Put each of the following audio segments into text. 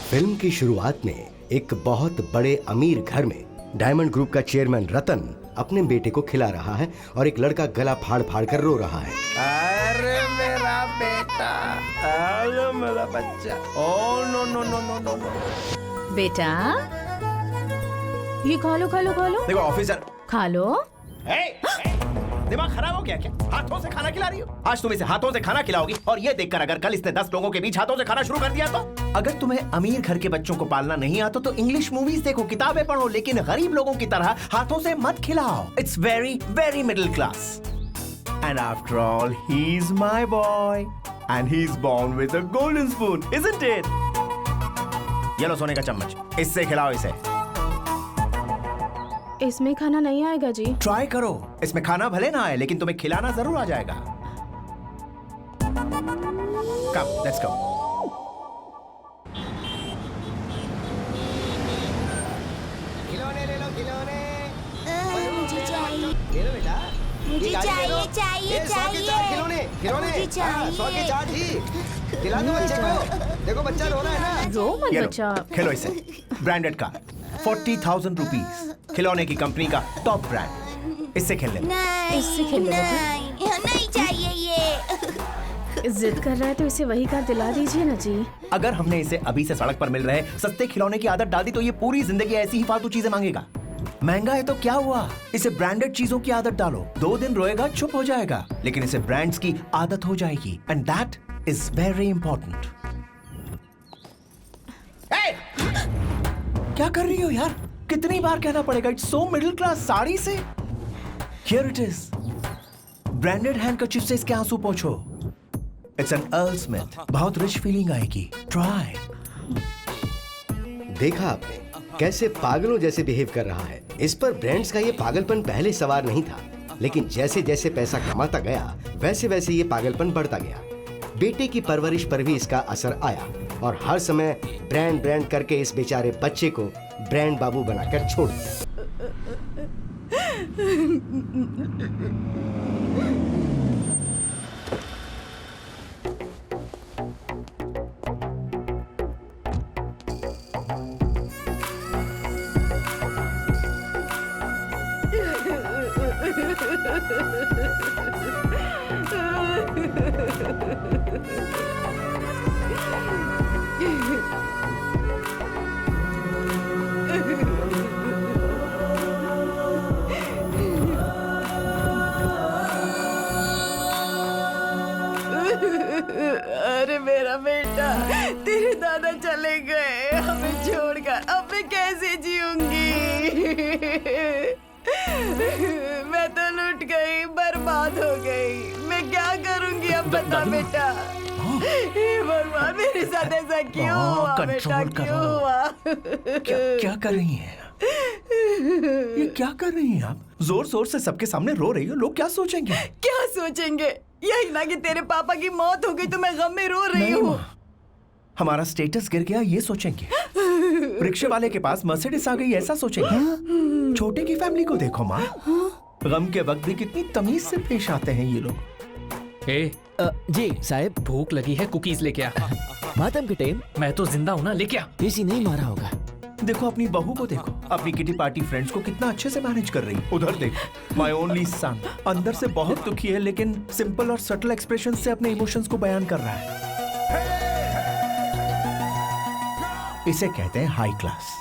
Film की शुरुआत में एक बहुत बड़े अमीर घर में डायमंड ग्रुप का चेयरमैन रतन अपने बेटे को खिला रहा है और एक लड़का गला फाड़ फाड़ कर रो रहा है। अरे मेरा बेटा, अरे मेरा बच्चा, oh no no no no no no. बेटा ये खा लो खा लो खा लो। देखो ऑफिसर, खा लो। दिमाग खराब हो गया क्या? हाथों से खाना खिला रही हो? आज तुम इसे हाथों से खाना खिलाओगी और ये देखकर अगर कल इसने 10 लोगों के बीच हाथों से खाना शुरू कर दिया तो? अगर तुम्हें अमीर घर के बच्चों को पालना नहीं आता तो इंग्लिश मूवीज देखो, किताबें पढ़ो, लेकिन गरीब लोगों की तरह हाथों से मत खिलाओ। It's very very middle class. And after all he is my boy and he is born with a golden spoon, isn't it? ये लो सोने का चम्मच, इससे खिलाओ इसे। इसमें खाना नहीं आएगा जी। ट्राई करो, इसमें खाना भले ना आए लेकिन तुम्हें खिलाना जरूर आ जाएगा। कम, लेट्स गो। खिलौने ले लो, खिलौने। मुझे चाहिए, ले लो बेटा। मुझे चाहिए चाहिए चाहिए खिलौने, खिलौने। मुझे चाहिए। 100 के 4 जी। खिला दो बच्चे को। देखो बच्चा रो रहा है ना। रो मत ये लो, बच्चा। खेलो इसे। ब्रांडेड का 40,000 रुपीज, खिलौने की कंपनी का टॉप ब्रांड। इससे खेल ले। नहीं, इससे खेल लो बेटा। नहीं चाहिए ये। जिद कर रहा है तो इसे वही कार दिला दीजिए ना जी। अगर हमने इसे अभी से सड़क पर मिल रहे सस्ते खिलौने की आदत डाल दी तो ये पूरी जिंदगी ऐसी ही फालतू चीजें मांगेगा। महंगा है तो क्या हुआ, इसे ब्रांडेड चीजों की आदत डालो। 2 दिन रोएगा, चुप हो जाएगा, लेकिन इसे ब्रांड्स की आदत हो जाएगी and that is very important. क्या कर रही हो यार? कितनी बार कहना पड़ेगा? It's so middle class. Sari से here it is. Branded handkerchief से इसके आंसू पोंछो। It's an Earl Smith. बहुत रिच फीलिंग आएगी। ट्राई। देखा आपने कैसे पागलों जैसे बिहेव कर रहा है। इस पर ब्रांड्स का ये पागलपन पहले सवार नहीं था, लेकिन जैसे जैसे पैसा कमाता गया वैसे वैसे ये पागलपन बढ़ता गया। बेटे की परवरिश पर भी इसका असर आया और हर समय ब्रांड ब्रांड करके इस बेचारे बच्चे को ब्रांड बाबू बनाकर छोड़ दिया। अरे मेरा बेटा, तेरे दादा चले गए हमें छोड़कर, अब मैं कैसे जीऊंगी? मैं तो लुट गई, बर्बाद हो गई। मैं क्या करूंगी अब बता बेटा। हे भगवान, मेरे साथ ऐसा क्यों हुआ बेटा, क्यों हुआ? क्या कर रही हैं? ये क्या कर रही हैं आप? जोर जोर से सबके सामने रो रही हो, लोग क्या सोचेंगे? क्या सोचेंगे? यही ना कि तेरे पापा की मौत हो गई तो मैं गम में रो रही हूँ। हमारा स्टेटस गिर गया ये सोचेंगे। रिक्शे वाले के पास मर्सिडीज आ गई ऐसा सोचेंगे। छोटे की फैमिली को देखो माँ, गम के वक्त भी कितनी तमीज से पेश आते हैं ये लोग। जी साहब, भूख लगी है, कुकीज लेके आ। मातम के टाइम मैं तो जिंदा हूँ ना, लेके आ। किसी नहीं मारा होगा। देखो अपनी बहू को देखो, अपनी किटी पार्टी फ्रेंड्स को कितना अच्छे से मैनेज कर रही है। उधर देखो, माय ओनली सन अंदर से बहुत दुखी है लेकिन सिंपल और सटल एक्सप्रेशन से अपने इमोशंस को बयान कर रहा है। इसे कहते हैं हाई क्लास।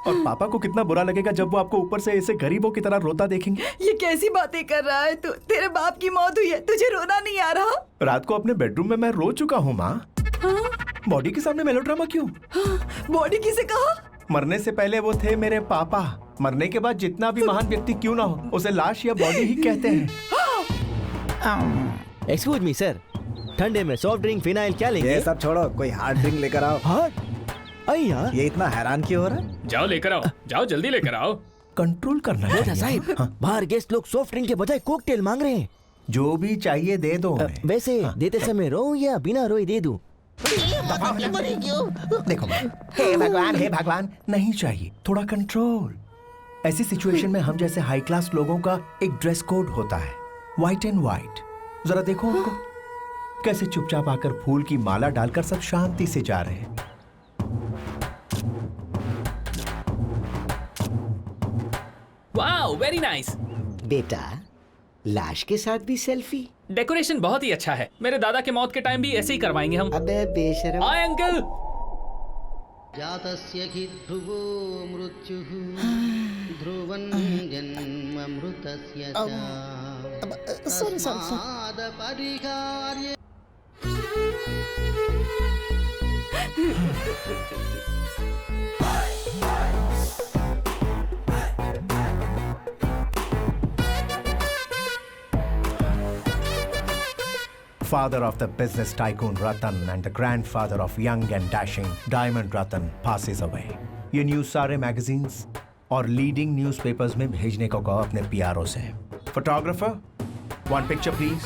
और पापा को कितना बुरा लगेगा जब वो आपको ऊपर से ऐसे गरीबों की तरह रोता देखेंगे। ये कैसी बातें कर रहा है तू? तेरे बाप की मौत हुई है, तुझे रोना नहीं आ रहा? रात को अपने बेडरूम में मैं रो चुका हूँ माँ। बॉडी के सामने मेलोड्रामा क्यों? बॉडी किसे कहा? मरने से पहले वो थे मेरे पापा, मरने के बाद जितना भी महान व्यक्ति क्यों ना हो उसे लाश या बॉडी ही कहते हैं। एक्सक्यूज मी सर, ठंडे में सॉफ्ट ड्रिंक फिनाइल क्या लेंगे? ये सब छोड़ो, कोई हार्ड ड्रिंक लेकर आओ। हार्ड? अय्या, ये इतना हैरान क्यों हो रहा है? जाओ लेकर आओ, जाओ जल्दी लेकर आओ। कंट्रोल करना बेटा चाहिए। साहब, हाँ। बाहर गेस्ट लोग सॉफ्ट ड्रिंक के बजाय कोकटेल मांग रहे हैं। जो भी चाहिए दे दो उन्हें। वैसे देते समय रो या बिना रोए दे दूं? देखो हे भगवान, नहीं चाहिए, थोड़ा कंट्रोल। ऐसी सिचुएशन में हम जैसे हाई क्लास लोगों का एक ड्रेस कोड होता है, व्हाइट एंड व्हाइट। जरा देखो उनको, कैसे चुपचाप आकर फूल की माला डालकर सब शांति से जा रहे हैं। Wow very nice. बेटा, लाश के साथ भी सेल्फी? डेकोरेशन बहुत ही अच्छा है। मेरे दादा के मौत के टाइम भी ऐसे ही करवाएंगे हम। अबे बेशरम। Hi uncle. जातस्य हि ध्रुवो मृत्युः ध्रुवं जन्ममृतस्य च तस्मादपरिहार्य। Father of the business tycoon Ratan and the grandfather of young and dashing Diamond Ratan passes away. ये न्यूज सारे मैगजीन्स और लीडिंग न्यूज़पेपर्स में भेजने को कहो अपने पीआरओ से। Photographer, one picture please.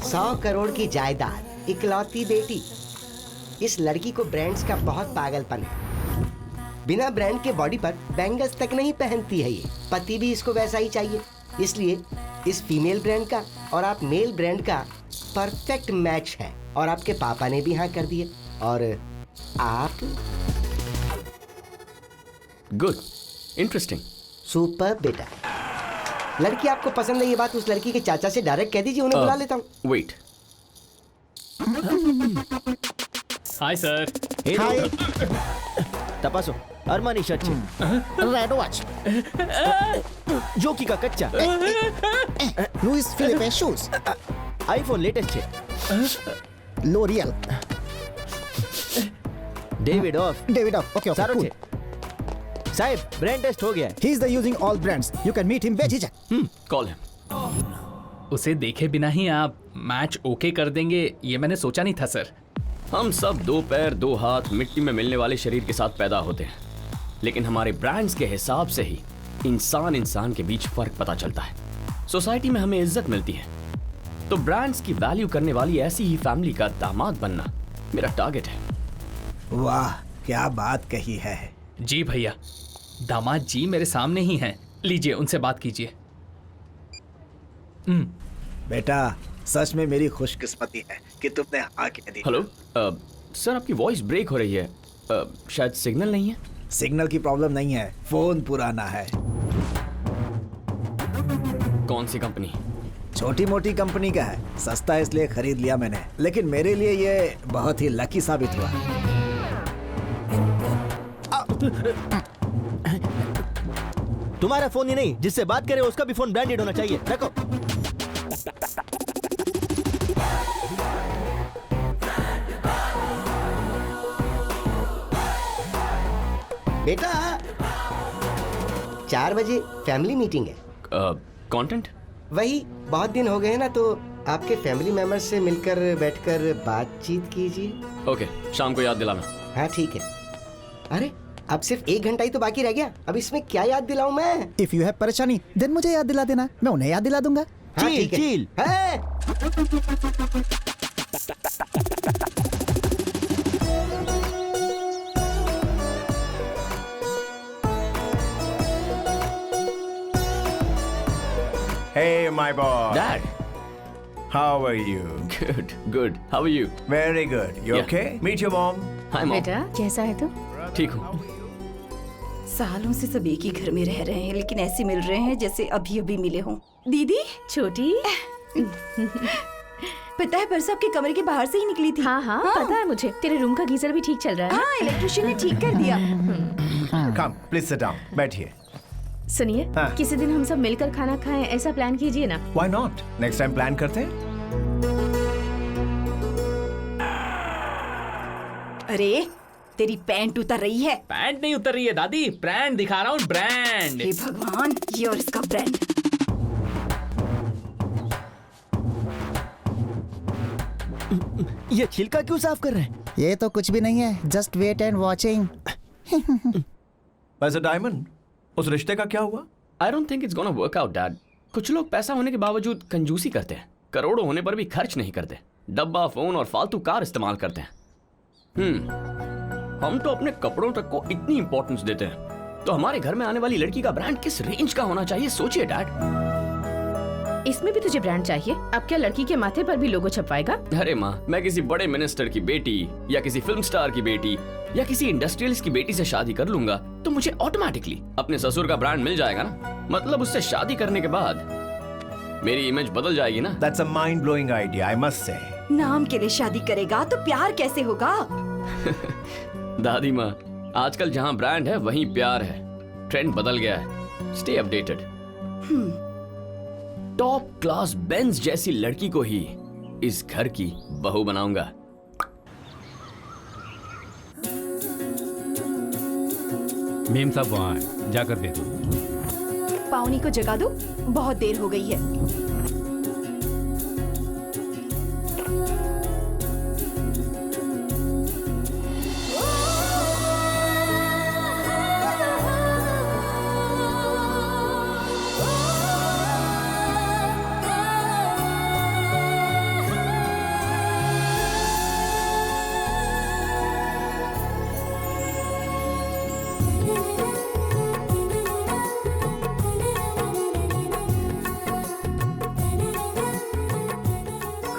$100 crore की जायदाद, इकलौती बेटी। इस लड़की को ब्रांड्स का बहुत पागलपन है। बिना ब्रांड के बॉडी पर बैंगल्स तक नहीं पहनती है ये। पति भी इसको वैसा ही चाहिए। इसलिए इस फीमेल ब्रांड का और आप मेल ब्रांड का परफेक्ट मैच है। और आपके पापा ने भी हाँ कर दिए। और आप? गुड, इंटरेस्टिंग, सुपर बेटा। लड़की आपको पसंद है, ये बात उस लड़की के चाचा से डायरेक्ट कह दीजिए, उन्हें बुला लेता हूँ। वेट। Hi sir. हाय। तपासो Armani shirt red watch Jockey का कच्चा Louis Philippe shoes iPhone latest है लोरियल डेविड ऑफ ओके सारो छे साहब ब्रांड टेस्ट हो गया है। He is the using all brands you can meet him बेझिझक। Call him. उसे देखे बिना ही आप मैच ओके कर देंगे, ये मैंने सोचा नहीं था सर। हम सब 2 पैर 2 हाथ मिट्टी में मिलने वाले शरीर के साथ पैदा होते हैं, लेकिन हमारे ब्रांड्स के हिसाब से ही इंसान के बीच फर्क पता चलता है। सोसाइटी में हमें इज्जत मिलती है, तो ब्रांड्स की वैल्यू करने वाली ऐसी ही फैमिली का दामाद बनना मेरा टारगेट है। वाह, क्या बात कही है। जी भैया, दामाद जी मेरे सामने ही हैं। लीजिए उनसे बात कीजिए। बेटा, सच में मेरी खुशकिस्मती है कि तुमने हाँ कह दी। हेलो सर, आपकी वॉइस ब्रेक हो रही है। शायद सिग्नल नहीं है। सिग्नल की प्रॉब्लम नहीं है, फोन पुराना है। कौन सी कंपनी? छोटी मोटी कंपनी का है, सस्ता है इसलिए खरीद लिया मैंने, लेकिन मेरे लिए ये बहुत ही लकी साबित हुआ। तुम्हारा फोन ही नहीं, जिससे बात करे उसका भी फोन ब्रांडेड होना चाहिए। रखो। बेटा 4 बजे फैमिली मीटिंग है। कंटेंट? वही, बहुत दिन हो गए हैं ना, तो आपके फैमिली मेंबर्स से मिलकर बैठकर बातचीत कीजिए। ओके, शाम को याद दिलाना। हाँ ठीक है। अरे अब सिर्फ 1 घंटा ही तो बाकी रह गया, अब इसमें क्या याद दिलाऊं मैं? इफ यू हैव परेशानी देन मुझे याद दिला देना, मैं उन्हें याद दिला दूंगा। हाँ, ठीक है। चील। Hey, my boy. Dad. How are you? Good. How are you? Very good. You Yeah. okay? Meet your mom. Hi, mom. बेटा कैसा है तू? ठीक हूँ। सालों से सब एक ही घर में रह रहे हैं, लेकिन ऐसे मिल रहे हैं जैसे अभी अभी मिले हों। दीदी छोटी। पता है, परसों आपके कमरे के बाहर से ही निकली थी। हाँ, पता है मुझे। तेरे रूम का गीजर भी ठीक चल रहा है। हाँ, इलेक्ट्रिशियन ने ठीक कर दिया। Come, please sit down. बैठिए। सुनिए, हाँ। किसी दिन हम सब मिलकर खाना खाएं, ऐसा प्लान कीजिए ना। Why not? Next time plan करते हैं। अरे तेरी पैंट उतर रही है। पैंट नहीं उतर रही है दादी, ब्रांड दिखा रहा हूँ, ब्रांड। हे भगवान, ये और इसका ब्रांड। ये छिलका क्यों साफ कर रहे हैं? ये तो कुछ भी नहीं है, जस्ट वेट एंड वॉचिंग। वैसे डायमंड, उस रिश्ते का क्या हुआ? I don't think it's gonna work out, Dad. कुछ लोग पैसा होने के बावजूद कंजूसी करते हैं। करोड़ों होने पर भी खर्च नहीं करते, डब्बा, फोन और फालतू कार इस्तेमाल करते हैं। हम तो अपने कपड़ों तक को इतनी इंपॉर्टेंस देते हैं, तो हमारे घर में आने वाली लड़की का ब्रांड किस रेंज का होना चाहिए, सोचिए डैड। इसमें भी तुझे ब्रांड चाहिए? अब क्या लड़की के माथे पर भी लोगो छपवाएगा? अरे माँ, मैं किसी बड़े मिनिस्टर की बेटी या किसी फिल्म स्टार की बेटी या किसी इंडस्ट्रियलिस्ट की बेटी से शादी कर लूंगा तो मुझे ऑटोमेटिकली अपने ससुर का ब्रांड मिल जाएगा ना। मतलब उससे शादी करने के बाद मेरी इमेज बदल जाएगी ना। That's a mind-blowing idea, I must say. नाम के लिए शादी करेगा तो प्यार कैसे होगा? दादी माँ, आजकल जहाँ ब्रांड है वहीं प्यार है। ट्रेंड बदल गया है। Stay updated. Top class Benz जैसी लड़की को ही इस घर की बहू बनाऊंगा। मेम साहब वहाँ हैं, जाकर दे दो। पावनी को जगा दो, बहुत देर हो गई है।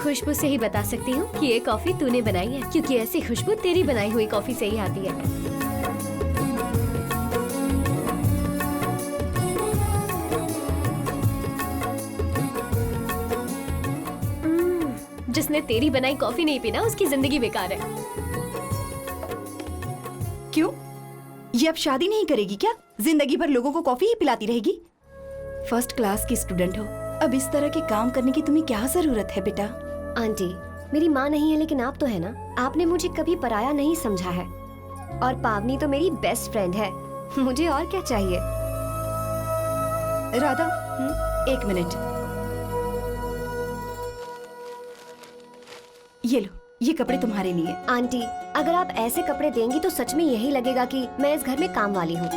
खुशबू से ही बता सकती हूँ कि ये कॉफी तूने बनाई है, क्योंकि ऐसी खुशबू तेरी बनाई हुई कॉफी से ही आती है। जिसने तेरी बनाई कॉफी नहीं पीना उसकी जिंदगी बेकार है। क्यों? ये अब शादी नहीं करेगी क्या? जिंदगी भर लोगों को कॉफी ही पिलाती रहेगी? फर्स्ट क्लास की स्टूडेंट हो, अब इस तरह के काम करने की तुम्हें क्या जरूरत है बेटा? आंटी, मेरी माँ नहीं है लेकिन आप तो है ना। आपने मुझे कभी पराया नहीं समझा है, और पावनी तो मेरी बेस्ट फ्रेंड है। मुझे और क्या चाहिए? राधा, एक मिनट। ये लो, ये कपड़े तुम्हारे लिए। आंटी, अगर आप ऐसे कपड़े देंगी तो सच में यही लगेगा कि मैं इस घर में काम वाली हूँ।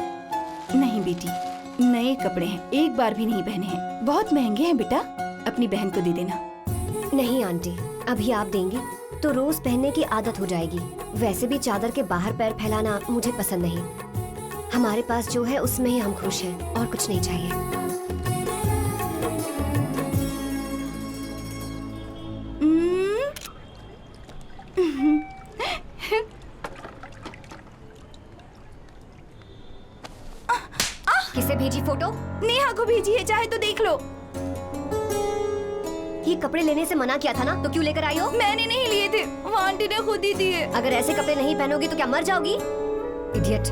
नहीं बेटी, नए कपड़े हैं, एक बार भी नहीं पहने हैं, बहुत महंगे हैं बेटा, अपनी बहन को दे देना। नहीं आंटी, अभी आप देंगी तो रोज पहनने की आदत हो जाएगी। वैसे भी चादर के बाहर पैर फैलाना मुझे पसंद नहीं। हमारे पास जो है उसमें ही हम खुश हैं, और कुछ नहीं चाहिए। किसे भेजी फोटो? नेहा को भेजी है, चाहे तो देख लो। ये कपड़े लेने से मना किया था ना, तो क्यों लेकर आई हो? मैंने नहीं लिए थे, वो आंटी ने खुद ही दिए। अगर ऐसे कपड़े नहीं पहनोगी तो क्या मर जाओगी? इडियट।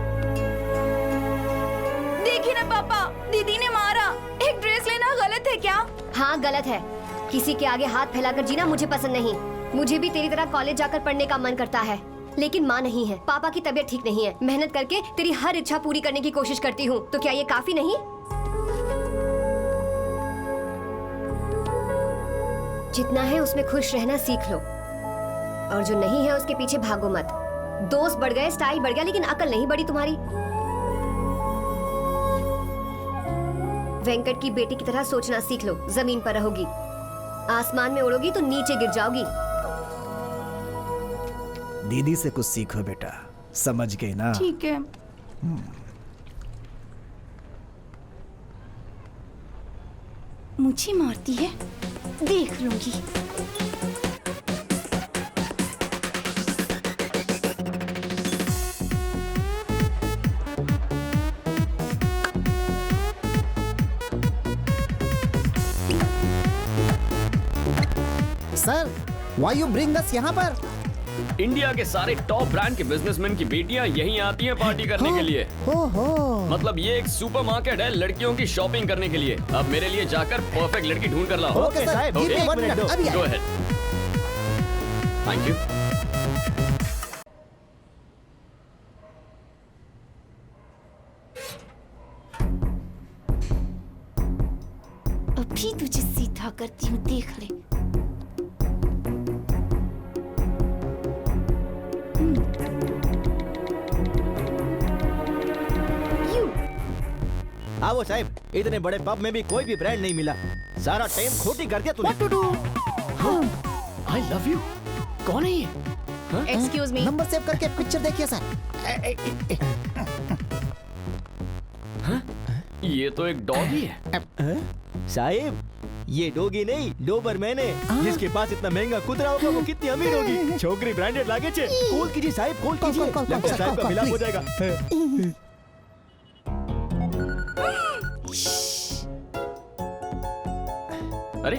देखिए ना पापा, दीदी ने मारा। एक ड्रेस लेना गलत है क्या? हाँ गलत है। किसी के आगे हाथ फैलाकर जीना मुझे पसंद नहीं। मुझे भी तेरी तरह कॉलेज जाकर पढ़ने का मन करता है, लेकिन माँ नहीं है, पापा की तबीयत ठीक नहीं है। मेहनत करके तेरी हर इच्छा पूरी करने की कोशिश करती हूँ, तो क्या ये काफी नहीं? जितना है उसमें खुश रहना सीख लो, और जो नहीं है उसके पीछे भागो मत। दोस्त बढ़ गए, स्टाइल बढ़ गया, लेकिन अकल नहीं बढ़ी तुम्हारी। वेंकट की बेटी की तरह सोचना सीख लो। जमीन पर रहोगी, आसमान में उड़ोगी तो नीचे गिर जाओगी। दीदी से कुछ सीखो बेटा, समझ गई ना? ठीक है। मुझे मारती है, देख लूंगी। Sir, why you bring us यहाँ पर? इंडिया के सारे टॉप ब्रांड के बिजनेसमैन की बेटियां यहीं आती हैं पार्टी करने के लिए। मतलब ये एक सुपरमार्केट है लड़कियों की शॉपिंग करने के लिए। अब मेरे लिए जाकर परफेक्ट लड़की ढूंढ कर लाओ। ओके साहब, एक मिनट, अभी गो अहेड। Thank you. अभी तुझे सीधा करती हूँ, देख ले। आओ साहब, इतने बड़े पब में भी कोई भी ब्रांड नहीं मिला। सारा टाइम खोटी कर दिया तूने। आई लव यू। कौन है ये? Excuse me. नंबर सेव करके पिक्चर देखिए सर। ये तो एक डॉगी है। साहिब, ये डोगी नहीं, डोबरमैन है। जिसके पास इतना महंगा कुतरा होगा वो कितनी अमीर होगी। छोकरी ब्रांडेड लागे छे। कॉल कीजिए साहिब, कॉल कीजिए। लगता है साहिब का मिलाप हो जाएगा। अरे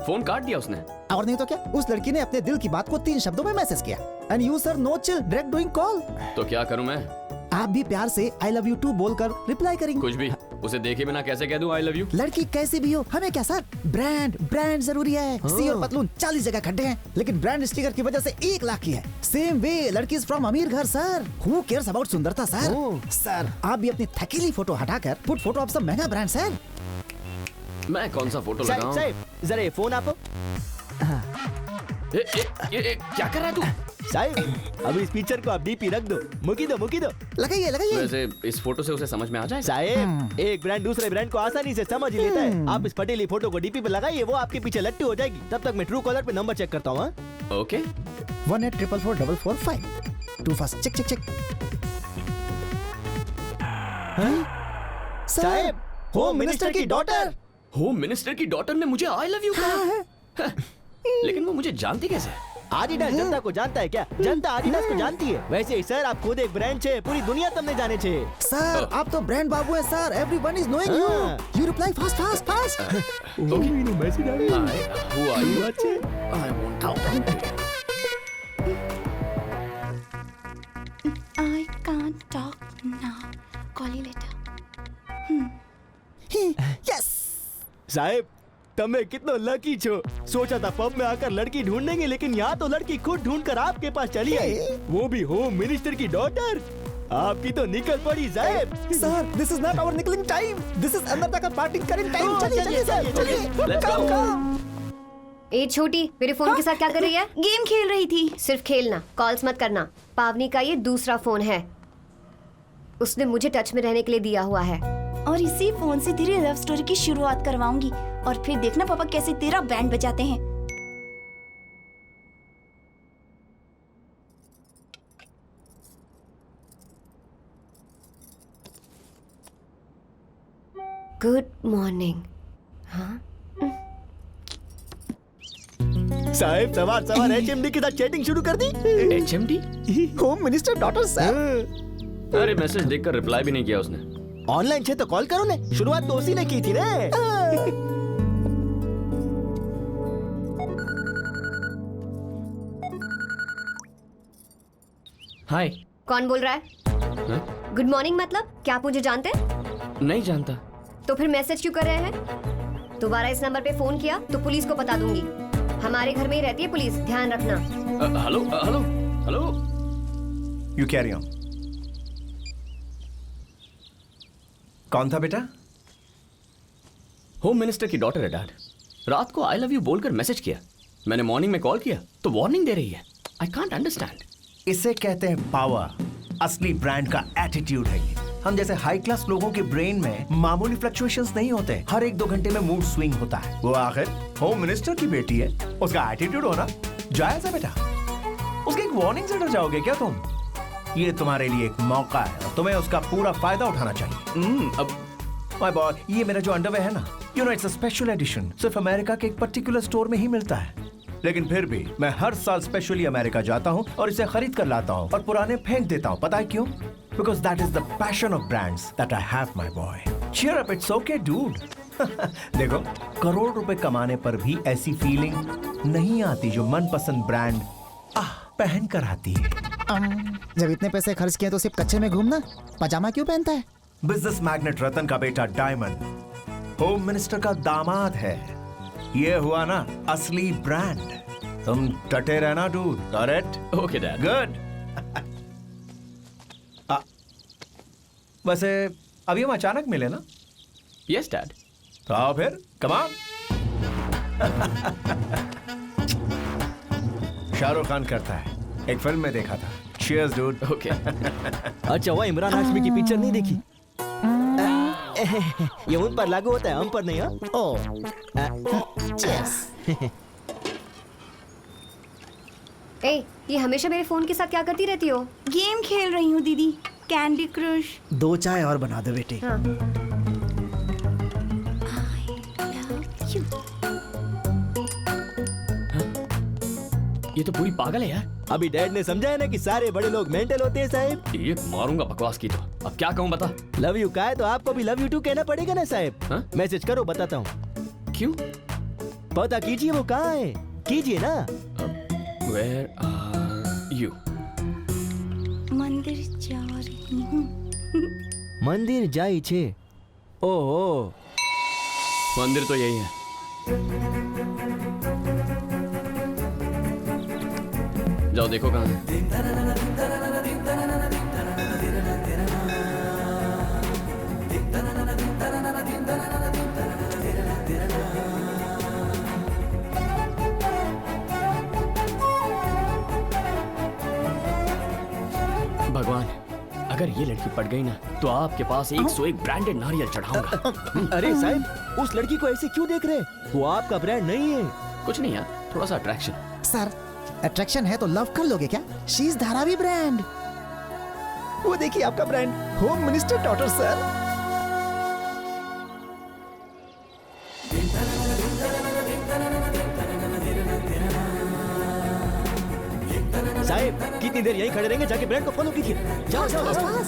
फोन काट दिया उसने। और नहीं तो क्या, उस लड़की ने अपने दिल की बात को 3 शब्दों में मैसेज किया। And you sir no chill, direct doing call. तो क्या करूं मैं? आप भी प्यार से आई लव यू टू बोलकर रिप्लाई करेंगे। कुछ भी। उसे देखे बिना कैसे कह दूं आई लव यू? लड़की कैसी भी हो, हमें क्या सर, ब्रांड जरूरी है। सी और पतलून 40 जगह खड्डे हैं, लेकिन ब्रांड स्टिकर की वजह से 1 लाख की है। सेम वे लड़की इज फ्रॉम अमीर घर सर। हु केयर्स अबाउट सुंदरता सर। सर आप भी अपनी थकीली फोटो हटाकर पुट फोटो ऑफ सम महंगा ब्रांड सर। मैं कौन सा फोटो लगाऊं? साहिब, जरा ये फोन आपको। क्या कर रहा है तू? साहिब, अभी इस पिक्चर को आप डीपी रख दो। मुकी दो। लगाइए। वैसे इस फोटो से उसे समझ में आ जाए? साहिब, एक ब्रांड दूसरे ब्रांड को आसानी से समझ ही लेता है। आप इस फटेली फोटो को डीपी पे लगाइए, वो आपके पीछे लट्टू हो जाएगी। तब तक मैं ट्रू कॉलर पे नंबर चेक करता हूँ। ओके। 18444445 two fast check. साहिब, होम मिनिस्टर की डॉटर। होम मिनिस्टर की डॉटर ने मुझे आई लव यू कहा। लेकिन वो मुझे जानती कैसे? आदिडास जनता को जानता है क्या? जनता आदिडास को जानती है। वैसे ही सर, आप खुद एक ब्रांड छे, पूरी दुनिया तुमने जाने छे। सर आप तो ब्रांड बाबू है sir. Everyone is knowing you. You reply fast. Okay. Message आ गया। Who are you? अच्छे। I want to talk to you. I can't talk now. Call you later. Yes साहिब, તમે कितना लकी छो। सोचा था पब में आकर लड़की ढूंढेंगे, लेकिन यहाँ तो लड़की खुद ढूंढकर आपके पास चली आई, वो भी होम मिनिस्टर की डॉटर। आपकी तो निकल पड़ी साहिब। Sir this is not our निकलिंग टाइम, दिस इज अंदर तक पार्टी करेंगे टाइम। चलिए सर, कम। ए छोटी, मेरे फोन के साथ क्या कर रही है? गेम खेल रही थी। सिर्फ खेलना, कॉल्स मत करना। पावनी का ये दूसरा फोन है, उसने मुझे टच में रहने के लिए दिया हुआ है। और इसी फोन से तेरी लव स्टोरी की शुरुआत करवाऊंगी, और फिर देखना पापा कैसे तेरा बैंड बजाते हैं। Good morning. हाँ साहिब, सवार HMD के साथ चैटिंग शुरू कर दी। HMD? Home minister daughter sir. अरे मैसेज देखकर रिप्लाई भी नहीं किया उसने। ऑनलाइन छे तो कॉल करो ने, शुरुआत तो उसी ने की थी रे। हाय। कौन बोल रहा है? गुड मॉर्निंग मतलब क्या आप मुझे जानते हैं? नहीं जानता। तो फिर मैसेज क्यों कर रहे हैं? दोबारा इस नंबर पे फोन किया तो पुलिस को बता दूंगी। हमारे घर में ही रहती है पुलिस, ध्यान रखना। हेलो। You carry on. कौन था बेटा? होम मिनिस्टर की डॉटर है डैड। रात को आई लव यू बोलकर मैसेज किया, मैंने मॉर्निंग में कॉल किया तो वार्निंग दे रही है। I can't understand. इसे कहते हैं पावर। असली ब्रांड का एटीट्यूड है ये। हम जैसे हाई क्लास लोगों के ब्रेन में मामूली फ्लक्चुएशंस नहीं होते, हर 1-2 घंटे में मूड स्विंग होता है। वो आखिर होम मिनिस्टर की बेटी है, उसका एटीट्यूड होना जायज है बेटा। उसकी एक वार्निंग से डर जाओगे क्या तुम? ये तुम्हारे लिए एक मौका है और तुम्हें उसका पूरा फायदा उठाना चाहिए। अब माय बॉय, ये मेरा जो अंडरवेयर है ना, you know it's a special edition, सिर्फ अमेरिका के एक पर्टिकुलर स्टोर में ही मिलता है। लेकिन फिर भी मैं हर साल स्पेशली अमेरिका जाता हूँ और इसे खरीद कर लाता हूँ और पुराने फेंक देता हूँ। पता है क्यों? Because that is the passion of brands that I have, my boy. Cheer up, it's okay, dude. देखो, करोड़ रुपए कमाने पर भी ऐसी फीलिंग नहीं आती जो मनपसंद ब्रांड पहन कर आती है। जब इतने पैसे खर्च किए तो सिर्फ कच्चे में घूमना, पजामा क्यों पहनता है? बिजनेस मैग्नेट रतन का बेटा डायमंड होम मिनिस्टर का दामाद है। ये हुआ ना असली ब्रांड। तुम डटे रहना dude. Correct? Okay dad. Good. वैसे अभी हम अचानक मिले ना? Yes dad. तो आओ फिर, कम ऑन। शाहरुख खान करता है, एक फिल्म में देखा था। Cheers, dude. ओके। अच्छा, वो इमरान हाशमी की पिक्चर नहीं देखी? ये उन पर लागू होता है, हम पर नहीं। ए, ये हमेशा मेरे फोन के साथ क्या करती रहती हो? गेम खेल रही हूँ दीदी, कैंडी क्रश। 2 चाय और बना दो बेटी। हाँ। ये तो पूरी पागल है यार। अभी डैड ने समझाया ना कि सारे बड़े लोग मेंटल होते हैं साहब। ये मारूंगा बकवास की तो। अब क्या कहूँ बता। लव यू का है तो आपको भी लव यू टू कहना पड़ेगा ना साहब। मैसेज करो, बताता हूँ। क्यों? पता कीजिए वो कहाँ है, कीजिए ना। Where are you? मंदिर जा रही हूँ। मंदिर जाई छे। ओहो, मंदिर तो यही है। जाओ देखो कहाँ है। भगवान, अगर ये लड़की पट गई ना तो आपके पास 101 ब्रांडेड नारियल चढ़ाऊंगा। अरे साहब, उस लड़की को ऐसे क्यों देख रहे? वो आपका ब्रांड नहीं है। कुछ नहीं यार, थोड़ा सा अट्रैक्शन। सर, अट्रैक्शन है तो लव कर लोगे क्या? She is Dharavi brand. वो देखिए आपका brand, home minister daughter sir. साहब, कितनी देर यहीं खड़े रहेंगे? जाके ब्रांड को फॉलो कीजिए। जाओ जाओ जाओ।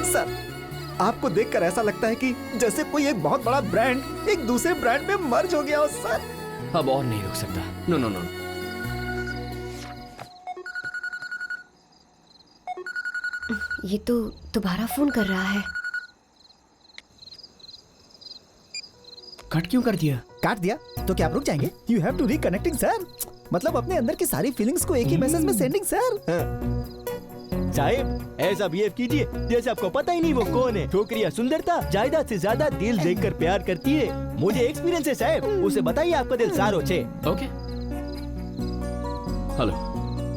सर, आपको देखकर ऐसा लगता है कि जैसे कोई एक बहुत बड़ा ब्रांड एक दूसरे ब्रांड में मर्ज हो गया हो सर। अब और नहीं रुक सकता। No no no. ये तो दोबारा फोन कर रहा है। कट क्यों कर दिया? काट दिया तो क्या आप रुक जाएंगे? You have to reconnecting sir. मतलब अपने अंदर की सारी फीलिंग्स को एक ही मैसेज में सेंडिंग सर। साहब, ऐसा बिहेव कीजिए जैसे आपको पता ही नहीं वो कौन है। छोकरियां सुंदरता, जायदाद से ज्यादा दिल देखकर प्यार करती है। मुझे एक्सपीरियंस है साहब, उसे बताइए आपका दिल सारो छे। ओके। हेलो,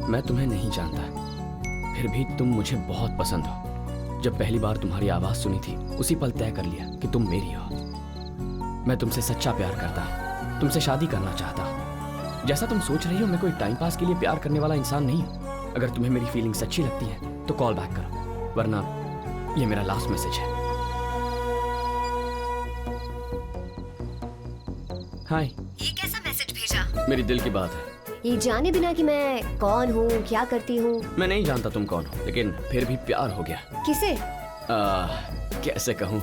मैं तुम्हें नहीं जानता, फिर भी तुम मुझे बहुत पसंद हो। जब पहली बार तुम्हारी आवाज सुनी थी, उसी पल तय कर लिया कि तुम मेरी हो। मैं तुमसे सच्चा प्यार करता हूँ, तुमसे शादी करना चाहता हूँ। जैसा तुम सोच रही हो, मैं कोई टाइम पास के लिए प्यार करने वाला इंसान नहीं हूँ। अगर तुम्हें मेरी फीलिंग्स अच्छी लगती है तो कॉल बैक करो, वरना ये मेरा लास्ट मैसेज है। हाय। ये कैसा मैसेज भेजा? मेरी दिल की बात है। ये जाने बिना कि मैं कौन हूँ, क्या करती हूँ। मैं नहीं जानता तुम कौन हो, लेकिन फिर भी प्यार हो गया। किसे? कैसे कहूँ,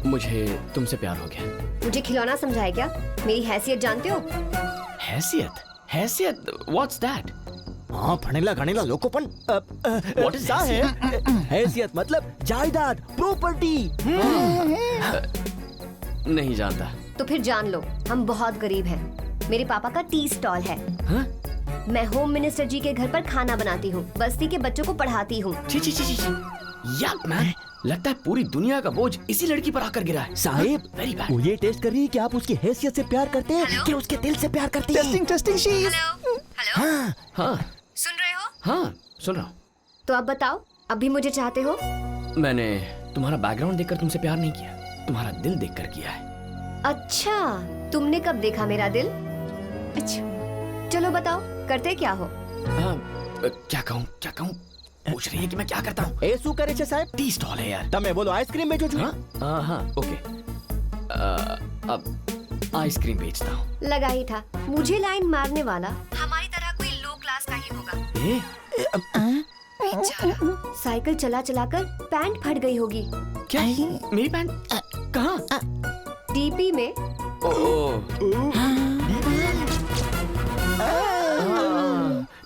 मुझे तुमसे प्यार हो गया। मुझे खिलौना समझा है क्या? मेरी हैसियत जानते हो? हैसियत? हैसियत? What's that? हाँ, फनेला गनेला लोकोपन। What is हैसियत? हैसियत मतलब जायदाद, प्रॉपर्टी। नहीं जानता। तो फिर जान लो, हम बहुत गरीब हैं। मेरे पापा का टी स्टॉल है। हाँ? मैं होम मिनिस्टर जी के घर पर खाना बनाती हूँ, बस्ती के बच्चों को पढ़ाती हूँ। छी छी छी छी। याक मैन, लगता है पूरी दुनिया का बोझ इसी लड़की पर आकर गिरा है। Sahib, very bad. वो ये टेस्ट कर रही है कि आप उसकी हैसियत से प्यार करते हैं कि उसके दिल से प्यार करते हैं। Testing testing शीज। हेलो, हाँ हाँ सुन रहे हो? हाँ, सुन रहा हूँ। तो अब बताओ, अब भी मुझे चाहते हो? मैंने तुम्हारा बैकग्राउंड देखकर तुमसे प्यार नहीं किया, तुम्हारा दिल देखकर किया है। अच्छा, तुमने कब देखा मेरा दिल? अच्छा, चलो बताओ, करते क्या हो? क्या कहूँ? पूछ रही है कि मैं क्या करता हूँ। ए શું કરે છે સાહેબ? टी स्टॉल है यार। તમે બોલો आइसक्रीम बेचो છો? हाँ, ओके। अब आइसक्रीम बेचता हूँ। लगा ही था, मुझे लाइन मारने वाला हमारी तरह कोई लो क्लास का ही होगा। बेचारा, साइकिल चला चलाकर पैंट फट गई होगी। क्या? मेरी पैंट कहाँ? डीपी में।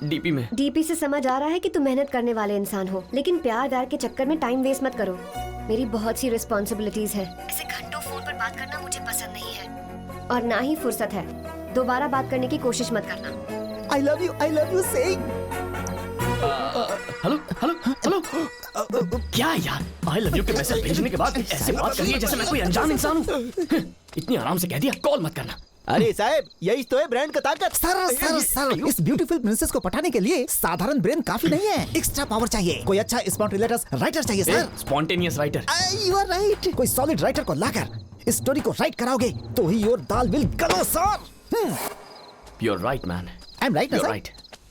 डीपी में। डीपी से समझ आ रहा है कि तुम मेहनत करने वाले इंसान हो, लेकिन प्यार व्यार के चक्कर में टाइम वेस्ट मत करो। मेरी बहुत सी रिस्पॉन्सिबिलिटीज है। ऐसे घंटों फोन पर बात करना मुझे पसंद नहीं है, और ना ही फुर्सत है। दोबारा बात करने की कोशिश मत करना। I love you saying। Hello. क्या यार, आई लव यू के मैसेज भेजने के बाद ऐसे बात कर रही है जैसे मैं कोई अनजान इंसान हूँ। इतनी आराम से कह दिया कॉल मत करना। अरे साहब, यही तो है ब्रांड का ताकत। सर, इस ब्यूटीफुल प्रिंसेस को पटाने के लिए साधारण ब्रेन काफी नहीं है, एक्स्ट्रा पावर चाहिए। कोई अच्छा स्पॉन्टेनियस राइटर चाहिए sir. Spontaneous writer? You are right. कोई सॉलिड राइटर को लाकर इस स्टोरी को राइट कराओगे तो ही your dal will glow sir. You are right man. I am right ना सर? राइट,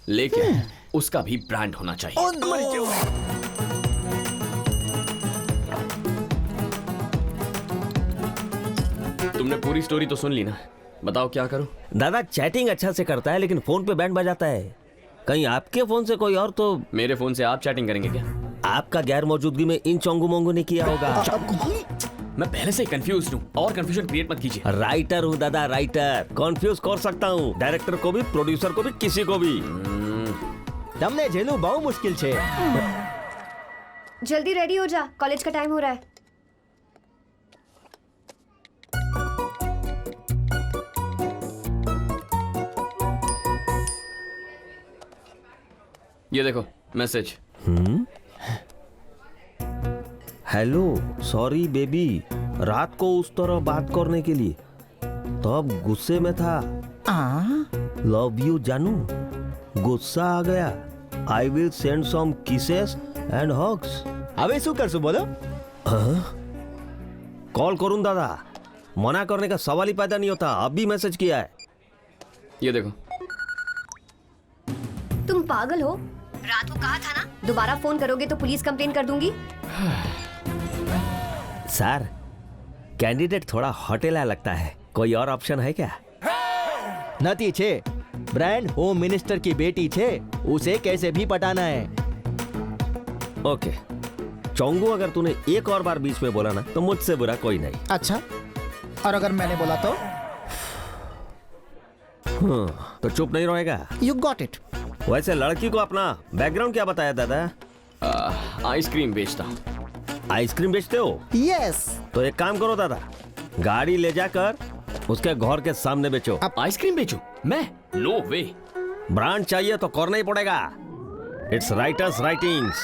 लेकिन उसका भी ब्रांड होना चाहिए। Oh, no. तुमने पूरी स्टोरी तो सुन ली ना, बताओ क्या करूं? दादा चैटिंग अच्छा से करता है लेकिन फोन पे बैंड बजाता है। कहीं आपके फोन से कोई और तो? मेरे फोन से आप चैटिंग करेंगे क्या? आपका गैर मौजूदगी में इन चोंगू मोंगू ने किया होगा। मैं पहले से ही कंफ्यूज हूँ और कंफ्यूजन क्रिएट मत कीजिए। राइटर हूँ दादा, राइटर। कंफ्यूज कर सकता हूँ डायरेक्टर को भी, प्रोड्यूसर को भी, किसी को भी। તમને જેનું બહુ મુશ્કેલ છે। जल्दी रेडी हो जा, कॉलेज का टाइम हो रहा है। ये देखो मैसेज। हेलो, सॉरी बेबी, रात को उस तरह बात करने के लिए, तब गुस्से में था। लव यू जानू, गुस्सा आ गया। I will send some kisses and hugs. હવે શું કરશું બોલો? कॉल करूं दादा? मना करने का सवाल ही पैदा नहीं होता। अभी मैसेज किया है। ये देखो। तुम पागल हो? रात को कहा था ना, दोबारा फोन करोगे तो पुलिस कंप्लेन कर दूंगी। सर, कैंडिडेट थोड़ा होटेला लगता है, कोई और ऑप्शन है क्या? નથી છે। ब्रांड होम मिनिस्टर की बेटी छे, उसे कैसे भी पटाना है। ओके चोंगू, अगर तूने एक और बार बीच में बोला ना तो मुझसे बुरा कोई नहीं। अच्छा, और अगर मैंने बोला तो? तो चुप नहीं रहेगा। You got it. वैसे लड़की को अपना बैकग्राउंड क्या बताया दादा? आइसक्रीम बेचता हूँ। आइसक्रीम बेचते हो? यस। तो एक काम करो दादा, गाड़ी ले जाकर उसके घर के सामने बेचो। आइसक्रीम बेचो? मैं? नो वे। ब्रांड चाहिए तो करना ही पड़ेगा। It's writers writings.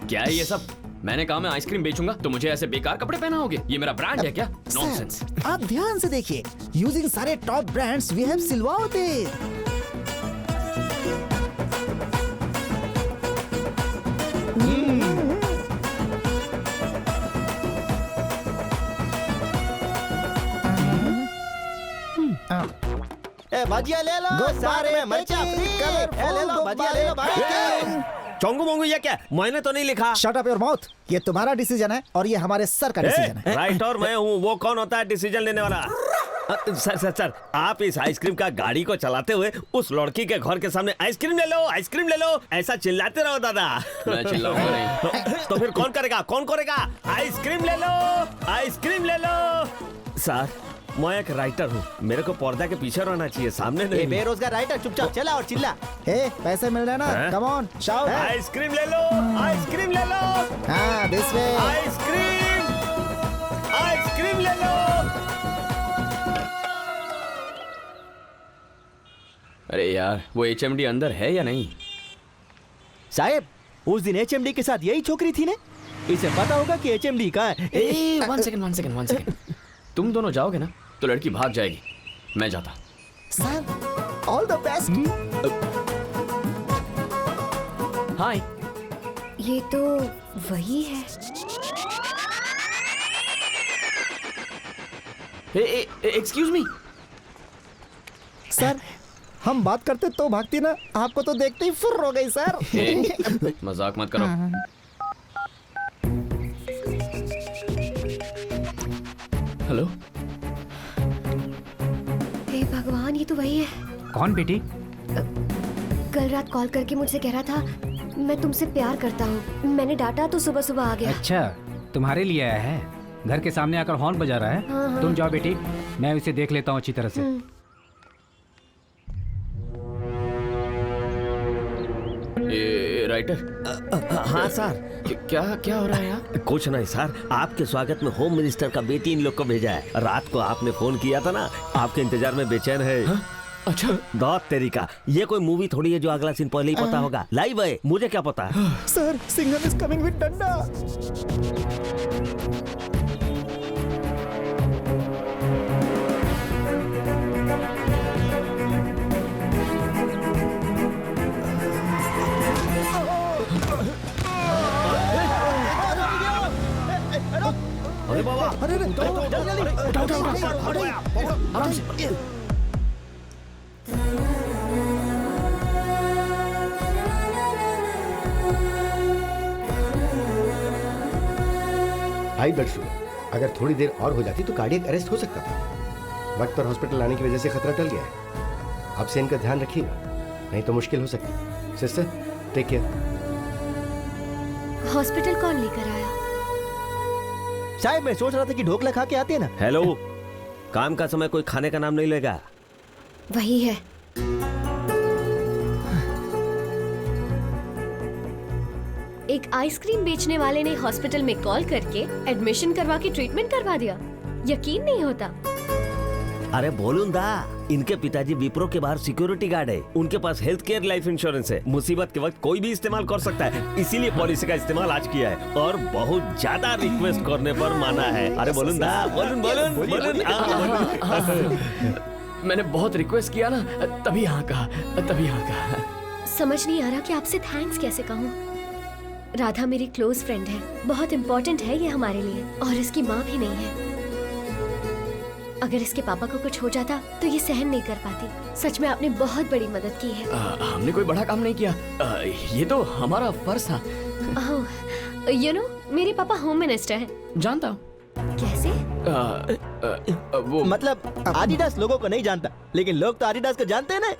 क्या है ये सब? मैंने कहा मैं आइसक्रीम बेचूंगा तो मुझे ऐसे बेकार कपड़े पहनाओगे? ये मेरा ब्रांड है क्या? नॉनसेंस। आप ध्यान से देखिए, यूजिंग सारे टॉप ब्रांड्स वी हैव सिलवाओ दे। भजिया ले लो, सारे में मर्चा फ्री। ले लो भजिया, ले लो भाई। चोंगू मोंगू ये क्या? मैंने तो नहीं लिखा। Shut up your mouth. ये तुम्हारा डिसीजन है और ये हमारे सर का डिसीजन है। राइटर मैं हूँ, वो कौन होता है डिसीजन लेने वाला? सर, आप इस आइसक्रीम का गाड़ी को चलाते हुए उस लड़की के घर के सामने आइसक्रीम ले लो, आइसक्रीम ले लो, ऐसा चिल्लाते रहो दादा। मैं चिल्लाऊंगा नहीं। तो फिर कौन करेगा? कौन करेगा? आइसक्रीम ले लो, आइसक्रीम ले लो। सर, मैं एक राइटर हूँ, मेरे को पर्दा के पीछे रहना चाहिए, सामने नहीं। बेरोजगार राइटर, चुपचाप चला और चिल्ला। पैसे मिल रहे ना? Come on shout. आइसक्रीम ले लो, आइसक्रीम ले लो। हाँ, दिस वे। आइसक्रीम, आइसक्रीम ले लो। अरे यार, वो HMD अंदर है या नहीं? साहब, उस दिन HMD के साथ यही छोकरी थी ने? इसे पता होगा कि HMD कहाँ है। One second. तुम दोनों जाओगे ना तो लड़की भाग जाएगी। मैं जाता। Sir, all the best. Hi. ये तो वही है। Excuse me. सर, हम बात करते तो भागती ना, आपको तो देखते ही फुर्र हो गई सर। मजाक मत करो। हेलो। हे भगवान, ये तो वही है। कौन बेटी? कल रात कॉल करके मुझसे कह रहा था मैं तुमसे प्यार करता हूँ। मैंने डांटा तो सुबह सुबह आ गया। अच्छा, तुम्हारे लिए आया है? घर के सामने आकर हॉर्न बजा रहा है। हाँ। तुम जाओ बेटी, मैं उसे देख लेता हूँ अच्छी तरह से। राइटर। हाँ सर। क्या हो रहा है यहाँ? कुछ नहीं सर, आपके स्वागत में होम मिनिस्टर का बेटी इन लोग को भेजा है। रात को आपने फोन किया था ना, आपके इंतजार में बेचैन है। हाँ? अच्छा। दौत तेरी का, ये कोई मूवी थोड़ी है जो अगला सीन पहले ही पता होगा। लाइव है, मुझे क्या पता। Sir, Singham is coming with डंडा। आराम से। हाई ब्लड शुगर अगर थोड़ी देर और हो जाती तो कार्डियक अरेस्ट हो सकता था। वक्त पर हॉस्पिटल आने की वजह से खतरा टल गया है। अब से इनका ध्यान रखिएगा, नहीं तो मुश्किल हो सकती है। Sister take care. हॉस्पिटल कौन लेकर आया? शायद मैं सोच रहा था कि ढोकला खा के आते हैं ना। हेलो, काम का समय कोई खाने का नाम नहीं लेगा। वही है। एक आइसक्रीम बेचने वाले ने हॉस्पिटल में कॉल करके एडमिशन करवा के ट्रीटमेंट करवा दिया। यकीन नहीं होता। अरे बोलूं दा, इनके पिताजी विप्रो के बाहर सिक्योरिटी गार्ड है। उनके पास हेल्थ केयर लाइफ इंश्योरेंस है। मुसीबत के वक्त कोई भी इस्तेमाल कर सकता है, इसीलिए पॉलिसी का इस्तेमाल आज किया है और बहुत ज्यादा रिक्वेस्ट करने पर माना है। अरे बोलूं दा, बोलूं। मैंने बहुत रिक्वेस्ट किया ना, तभी हाँ कहा। समझ नहीं आ रहा कि आपसे थैंक्स कैसे कहूँ। राधा मेरी क्लोज फ्रेंड है, बहुत इम्पोर्टेंट है ये हमारे लिए, और इसकी माँ भी नहीं है। अगर इसके पापा को कुछ हो जाता तो ये सहन नहीं कर पाती। सच में आपने बहुत बड़ी मदद की है। हमने कोई बड़ा काम नहीं किया, ये तो हमारा फर्ज था। यू नो, मेरे पापा होम मिनिस्टर हैं। जानता हूँ। कैसे? वो मतलब आदिडास लोगों को नहीं जानता, लेकिन लोग तो आदिडास को जानते हैं ना।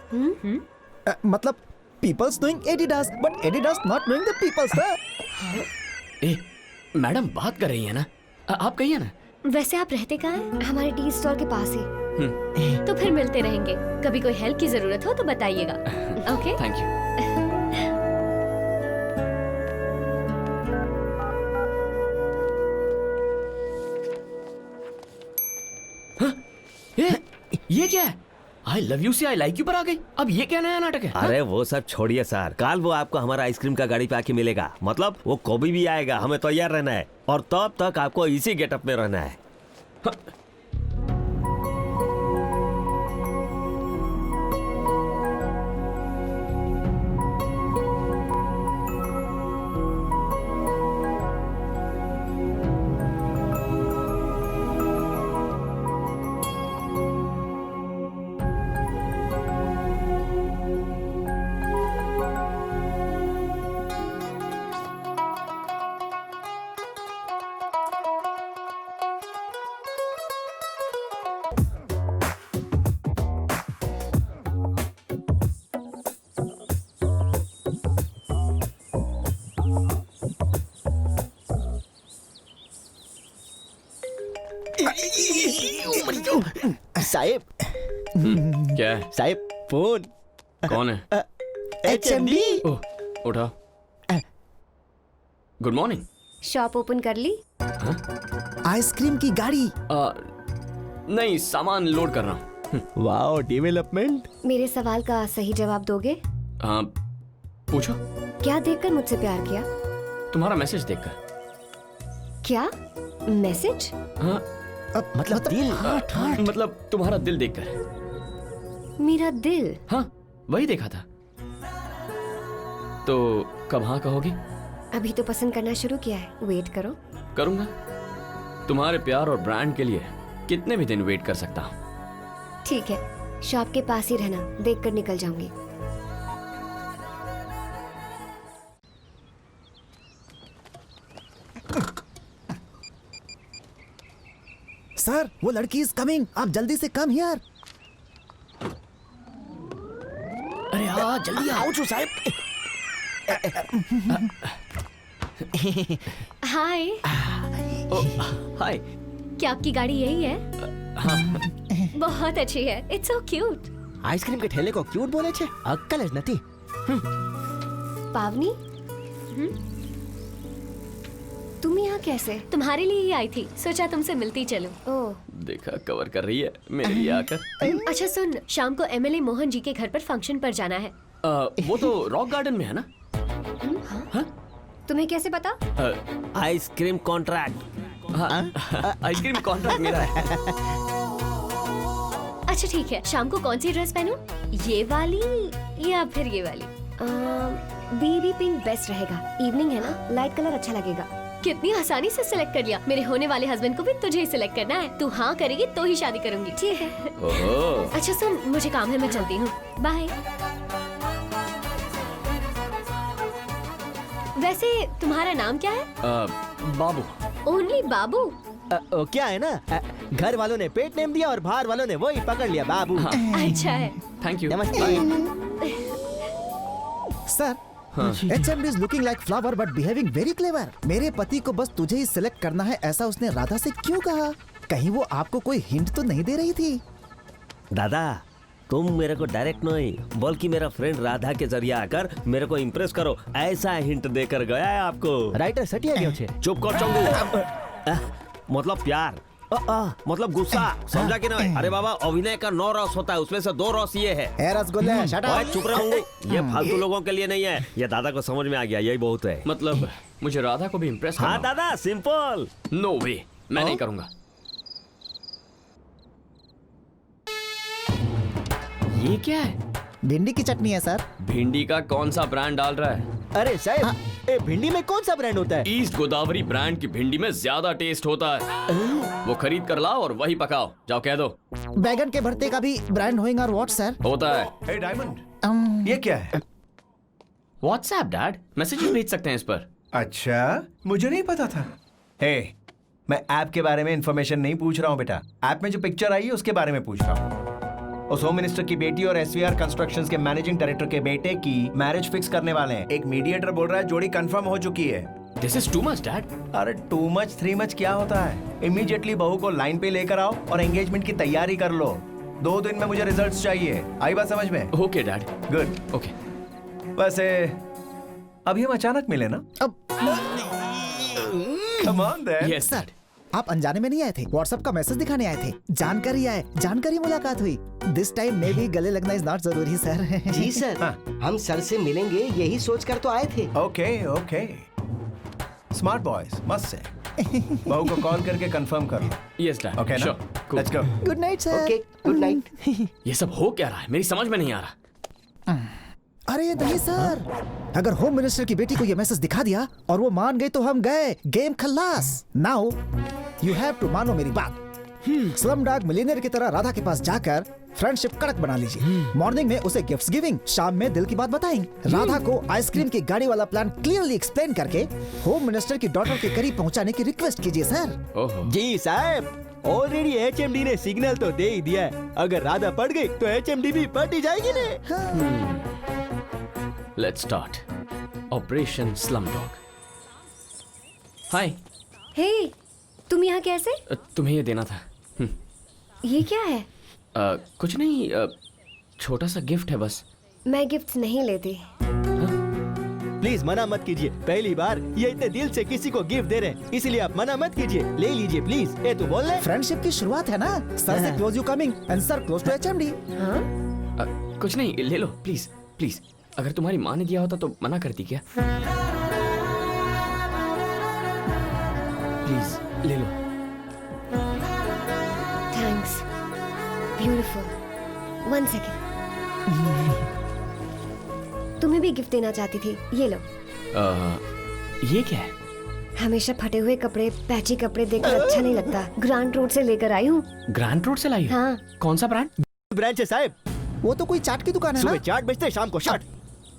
मतलब people's knowing Adidas, but Adidas not knowing the people, sir. A, madam बात कर रही है ना, आप कहिए ना। वैसे आप रहते कहाँ हैं? हमारे टी स्टॉल के पास ही। तो फिर मिलते रहेंगे। कभी कोई हेल्प की जरूरत हो तो बताइएगा। ओके? Thank you. ये क्या है? I love you से I like you पर आ गई। अब ये क्या नया नाटक है? अरे वो सब छोड़िए सर, कल वो आपको हमारा आइसक्रीम का गाड़ी पे आके मिलेगा। मतलब वो कभी भी आएगा, हमें तैयार रहना है और तब तक आपको इसी गेटअप में रहना है। साहिब। क्या है? साहिब फोन। कौन है? HMD। उठा। Good morning. शॉप ओपन कर ली? आइसक्रीम की गाड़ी? नहीं, सामान लोड कर रहा हूँ। Wow, development. मेरे सवाल का सही जवाब दोगे? पूछो। क्या देखकर मुझसे प्यार किया? तुम्हारा मैसेज देखकर। क्या मैसेज? हाँ, मतलब दिल। मतलब तुम्हारा दिल देखकर। मेरा दिल? हाँ, वही देखा था। तो कब हाँ कहोगी? अभी तो पसंद करना शुरू किया है, वेट करो। करूंगा। तुम्हारे प्यार और ब्रांड के लिए कितने भी दिन वेट कर सकता हूँ। ठीक है, शॉप के पास ही रहना, देखकर निकल जाऊंगी। सर, वो लड़की इज कमिंग, आप जल्दी से कम हियर। अरे हाँ, जल्दी आओ जो साहब। हाय। हाय। क्या आपकी गाड़ी यही है? हाँ। बहुत अच्छी है, इट्स सो क्यूट। आइसक्रीम के ठेले को क्यूट बोले छे? अक्कल ज नथी। पावनी, तुम यहाँ कैसे? तुम्हारे लिए ही आई थी, सोचा तुमसे मिलती चलूं। ओह, देखा कवर कर रही है मेरे लिए आकर। अच्छा सुन, शाम को MLA मोहन जी के घर पर फंक्शन पर जाना है। वो तो रॉक गार्डन में है ना? हाँ? तुम्हें कैसे पता? Ice cream contract. आइसक्रीम कॉन्ट्रैक्ट मेरा है। अच्छा ठीक है, शाम को कौन सी ड्रेस पहनूं? ये वाली या फिर ये वाली? बेबी पिंक बेस्ट रहेगा, इवनिंग है ना, लाइट कलर अच्छा लगेगा। कितनी आसानी से सिलेक्ट कर लिया। मेरे होने वाले हस्बैंड को भी तुझे ही सिलेक्ट करना है। तू हाँ करेगी तो ही शादी करूंगी, ठीक है? ओहो। अच्छा सुन, मुझे काम है, मैं चलती हूँ, बाय। वैसे तुम्हारा नाम क्या है? बाबू। ओनली बाबू? क्या है ना, घर वालों ने पेट नेम दिया और बाहर वालों ने वही पकड़ लिया, बाबू। अच्छा है। Thank you. Sir, HMD is looking like flower but behaving very clever. मेरे पति को बस तुझे ही सिलेक्ट करना है, ऐसा उसने राधा से क्यों कहा? कहीं वो आपको कोई हिंट तो नहीं दे रही थी? दादा, तुम मेरे को डायरेक्ट नहीं बल्कि मेरा फ्रेंड राधा के जरिए आकर मेरे को इम्प्रेस करो, ऐसा हिंट देकर गया है आपको। राइटर सटिया क्यों छे? चुप कर चंगू। मतलब प्यार, मतलब गुस्सा, समझा कि नहीं? अरे बाबा, अभिनय का 9 रस होता है, उसमें से 2 रस ये है। रसगुल्ले, shut up। ओए, चुप रहूंगी। ये फालतू लोगों के लिए नहीं है, ये दादा को समझ में आ गया, यही बहुत है। मतलब मुझे राधा को भी इम्प्रेस करना? हाँ दादा, सिंपल। नो वे, मैं नहीं करूंगा। ये क्या है? भिंडी की चटनी है सर। भिंडी का कौन सा ब्रांड डाल रहा है? अरे साहब, भिंडी में कौन सा ब्रांड होता है? ईस्ट गोदावरी ब्रांड की भिंडी में ज्यादा टेस्ट होता है। वो खरीद कर लाओ और वही पकाओ, जाओ कह दो। बैगन के भरते का भी ब्रांड होएगा और व्हाट सर? होता है। हे डायमंड, ये क्या है? व्हाट्सएप डैड, मैसेज भेज सकते हैं इस पर। अच्छा, मुझे नहीं पता था। हे, मैं ऐप के बारे में इंफॉर्मेशन नहीं पूछ रहा हूँ बेटा, ऐप में जो पिक्चर आई है उसके बारे में पूछ रहा हूँ। उस होम मिनिस्टर की बेटी और SVR कंस्ट्रक्शंस के मैनेजिंग डायरेक्टर के बेटे की मैरिज फिक्स करने वाले हैं। एक मीडिएटर बोल रहा है जोड़ी कंफर्म हो चुकी है। This is too much dad. अरे टू मच 3 मच क्या होता है? इमीडिएटली बहू को लाइन पे लेकर आओ और एंगेजमेंट की तैयारी कर लो। 2 दिन में मुझे रिजल्ट्स चाहिए। आई बात समझ में? Okay dad. गुड। ओके। वैसे अभी हम अचानक मिले ना? Come on then. Yes, sir, आप अनजाने में नहीं आए थे, व्हाट्सएप का मैसेज दिखाने आए थे। जानकारी मुलाकात हुई। दिस टाइम में भी गले लगना इज नॉट जरूरी सर। जी सर, हम सर से मिलेंगे यही सोचकर तो आए थे। ओके ओके, स्मार्ट बॉयज, मस्त है। बहू को कॉल करके कंफर्म कर लो। Yes dad. ओके ना, let's go. Good night sir. Okay, good night. ये सब हो क्या रहा है? मेरी समझ में नहीं आ रहा। अरे नहीं सर, अगर होम मिनिस्टर की बेटी को ये मैसेज दिखा दिया और वो मान गई तो हम गए, गेम खल्लास। नाउ यू हैव टू मानो मेरी बात। स्लमडॉग मिलियनेयर की तरह राधा के पास जाकर फ्रेंडशिप कड़क बना लीजिए। मॉर्निंग में उसे गिफ्ट्स गिविंग, शाम में दिल की बात बताएंगे। राधा को आइसक्रीम की गाड़ी वाला प्लान क्लियरली एक्सप्लेन करके होम मिनिस्टर की डॉटर के करीब पहुंचाने की रिक्वेस्ट कीजिए सर। जी साहब, ऑलरेडी HMD ने सिग्नल तो दे ही दिया है। अगर राधा पड़ गई तो HMD भी पड़ ही जाएगी ने। Let's start operation Slumdog. Hi. Hey, तुम यहाँ कैसे? तुम्हें ये देना था। ये क्या है? कुछ नहीं, छोटा सा गिफ्ट है बस। मैं गिफ्ट नहीं लेती। प्लीज मना मत कीजिए, पहली बार ये इतने दिल से किसी को गिफ्ट दे रहे हैं, इसीलिए आप मना मत कीजिए, ले लीजिए प्लीज। ये तो बोल रहे फ्रेंडशिप की शुरुआत है ना। सर से close you coming and sir close to HMD। कुछ नहीं, ले लो प्लीज प्लीज। अगर तुम्हारी माँ ने दिया होता तो मना करती क्या? प्लीज ले लो। Thanks, beautiful. 1 सेकेंड। तुम्हें भी गिफ्ट देना चाहती थी, ये लो। ये क्या है? हमेशा फटे हुए कपड़े, पैची कपड़े देखकर अच्छा नहीं लगता। ग्रांट रोड से लेकर आई हूँ। ग्रांट रोड से लाई हो? हाँ। कौन सा ब्रांड? ब्रांड है साहब। वो तो कोई चाट की दुकान है ना? सुबह चाट बेचते, शाम को शर्ट।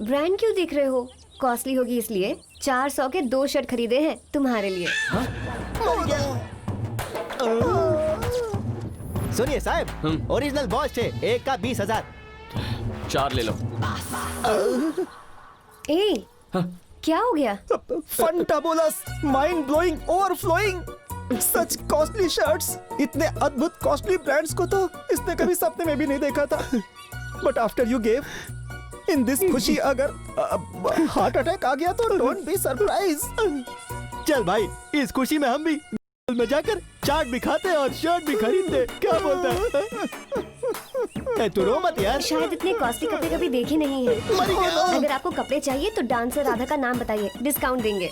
ब्रांड क्यों देख रहे हो? कॉस्टली होगी इसलिए। 400 के 2 शर्ट खरीदे हैं तुम्हारे लिए। सुनिए साहब, ओरिजिनल बॉस है, एक का 20,000। 4 ले लो। ए, क्या हो गया? फंटाबुलस, माइंड ब्लोइंग, ओवरफ्लोइंग। सच कॉस्टली शर्ट्स, इतने अद्भुत कॉस्टली ब्रांड्स को तो इसने कभी सपने में भी नहीं देखा था। But after you gave in this खुशी, अगर हार्ट अटैक आ गया तो डोंट बी सरप्राइज। चल भाई, इस खुशी में हम भी में जाकर चाट भी खाते और शर्ट भी खरीदते। क्या बोलता है? तू रो मत यार। शायद इतने कॉस्टली कपड़े कभी देखे नहीं है। अगर आपको कपड़े चाहिए तो डांसर राधा का नाम बताइए, डिस्काउंट देंगे।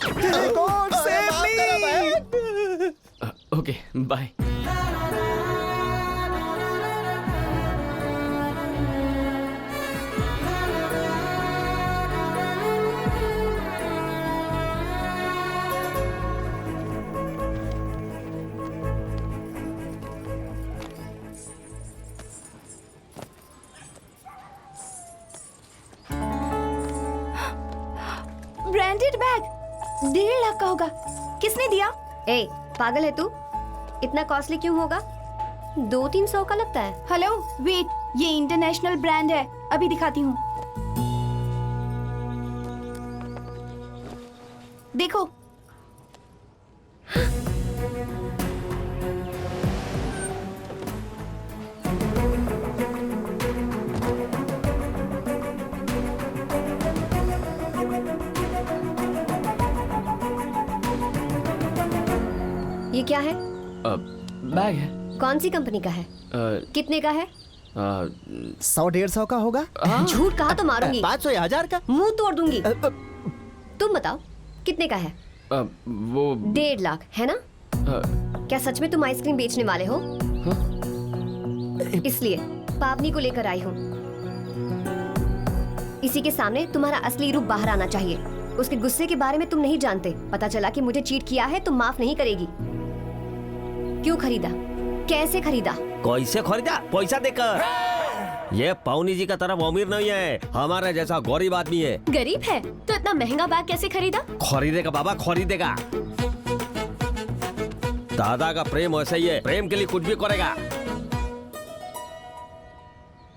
Okay, bye. Branded bag 1.5 lakh का होगा। किसने दिया? ए, पागल है तू? इतना कॉस्टली क्यों होगा? 200-300 का लगता है। हेलो वेट, ये इंटरनेशनल ब्रांड है, अभी दिखाती हूँ। देखो। ये क्या है? बैग है। कौन सी कंपनी का है? कितने का है? 100-150 का होगा। झूठ कहा तो मारूंगी। 500 या 1000 का। मुंह तोड़ दूंगी। तुम बताओ कितने का है? वो 1.5 लाख है ना? क्या सच में तुम आइसक्रीम बेचने वाले हो? इसलिए पावनी को लेकर आई हूँ। इसी के सामने तुम्हारा असली रूप बाहर आना चाहिए। उसके गुस्से के बारे में तुम नहीं जानते। पता चला कि मुझे चीट किया है तो माफ नहीं करेगी। क्यों खरीदा? कैसे खरीदा? कैसे खरीदा? पैसा देकर। ये पावनी जी का तरफ अमीर नहीं है, हमारे जैसा गरीब आदमी है। गरीब है तो इतना महंगा बैग कैसे खरीदा? खरीदेगा बाबा, खरीदेगा। दादा का प्रेम ऐसा ही है, प्रेम के लिए कुछ भी करेगा।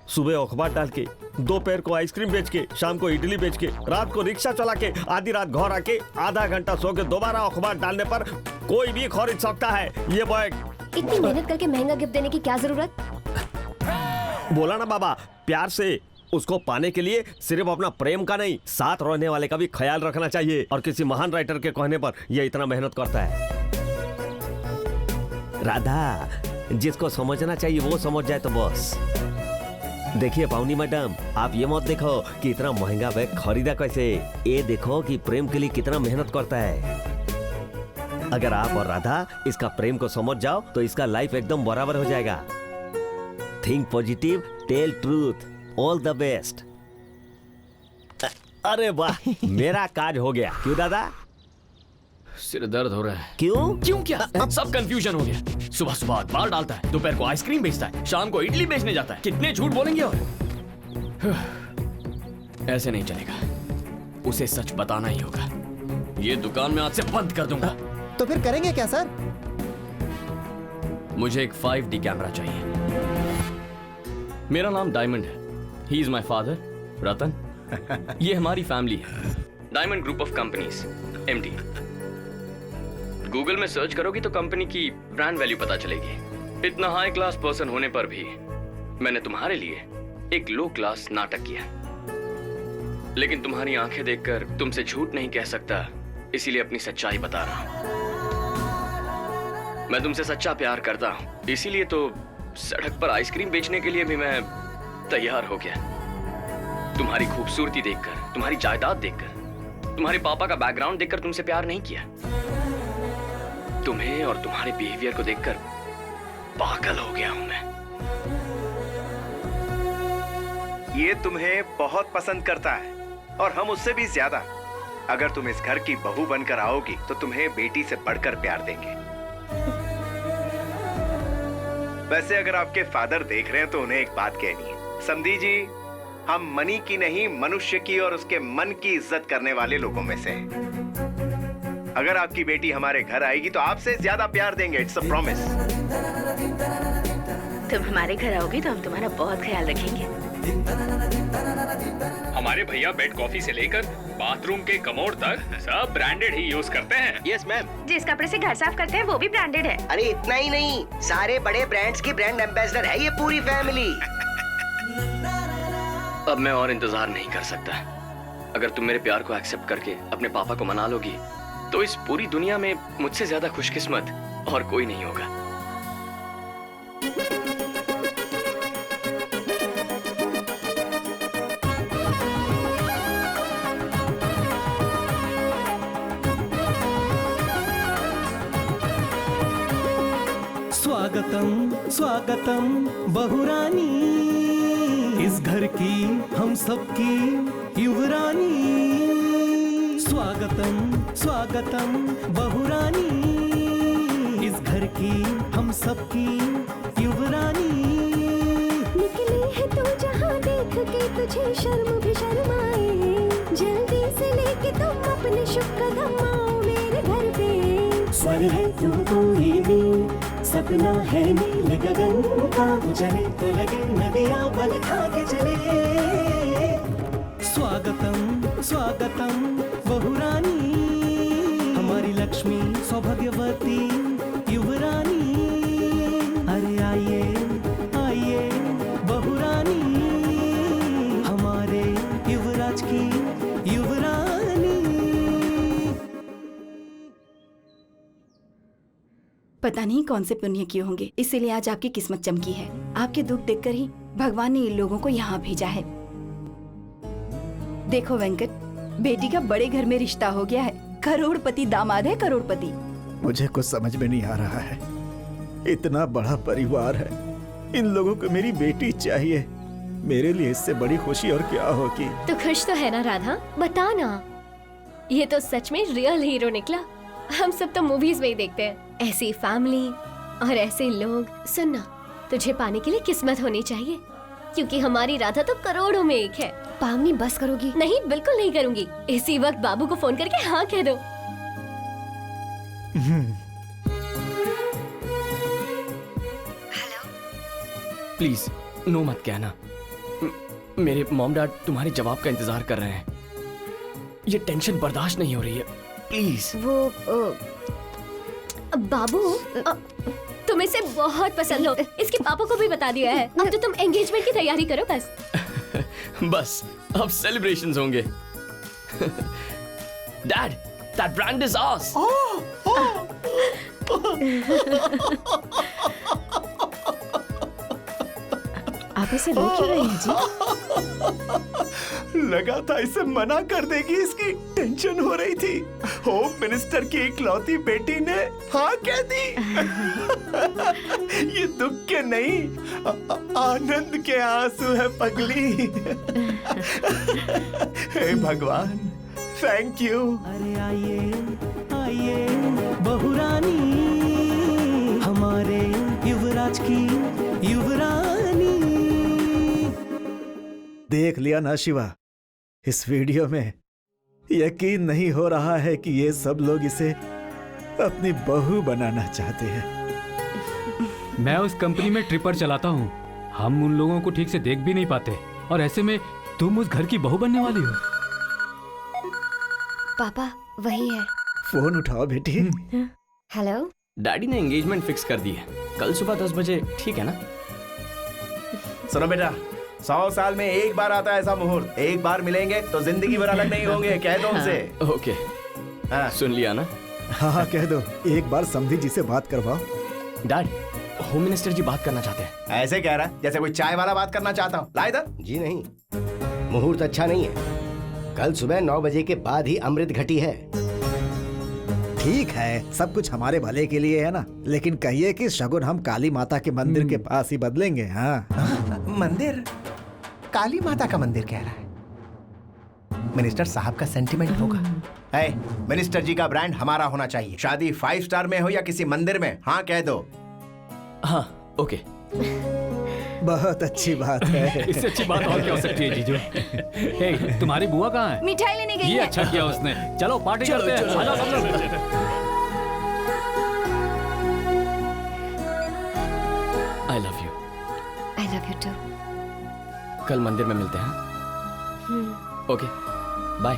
सुबह अखबार डाल के, दोपहर को आइसक्रीम बेच के, शाम को इडली बेच के, रात को रिक्शा चला के, आधी रात घर आके, आधा घंटा सो के दोबारा अखबार डालने पर कोई भी खरीद सकता है ये बैग। इतनी मेहनत करके महंगा गिफ्ट देने की क्या जरूरत? बोला ना बाबा, प्यार से उसको पाने के लिए सिर्फ अपना प्रेम का नहीं, साथ रहने वाले का भी ख्याल रखना चाहिए। और किसी महान राइटर के कहने पर ये इतना मेहनत करता है। राधा, जिसको समझना चाहिए वो समझ जाए तो बस। देखिए पावनी मैडम, आप ये मत देखो कि इतना महंगा बैग खरीदा कैसे, ये देखो कि प्रेम के लिए कितना मेहनत करता है। अगर आप और राधा इसका प्रेम को समझ जाओ तो इसका लाइफ एकदम बराबर हो जाएगा। Think positive, tell truth, all the best. अरे वाह, मेरा काज हो गया। क्यों दादा? सिर दर्द हो रहा है। क्यों क्या? सब कंफ्यूजन हो गया। सुबह सुबह अखबार डालता है, दोपहर को आइसक्रीम बेचता है, शाम को इडली बेचने जाता है। कितने झूठ बोलेंगे? और ऐसे नहीं चलेगा, उसे सच बताना ही होगा। ये दुकान में आज से बंद कर दूंगा। तो फिर करेंगे क्या सर? मुझे एक 5D कैमरा चाहिए। मेरा नाम डायमंड है। ही इज माई फादर रतन। ये हमारी फैमिली है। Diamond group of companies, MD। Google में सर्च करोगी तो कंपनी की ब्रांड वैल्यू पता चलेगी। इतना हाई क्लास पर्सन होने पर भी मैंने तुम्हारे लिए एक लो क्लास नाटक किया। लेकिन तुम्हारी आंखें देखकर तुमसे झूठ नहीं कह सकता, इसीलिए अपनी सच्चाई बता रहा हूं। मैं तुमसे सच्चा प्यार करता हूं, इसीलिए तो सड़क पर आइसक्रीम बेचने के लिए भी मैं तैयार हो गया। तुम्हारी खूबसूरती देखकर, तुम्हारी जायदाद देखकर, तुम्हारे पापा का बैकग्राउंड देखकर तुमसे प्यार नहीं किया। तुम्हें और तुम्हारे बिहेवियर को देखकर पागल हो गया हूं मैं। ये तुम्हें बहुत पसंद करता है और हम उससे भी ज्यादा। अगर तुम इस घर की बहू बनकर आओगी तो तुम्हें बेटी से बढ़कर प्यार देंगे। वैसे अगर आपके फादर देख रहे हैं तो उन्हें एक बात कहनी है। समधी जी, हम मनी की नहीं, मनुष्य की और उसके मन की इज्जत करने वाले लोगों में से हैं। अगर आपकी बेटी हमारे घर आएगी तो आपसे ज्यादा प्यार देंगे। It's a promise. तुम हमारे घर आओगी तो हम तुम्हारा बहुत ख्याल रखेंगे। हमारे भैया बेड कॉफी से लेकर बाथरूम के कमोड तक सब ब्रांडेड ही यूज करते हैं। Yes ma'am. जिस कपड़े से घर साफ करते हैं वो भी ब्रांडेड है। अरे इतना ही नहीं, सारे बड़े ब्रांड्स की ब्रांड एम्बेसडर है ये पूरी फैमिली। अब मैं और इंतजार नहीं कर सकता। अगर तुम मेरे प्यार को एक्सेप्ट करके अपने पापा को मना लोगी तो इस पूरी दुनिया में मुझसे ज्यादा खुशकिस्मत और कोई नहीं होगा। स्वागतम स्वागतम बहुरानी, इस घर की हम सबकी युवरानी। स्वागतम स्वागतम बहुरानी, इस घर की हम सबकी युवरानी। निकली है तू जहाँ देख के तुझे शर्म भी शर्माए, जल्दी से लेके तुम अपने स्वर है तू कोई भी, सपना है नील गगन का, चले तो लगे नदियां बल खा के चले। स्वागतम स्वागतम बहुरानी, हमारी लक्ष्मी सौभाग्यवती युवरानी। अरे आइए आइए बहुरानी, हमारे युवराज की युवरानी। पता नहीं कौन से पुण्य किए होंगे, इसीलिए आज आपकी किस्मत चमकी है। आपके दुख देखकर ही भगवान ने इन लोगों को यहाँ भेजा है। देखो वेंकट, बेटी का बड़े घर में रिश्ता हो गया है। करोड़पति दामाद है, करोड़पति। मुझे कुछ समझ में नहीं आ रहा है। इतना बड़ा परिवार है, इन लोगों को मेरी बेटी चाहिए। मेरे लिए इससे बड़ी खुशी और क्या होगी। तो खुश तो है ना राधा, बता ना। ये तो सच में रियल हीरो निकला। हम सब तो मूवीज में ही देखते हैं ऐसी फैमिली और ऐसे लोग। सुनना, तुझे पाने के लिए किस्मत होनी चाहिए, क्योंकि हमारी राधा तो करोड़ों में एक है। पावनी बस करोगी? नहीं, बिल्कुल नहीं करूंगी। इसी वक्त बाबू को फोन करके हाँ कह दो। प्लीज नो मत कहना। मेरे मॉम डैड तुम्हारे जवाब का इंतजार कर रहे हैं। ये टेंशन बर्दाश्त नहीं हो रही है, प्लीज। वो बाबू, तुम इसे बहुत पसंद हो, इसके पापा को भी बता दिया है। अब तो तुम एंगेजमेंट की तैयारी करो बस। बस अब सेलिब्रेशंस होंगे। Dad, that brand is ours। आप इसे रो क्यों रहे हैं जी? लगा था इसे मना कर देगी, इसकी टेंशन हो रही थी। होम मिनिस्टर की इकलौती बेटी ने हाँ कह दी। ये दुख के नहीं, आनंद के आंसू है पगली। हे भगवान, थैंक यू। अरे आइए आइए बहुरानी, हमारे युवराज की युवरानी। देख लिया ना शिवा, इस वीडियो में यकीन नहीं हो रहा है कि ये सब लोग इसे अपनी बहू बनाना चाहते हैं। मैं उस कंपनी में ट्रिपर चलाता हूँ। हम उन लोगों को ठीक से देख भी नहीं पाते, और ऐसे में तुम उस घर की बहू बनने वाली हो। पापा वही है। फोन उठाओ बेटी। हेलो। डैडी ने एंगेजमेंट फिक्स कर दी है, कल सुबह 10 बजे, ठीक है ना? सुनो बेटा, 100 साल में एक बार आता है ऐसा मुहूर्त। एक बार मिलेंगे तो जिंदगी भर अलग नहीं होंगे, कह दो उनसे। ओके, सुन लिया ना? हाँ कह दो। एक बार समधी जी से बात करवाओ। डैड, होम मिनिस्टर जी बात करना चाहते हैं। ऐसे कह रहा है जैसे कोई चाय वाला बात करना चाहता हूँ। ला इधर। जी नहीं, मुहूर्त अच्छा नहीं है। कल सुबह 9 बजे के बाद ही अमृत घटी है। ठीक है, सब कुछ हमारे भले के लिए है ना, लेकिन कहिए कि शगुन हम काली माता के मंदिर के पास ही बदलेंगे। हाँ मंदिर? काली माता का मंदिर कह रहा है। मिनिस्टर साहब का सेंटिमेंट होगा। मिनिस्टर जी का ब्रांड हमारा होना चाहिए। शादी 5 स्टार में हो या किसी मंदिर में, हाँ कह दो। हाँ ओके। बहुत अच्छी बात है। इससे अच्छी बात और क्या हो सकती है जीजू? हे, तुम्हारी बुआ कहाँ है? मिठाई लेने गई ये है। अच्छा किया उसने। चलो पार्टी करते हैं। आ जाओ सब लोग। I love you। I love you too। कल मंदिर में मिलते हैं। Okay, bye.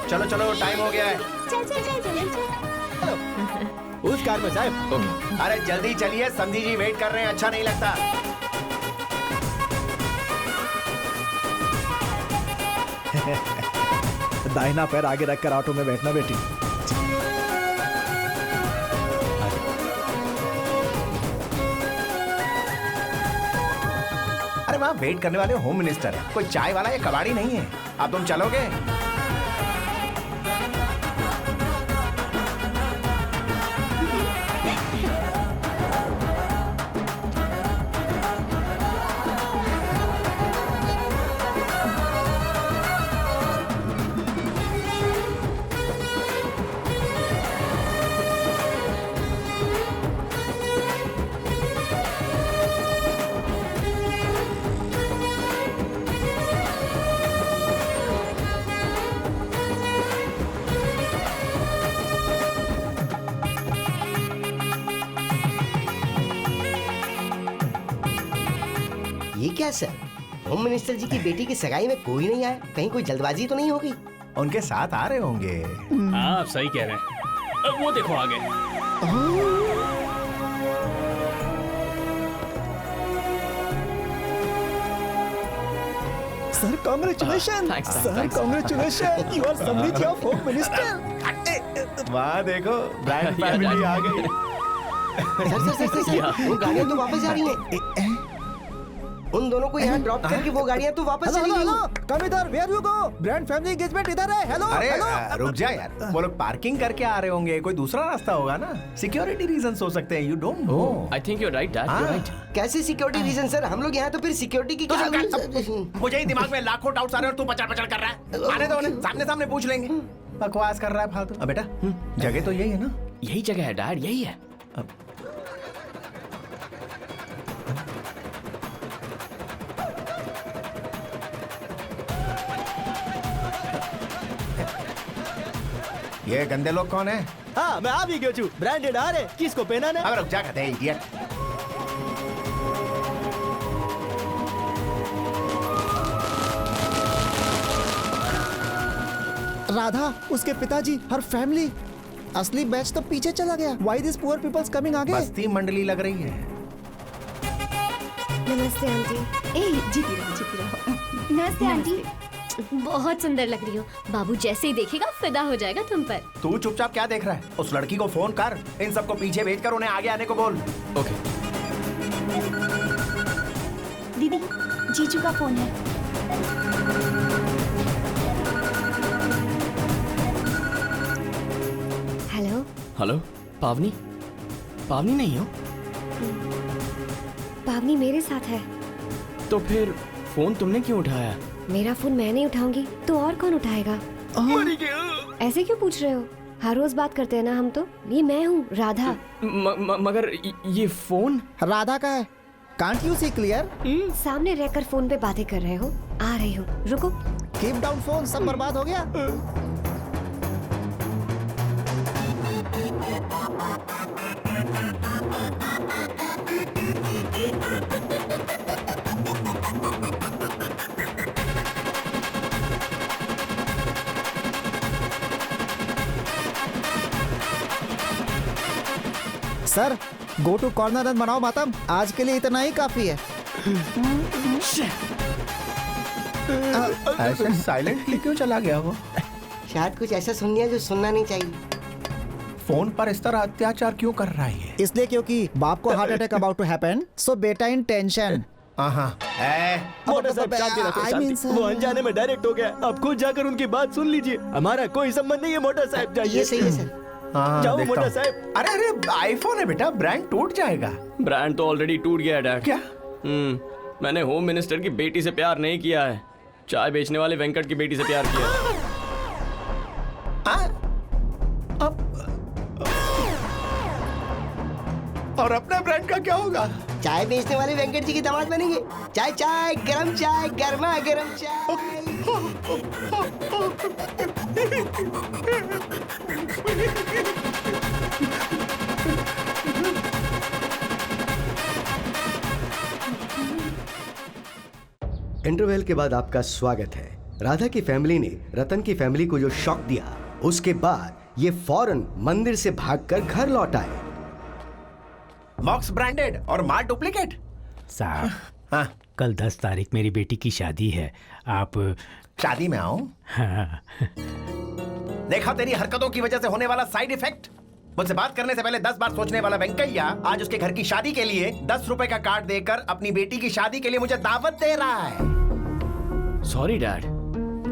चलो चलो, टाइम हो गया है। चल चल चल चल चल। उस कार में साहब। ओके। अरे जल्दी चलिए, समधी जी वेट कर रहे हैं, अच्छा नहीं लगता। दाहिना पैर आगे रखकर ऑटो में बैठना बेटी। अरे वहाँ वेट करने वाले होम मिनिस्टर है, कोई चाय वाला या कबाड़ी नहीं है। अब तुम चलोगे? ये क्या सर, होम मिनिस्टर जी की बेटी की सगाई में कोई नहीं आया? कहीं कोई जल्दबाजी तो नहीं होगी? उनके साथ आ रहे होंगे। आप सही कह रहे हैं। वो देखो आ गए। Sir congratulation, sir congratulation, you are Samriddhi of home minister. वाह देखो, ब्रांड फैमिली आ गई। सर, वो गाड़ियाँ तो वापस जा रही हैं। उन दोनों को यहाँ ड्रॉप करके वो गाड़ियाँ तो वापस चली गई। कम इधर, where you go? Brand family engagement इधर है। हेलो अरे हेलो। रुक जा यार, वो लोग पार्किंग करके आ रहे होंगे, कोई दूसरा रास्ता होगा ना। सिक्योरिटी रीजंस हो सकते हैं, you don't know. I think you right dad, you right. कैसे सिक्योरिटी रीजन सर? हम लोग यहाँ तो फिर सिक्योरिटी की क्या? मुझे ही दिमाग में लाखों डाउट्स आ रहे हैं और तू पचड़ कर रहा है। आने दो उन्हें, सामने सामने पूछ लेंगे। बकवास कर रहा है फालतू। बेटा जगह तो यही है ना? यही जगह है डैड, यही है। ये गंदे लोग कौन है? हाँ मैं आ भी गयो छू। ब्रांडेड आ रहे, किसको पहना ने? अब रुक जा कहते इडियट। राधा, उसके पिताजी, हर फैमिली, असली बैच तो पीछे चला गया। Why these poor people's coming आगे? बस्ती मंडली लग रही है। नमस्ते आंटी। ए जीती रहो। नमस्ते आंटी। बहुत सुंदर लग रही हो। बाबू जैसे ही देखेगा फिदा हो जाएगा तुम पर। तू चुपचाप क्या देख रहा है? उस लड़की को फोन कर, इन सबको पीछे भेजकर उन्हें आगे आने को बोल। ओके। दीदी, जीजू का फोन है। हेलो। हेलो, पावनी? पावनी नहीं हो? पावनी मेरे साथ है। तो फिर फोन तुमने क्यों उठाया? मेरा फोन मैं नहीं उठाऊंगी तो और कौन उठाएगा? ऐसे क्यों पूछ रहे हो? हर रोज बात करते हैं ना हम तो। ये मैं हूँ राधा। मगर ये फोन राधा का है। Can't you see clear? सामने रहकर फोन पे बातें कर रहे हो। आ रही हूँ, रुको। कीप डाउन फोन, सब बर्बाद हो गया। Sir, go to corner and बनाओ मातम। आज के लिए इतना ही काफी है। ऐसे साइलेंटली क्यों चला गया वो? शायद कुछ ऐसा सुन लिया जो सुनना नहीं चाहिए। फोन पर इस तरह अत्याचार क्यों कर रहा है? इसलिए क्योंकि बाप को heart attack about to happen, so बेटा इन टेंशन। मोटा साहब शांति रखो, शांति। वो अनजाने में डायरेक्ट हो गया। अब खुद जाकर उनकी बात सुन लीजिए। हमारा कोई संबंध नहीं है मोटा साहब। जाइए। ये सही है सर। जाओ मोटा साहब। अरे अरे आईफोन है बेटा, ब्रांड टूट जाएगा। ब्रांड तो ऑलरेडी टूट गया है डैड। क्या? मैंने होम मिनिस्टर की बेटी से प्यार नहीं किया है, चाय बेचने वाले वेंकट की बेटी से प्यार किया है। और अपने ब्रांड का क्या होगा? चाय बेचने वाले वेंकट जी की दामाद बनेंगे। चाय चाय गरम चाय, गर्मा गरम चाय। इंटरवल के बाद आपका स्वागत है। राधा की फैमिली ने रतन की फैमिली को जो शॉक दिया, उसके बाद ये फौरन मंदिर से भागकर घर लौट आए। बॉक्स ब्रांडेड और माल डुप्लीकेट। साहब, कल 10 तारीख मेरी बेटी की शादी है। आप शादी में आओ? हाँ। देखा तेरी हरकतों की वजह से होने वाला साइड इफेक्ट। मुझसे बात करने से पहले 10 बार सोचने वाला वेंकैया आज उसके घर की शादी के लिए 10 रुपए का कार्ड देकर अपनी बेटी की शादी के लिए मुझे दावत दे रहा है। सॉरी डैड,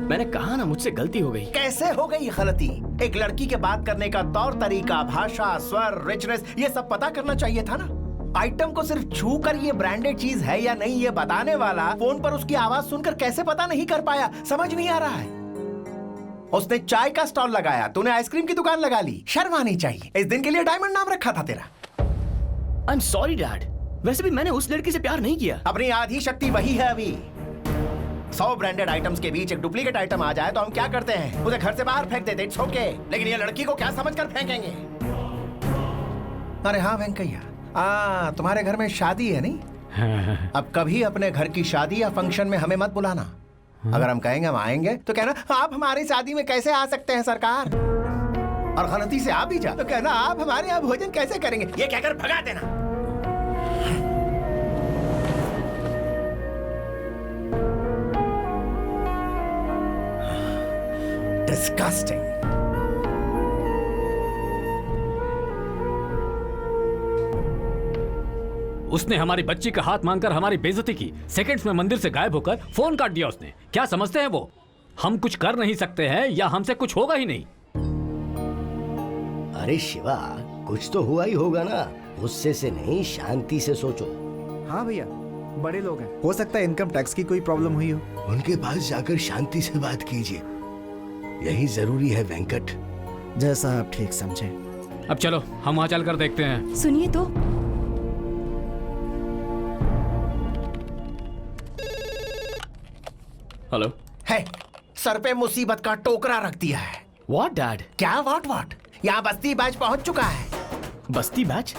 मैंने कहा ना मुझसे गलती हो गई। कैसे हो गई गलती? एक लड़की के बात करने का तौर तरीका, भाषा, स्वर, रिचनेस, ये सब पता करना चाहिए था ना। आइटम को सिर्फ छू कर ये ब्रांडेड चीज है या नहीं ये बताने वाला फोन पर उसकी आवाज सुनकर कैसे पता नहीं कर पाया? समझ नहीं आ रहा है। उसने चाय का स्टॉल लगाया, तूने आइसक्रीम की दुकान लगा ली। शर्म आनी चाहिए। इस दिन के लिए डायमंड नाम रखा था तेरा। आई एम सॉरी डैड, वैसे भी मैंने उस लड़की से प्यार नहीं किया। अपनी आधी शक्ति वही है अभी। 100 ब्रांडेड आइटम्स के बीच एक डुप्लीकेट आइटम आ जाए तो हम क्या करते हैं? उसे घर से बाहर फेंक देते, इट्स ओके। लेकिन ये लड़की को क्या समझकर फेंकेंगे? अरे हाँ वेंकैया, तुम्हारे घर में शादी है नहीं? अब कभी अपने घर की शादी या फंक्शन में हमें मत बुलाना। अगर हम कहेंगे हम आएंगे तो कहना आप हमारी शादी में कैसे आ सकते हैं सरकार, और गलती से आ भी जा तो कहना आप हमारे यहाँ भोजन कैसे करेंगे, ये कहकर भगा देना। Disgusting. उसने हमारी बच्ची का हाथ मांगकर हमारी बेइज्जती की। सेकंड्स में मंदिर से गायब होकर फोन काट दिया उसने। क्या समझते हैं वो हम कुछ कर नहीं सकते हैं या हमसे कुछ होगा ही नहीं? अरे शिवा, कुछ तो हुआ ही होगा ना। गुस्से से नहीं, शांति से सोचो। हाँ भैया, बड़े लोग हैं, हो सकता है इनकम टैक्स की कोई प्रॉब्लम हुई हो। उनके पास जाकर शांति से बात कीजिए, यही जरूरी है वेंकट। जैसा आप ठीक समझे। अब चलो हम वहाँ चलकर देखते हैं। सुनिए तो। हेलो। है, सर पे मुसीबत का टोकरा रख दिया है। What dad? क्या व्हाट? यहाँ बस्ती बैच पहुँच चुका है। बस्ती बैच?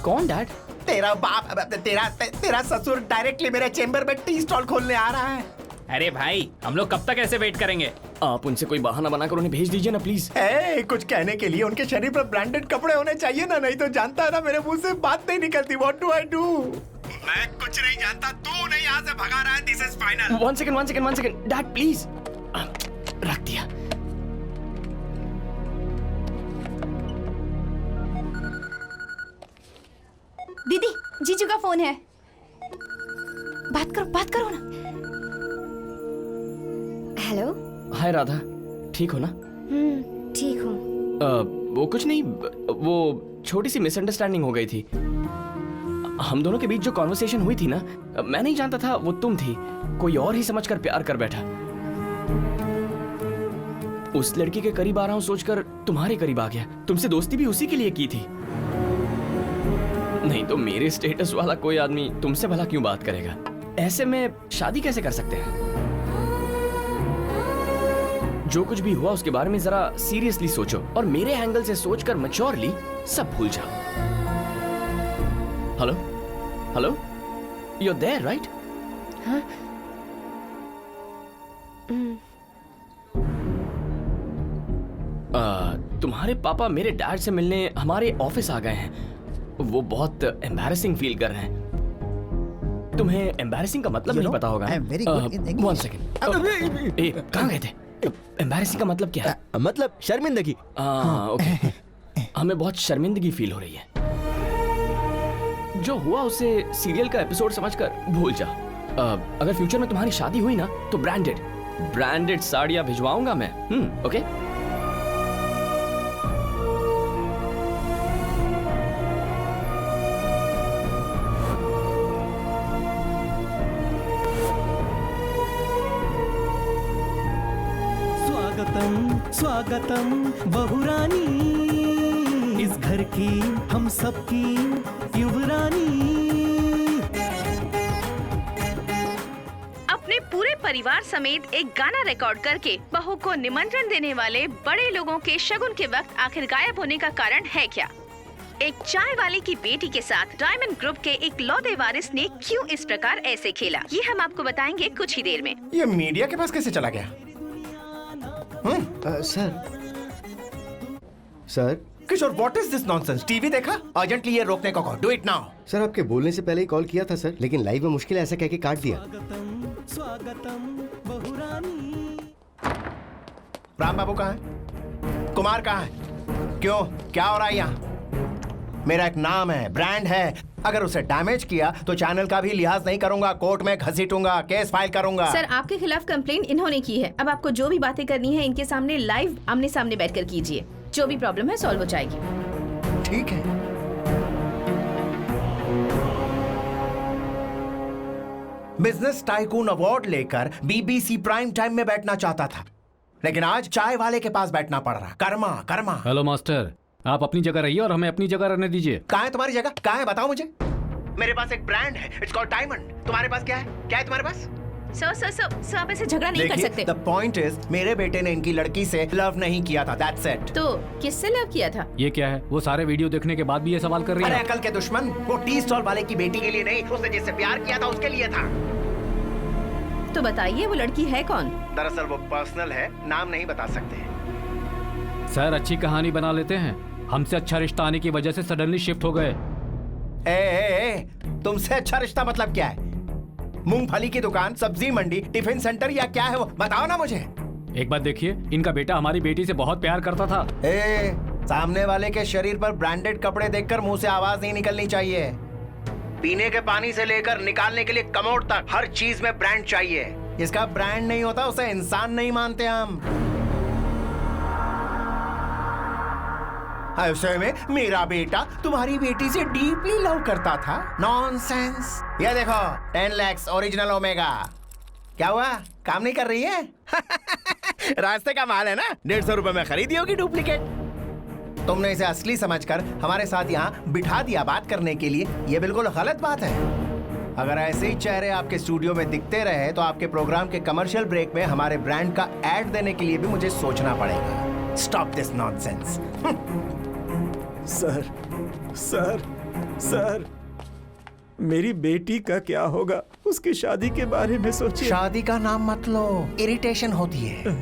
कौन डैड? तेरा बाप, तेरा ससुर डायरेक्टली मेरे चेंबर में टी स्टॉल खोलने आ रहा है। अरे भाई, हम लोग कब तक ऐसे वेट करेंगे? आप उनसे कोई बहाना बनाकर उन्हें भेज दीजिए ना प्लीज। कुछ कहने के लिए उनके शरीर पर ब्रांडेड कपड़े होने चाहिए ना, नहीं तो जानता है ना मेरे मुंह से बात नहीं निकलती। What do I do? मैं कुछ नहीं जानता, तू नहीं यहाँ से भगा रहा है। This is final. One second, dad please. रख दिया। दीदी, जीजू का फोन है। बात करो ना। हेलो। हाय राधा, ठीक हो ना? ठीक हूँ। वो कुछ नहीं, वो छोटी सी मिसअंडरस्टैंडिंग हो गई थी। हम दोनों के बीच जो कॉन्वर्सेशन हुई थी ना, मैं नहीं जानता था वो तुम थी। कोई और ही समझकर प्यार कर बैठा। उस लड़की के करीब आ रहा हूँ सोचकर तुम्हारे करीब आ गया। तुमसे दोस्ती भी उसी के लिए की थी। नहीं तो मेरे स्टेटस वाला कोई आदमी तुमसे भला क्यों बात करेगा? ऐसे में शादी कैसे कर सकते हैं? जो कुछ भी हुआ उसके बारे में जरा सीरियसली सोचो और मेरे एंगल से सोचकर मैच्योरली सब भूल जाओ। Hello, you are there right? हाँ। तुम्हारे पापा मेरे डैड से मिलने हमारे ऑफिस आ गए हैं। वो बहुत एम्बैरेसिंग फील कर रहे हैं। तुम्हें एम्बैरेसिंग का मतलब नहीं पता होगा। वन सेकेंड, कहाँ गए थे? एम्बैरेसिंग का मतलब क्या है? मतलब शर्मिंदगी। ओके। हमें बहुत शर्मिंदगी फील हो रही है। जो हुआ उसे सीरियल का एपिसोड समझकर भूल जा। अगर फ्यूचर में तुम्हारी शादी हुई ना तो ब्रांडेड साड़ियां भिजवाऊंगा मैं। ओके? स्वागतम बहुरानी, इस घर की हम सबकी युवरानी। अपने पूरे परिवार समेत एक गाना रिकॉर्ड करके बहू को निमंत्रण देने वाले बड़े लोगों के शगुन के वक्त आखिर गायब होने का कारण है क्या? एक चाय वाले की बेटी के साथ डायमंड ग्रुप के एक लौते वारिस ने क्यों इस प्रकार ऐसे खेला, ये हम आपको बताएंगे कुछ ही देर में। ये मीडिया के पास कैसे चला गया? Sir Kishore, what is this nonsense? TV देखा? अर्जेंटली ये रोकने को कहो। Do it now. सर आपके बोलने से पहले ही कॉल किया था सर, लेकिन लाइव में मुश्किल ऐसा कह के काट दिया। राम बाबू कहाँ है? कुमार कहाँ है? क्यों, क्या हो रहा है यहाँ? मेरा एक नाम है, ब्रांड है। अगर उसे डैमेज किया तो चैनल का भी लिहाज नहीं करूंगा, कोर्ट में घसीटूंगा, केस फाइल करूंगा। सर आपके खिलाफ कंप्लेंट इन्होंने की है। अब आपको जो भी बातें करनी है इनके सामने लाइव आमने सामने बैठकर कीजिए। जो भी प्रॉब्लम है सॉल्व हो जाएगी। ठीक है। बिजनेस टाइकून अवार्ड लेकर बीबीसी प्राइम टाइम में बैठना चाहता था, लेकिन आज चाय वाले के पास बैठना पड़ रहा। कर्मा। हेलो मास्टर, आप अपनी जगह रहिए और हमें अपनी जगह रहने दीजिए। कहाँ है तुम्हारी जगह? कहाँ है बताओ मुझे। मेरे पास एक ब्रांड है, इट्स कॉल्ड डायमंड। तुम्हारे पास क्या है? क्या है तुम्हारे पास? सर आप ऐसे झगड़ा नहीं कर सकते। द पॉइंट इज मेरे बेटे ने इनकी लड़की से लव नहीं किया था, दैट्स इट। तो किससे लव किया था? ये क्या है? वो सारे वीडियो देखने के बाद भी ये सवाल कर रही है। अरे अकल के दुश्मन, वो टी स्टॉल वाले की बेटी के लिए नहीं, उसने जिससे प्यार किया था उसके लिए था। तो बताइए वो लड़की है कौन? दरअसल वो पर्सनल है, नाम नहीं बता सकते। सर अच्छी कहानी बना लेते हैं, हमसे अच्छा रिश्ता आने की वजह से सडनली शिफ्ट हो गए। तुमसे अच्छा रिश्ता मतलब क्या है? मूंगफली की दुकान, सब्जी मंडी, टिफिन सेंटर या क्या है वो? बताओ ना मुझे। एक बात देखिए, इनका बेटा हमारी बेटी से बहुत प्यार करता था। सामने वाले के शरीर पर ब्रांडेड कपड़े देखकर मुंह से आवाज नहीं निकलनी चाहिए। पीने के पानी से लेकर निकालने के लिए कमोड तक हर चीज में ब्रांड चाहिए। इसका ब्रांड नहीं होता उसे इंसान नहीं मानते हम। ऐसे में मेरा बेटा तुम्हारी बेटी से डीपली लव करता था? नॉनसेंस। ये देखो 10 lakhs ओरिजिनल ओमेगा। क्या हुआ, काम नहीं कर रही है? रास्ते का माल है ना, 150 रुपए में खरीदी होगी डुप्लीकेट। तुमने इसे असली समझकर हमारे साथ यहाँ बिठा दिया बात करने के लिए, ये बिल्कुल गलत बात है। अगर ऐसे ही चेहरे आपके स्टूडियो में दिखते रहे तो आपके प्रोग्राम के कमर्शियल ब्रेक में हमारे ब्रांड का एड देने के लिए भी मुझे सोचना पड़ेगा। Stop this nonsense. सर, मेरी बेटी का क्या होगा? उसकी शादी के बारे में सोचिए। शादी का नाम मत लो, इरिटेशन होती है।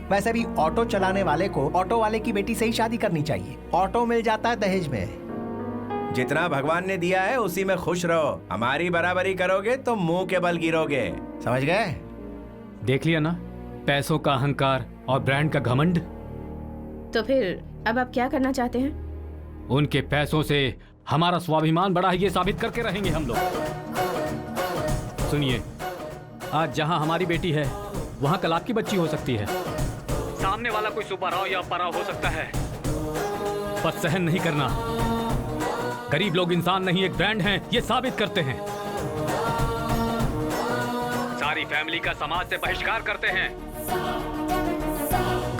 वैसे भी ऑटो चलाने वाले को ऑटो वाले की बेटी से ही शादी करनी चाहिए। ऑटो मिल जाता है दहेज में। जितना भगवान ने दिया है उसी में खुश रहो। हमारी बराबरी करोगे तो मुंह के बल गिरोगे, समझ गए? देख लिया ना, पैसों का अहंकार और ब्रांड का घमंड। तो फिर अब आप क्या करना चाहते हैं? उनके पैसों से हमारा स्वाभिमान बढ़ा है, ये साबित करके रहेंगे हम लोग। सुनिए, आज जहां हमारी बेटी है वहां कल आपकी बच्ची हो सकती है। सामने वाला कोई सुपरहाउ या पराव हो सकता है, पर सहन नहीं करना। गरीब लोग इंसान नहीं एक ब्रांड हैं, ये साबित करते हैं। सारी फैमिली का समाज से बहिष्कार करते हैं।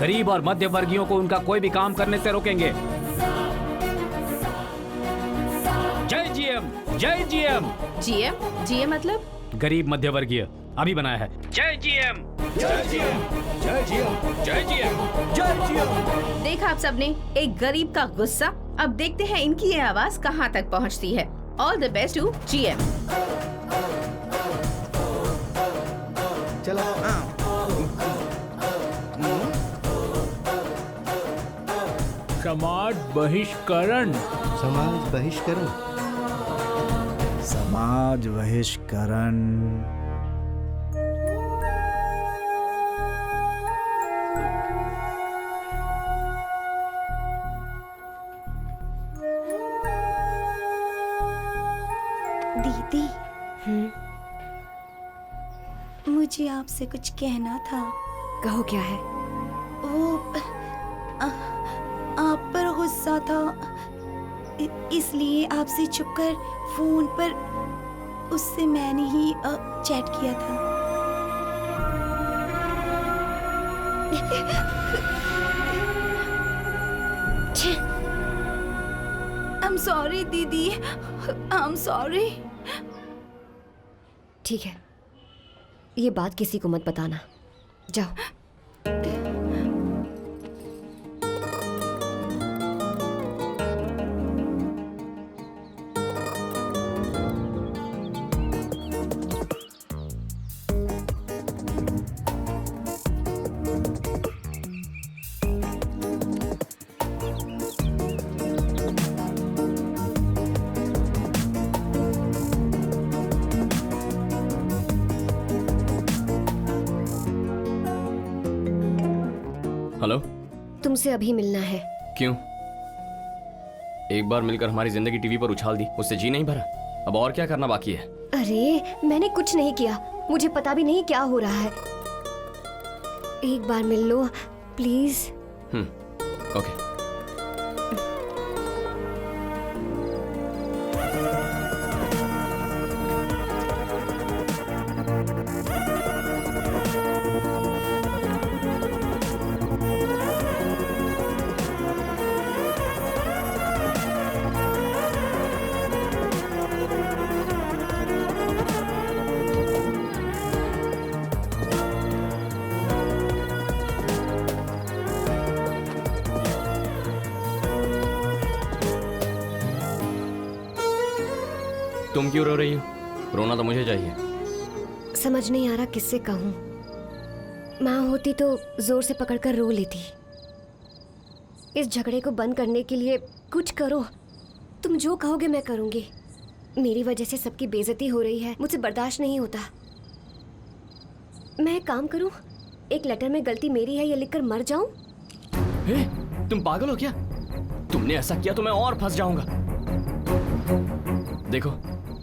गरीब और मध्य वर्गीयों को उनका कोई भी काम करने से रोकेंगे। जय जीएम, जय जीएम। जीएम मतलब? गरीब मध्य वर्गीय, अभी बनाया है। जय जीएम, जय जीएम, जय जीएम, जय जीएम, जय जीएम। देखा आप सबने, एक गरीब का गुस्सा। अब देखते हैं इनकी ये आवाज कहां तक पहुंचती है। All the best to GM. चलो। समाज बहिष्करण, समाज बहिष्करण, समाज बहिष्करण। दीदी, मुझे आपसे कुछ कहना था। कहो, क्या है? वो आप पर गुस्सा था, इसलिए आपसे छुपकर फोन पर उससे मैंने ही चैट किया था। I'm sorry दीदी, I'm sorry। ठीक है, ये बात किसी को मत बताना। जाओ। हेलो, तुमसे अभी मिलना है। क्यों? एक बार मिलकर हमारी जिंदगी टीवी पर उछाल दी, उससे जी नहीं भरा। अब और क्या करना बाकी है? अरे मैंने कुछ नहीं किया, मुझे पता भी नहीं क्या हो रहा है। एक बार मिल लो प्लीज। ओके। तुम क्यों रो रही हो? रोना तो मुझे चाहिए। समझ नहीं आ रहा किससे कहूँ। माँ होती तो जोर से पकड़कर रो लेती। इस झगड़े को बंद करने के लिए कुछ करो। तुम जो कहोगे मैं करूँगी। मेरी वजह से सबकी बेइज्जती हो रही है, मुझसे बर्दाश्त नहीं होता। मैं एक काम करूँ, एक लेटर में गलती मेरी है ये लिखकर मर जाऊं? तुम पागल हो क्या? तुमने ऐसा किया तो मैं और फंस जाऊंगा। देखो,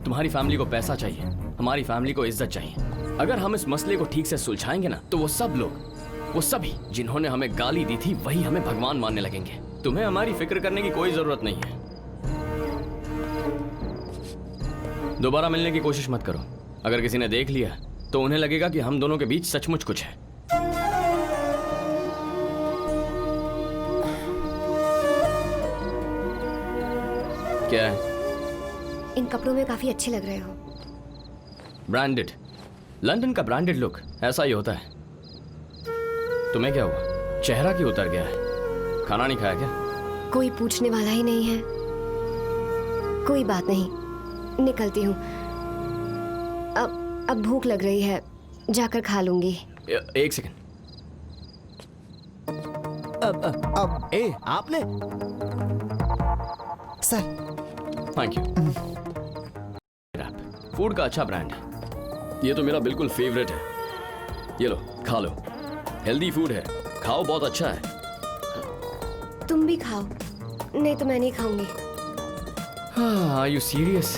तुम्हारी फैमिली को पैसा चाहिए, हमारी फैमिली को इज्जत चाहिए। अगर हम इस मसले को ठीक से सुलझाएंगे ना, तो वो सब लोग, वो सभी जिन्होंने हमें गाली दी थी, वही हमें भगवान मानने लगेंगे। तुम्हें हमारी फिक्र करने की कोई जरूरत नहीं है। दोबारा मिलने की कोशिश मत करो। अगर किसी ने देख लिया तो उन्हें लगेगा कि हम दोनों के बीच सचमुच कुछ है। क्या है? इन कपड़ों में काफी अच्छे लग रहे हो। ब्रांडेड, लंदन का ब्रांडेड लुक ऐसा ही होता है। तुम्हें क्या हुआ? चेहरा क्यों उतर गया है? खाना नहीं खाया क्या? कोई पूछने वाला ही नहीं है। कोई बात नहीं, निकलती हूँ। अब भूख लग रही है, जाकर खा लूंगी। एक सेकंड। आपने? सर। Thank you. फूड का अच्छा ब्रांड है। ये तो मेरा बिल्कुल फेवरेट है। ये लो, खा लो। हेल्दी फूड है, खाओ, बहुत अच्छा है। तुम भी खाओ। नहीं तो मैं नहीं खाऊंगी। Are you serious?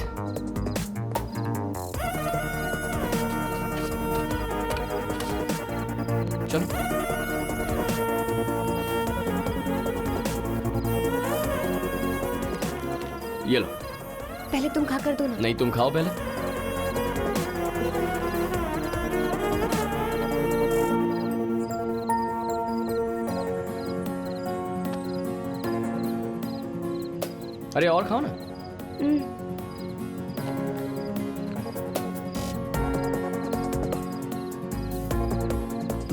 चलो। ये लो। पहले तुम खा कर दो ना। नहीं, तुम खाओ पहले। अरे और खाओ ना।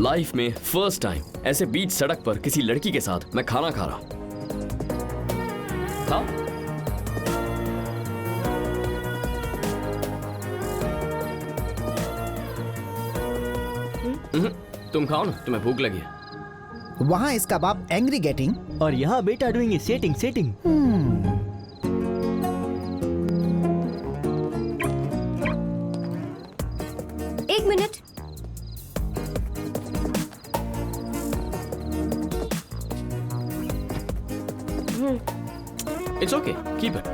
लाइफ में फर्स्ट टाइम ऐसे बीच सड़क पर किसी लड़की के साथ मैं खाना खा रहा। खाओ। तुम खाओ ना, तुम्हें भूख लगी है। वहाँ इसका बाप एंग्री गेटिंग और यहाँ बेटा डूइंग सेटिंग सेटिंग। एक minute. It's okay, keep it.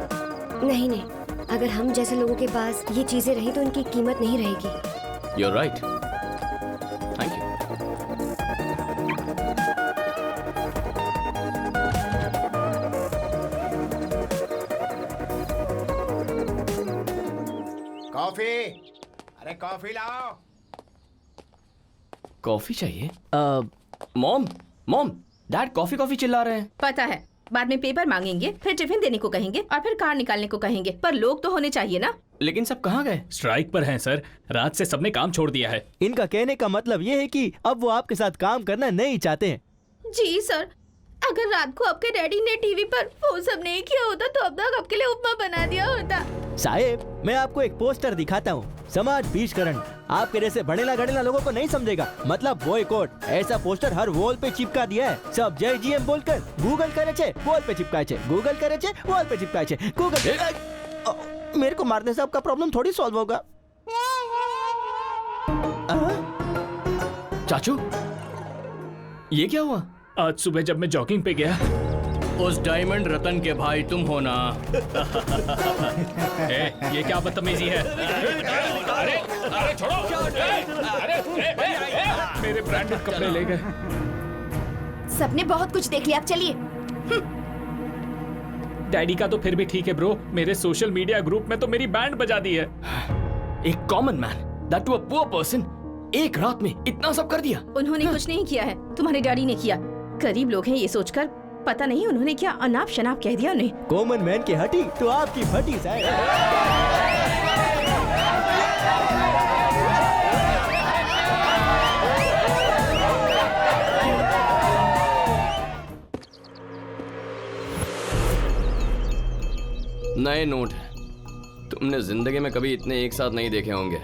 नहीं नहीं, अगर हम जैसे लोगों के पास ये चीजें रही तो इनकी कीमत नहीं रहेगी। You're right. Thank you. Coffee, अरे कॉफी लाओ। कॉफी चाहिए? मॉम, डैड कॉफी कॉफी चिल्ला रहे हैं। पता है, बाद में पेपर मांगेंगे, फिर टिफिन देने को कहेंगे और फिर कार निकालने को कहेंगे, पर लोग तो होने चाहिए ना। लेकिन सब कहाँ गए? स्ट्राइक पर हैं सर, रात से सबने काम छोड़ दिया है। इनका कहने का मतलब ये है कि अब वो आपके साथ काम करना नहीं चाहते हैं। जी सर, अगर रात को आपके डैडी ने टीवी पर वो सब नहीं किया होता तो अब तक आपके लिए उपमा बना दिया होता। साहेब, मैं आपको एक पोस्टर दिखाता हूँ। समाज बीजकरण आपके जैसे बढ़ेला गढ़ेला लोगों को नहीं समझेगा। मतलब बॉयकॉट। ऐसा पोस्टर हर वॉल पे चिपका दिया है। सब जय जीएम बोलकर गूगल करे छे, वॉल पे चिपकाए छे, गूगल करे छे, वॉल पे चिपकाए छे, गूगल। मेरे को मारने से आपका प्रॉब्लम थोड़ी सॉल्व होगा। चाचू, ये क्या हुआ? आज सुबह जब मैं जॉगिंग पे गया, उस डायमंड रतन के भाई तुम हो ना? ये क्या बदतमीजी है? अरे छोड़ो! मेरे ब्रांडेड कपड़े ले गए। सबने बहुत कुछ देख लिया, अब चलिए। डैडी का तो फिर भी ठीक है ब्रो, मेरे सोशल मीडिया ग्रुप में तो मेरी बैंड बजा दी है। एक common man, that to a poor person, एक रात में इतना सब कर दिया। उन्होंने कुछ नहीं किया है, तुम्हारे डैडी ने किया। गरीब लोग हैं ये सोचकर, पता नहीं उन्होंने क्या अनाप शनाप कह दिया उन्हें। कॉमन मैन की हटी तो आपकी फटी साहब। नए नोट है, तुमने जिंदगी में कभी इतने एक साथ नहीं देखे होंगे।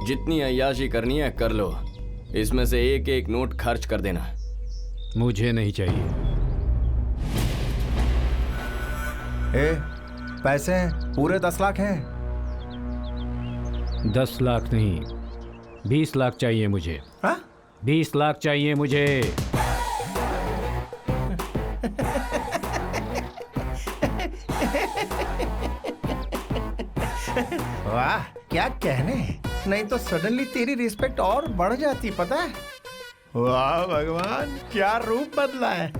जितनी अय्याशी करनी है कर लो, इसमें से एक एक नोट खर्च कर देना। मुझे नहीं चाहिए। पैसे पूरे 10 लाख हैं। 10 लाख नहीं, 20 लाख चाहिए मुझे। 20 लाख चाहिए मुझे। वाह क्या कहने, नहीं तो सडनली तेरी रिस्पेक्ट और बढ़ जाती, पता है। वाह भगवान क्या रूप बदला है।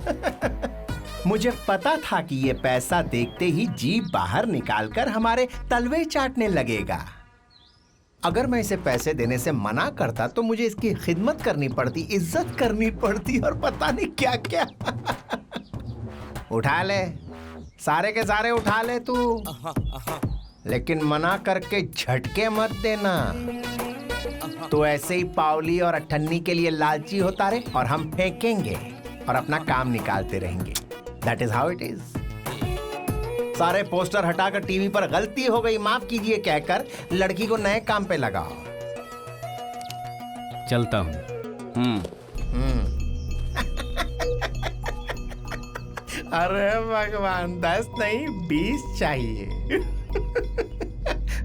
मुझे पता था कि ये पैसा देखते ही जीभ बाहर निकालकर हमारे तलवे चाटने लगेगा। अगर मैं इसे पैसे देने से मना करता तो मुझे इसकी खिदमत करनी पड़ती, इज्जत करनी पड़ती और पता नहीं क्या क्या। उठा ले, सारे के सारे उठा ले तू, लेकिन मना करके झटके मत देना। तो ऐसे ही पावली और अठन्नी के लिए लालची होता रहे और हम फेंकेंगे और अपना काम निकालते रहेंगे। That is how it is. सारे पोस्टर हटाकर टीवी पर गलती हो गई माफ कीजिए कहकर लड़की को नए काम पे लगाओ। चलता हूँ। अरे भगवान 10 नहीं 20 चाहिए।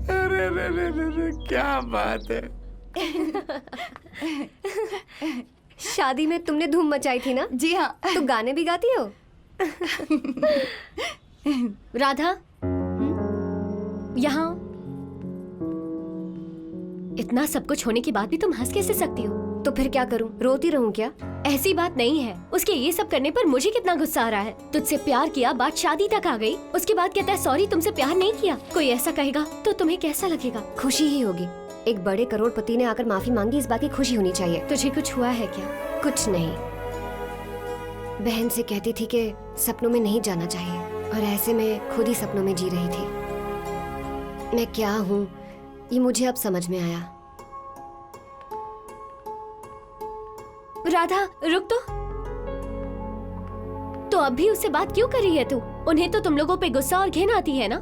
अरे रे रे रे रे क्या बात है। शादी में तुमने धूम मचाई थी ना? जी हाँ। तो गाने भी गाती हो? राधा, यहाँ इतना सब कुछ होने के बाद भी तुम हंस कैसे सकती हो? तो फिर क्या करूं? रोती रहूं क्या? ऐसी बात नहीं है। उसके ये सब करने पर मुझे कितना गुस्सा आ रहा है। तुझसे प्यार किया, बात शादी तक आ गई, उसके बाद कहता है सॉरी तुमसे प्यार नहीं किया। कोई ऐसा कहेगा तो तुम्हें कैसा लगेगा? खुशी ही होगी। एक बड़े करोड़पति ने आकर माफी मांगी, इस बात की खुशी होनी चाहिए। तुझे कुछ हुआ है क्या? कुछ नहीं। बहन से कहती थी कि सपनों में नहीं जाना चाहिए और ऐसे में खुद ही सपनों में जी रही थी। मैं क्या हूँ ये मुझे अब समझ में आया। राधा रुक तो अब भी उससे बात क्यों कर रही है तू? उन्हें तो तुम लोगों पे गुस्सा और घिन आती है ना?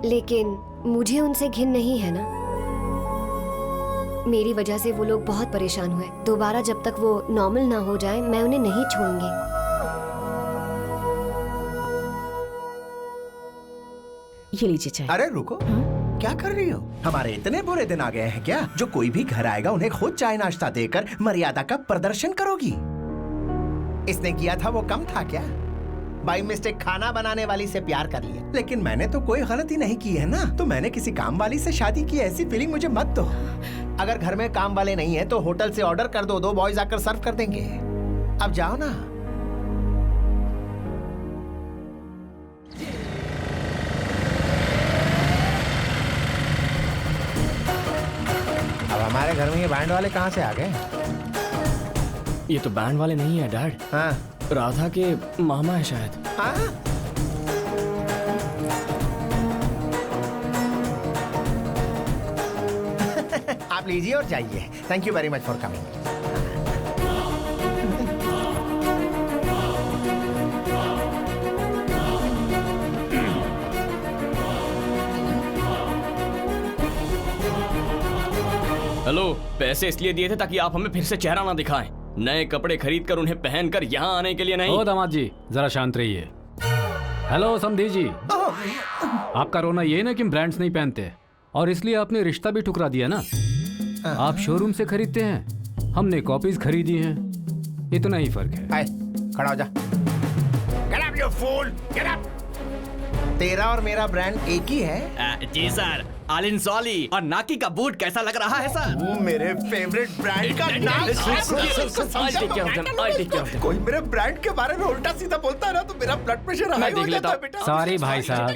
लेकिन मुझे उनसे घिन नहीं है ना। मेरी वजह से वो लोग बहुत परेशान हुए। दोबारा जब तक वो नॉर्मल ना हो जाए मैं उन्हें नहीं छोड़ूंगी। ये लीजिए चाय। अरे रुको, क्या कर रही हो? हमारे इतने बुरे दिन आ गए हैं क्या जो कोई भी घर आएगा उन्हें खुद चाय नाश्ता देकर मर्यादा का प्रदर्शन करोगी? इसने किया था वो कम था क्या? बाई मिस्टेक खाना बनाने वाली से प्यार कर लिया, लेकिन मैंने तो कोई गलती नहीं की है ना। तो मैंने किसी काम वाली से शादी की, ऐसी फीलिंग मुझे मत दो। अगर घर में काम वाले नहीं है तो होटल से ऑर्डर कर दो, 2 बॉयज आकर सर्व कर देंगे। अब जाओ ना। अब हमारे घर में ये बैंड वाले कहाँ से आ गए? ये तो बैंड वाले नहीं है डैड। हाँ, राधा के मामा है शायद। हाँ? आप लीजिए और जाइए। Thank you very much for coming. Hello, पैसे इसलिए दिए थे ताकि आप हमें फिर से चेहरा ना दिखाएं। नए कपड़े खरीद कर उन्हें पहनकर यहाँ आने के लिए नहीं। ओ दामाद जी जरा शांत रहिए। हेलो समधी जी, आपका रोना ये ना कि ब्रांड्स नहीं पहनते और इसलिए आपने रिश्ता भी ठुकरा दिया ना। आप शोरूम से खरीदते हैं, हमने कॉपीज खरीदी हैं, इतना ही फर्क है। खड़ा हो जा। Get up, you fool! Get up! तेरा और मेरा ब्रांड एक ही है। जी सर। आलिन सॉली और नाकी का बूट कैसा लग रहा है सर? वो मेरे फेवरेट ब्रांड का नाम। कोई मेरे ब्रांड के बारे में उल्टा सीधा बोलता है ना तो मेरा ब्लड प्रेशर हाई हो जाता है बेटा। सॉरी भाई साहब।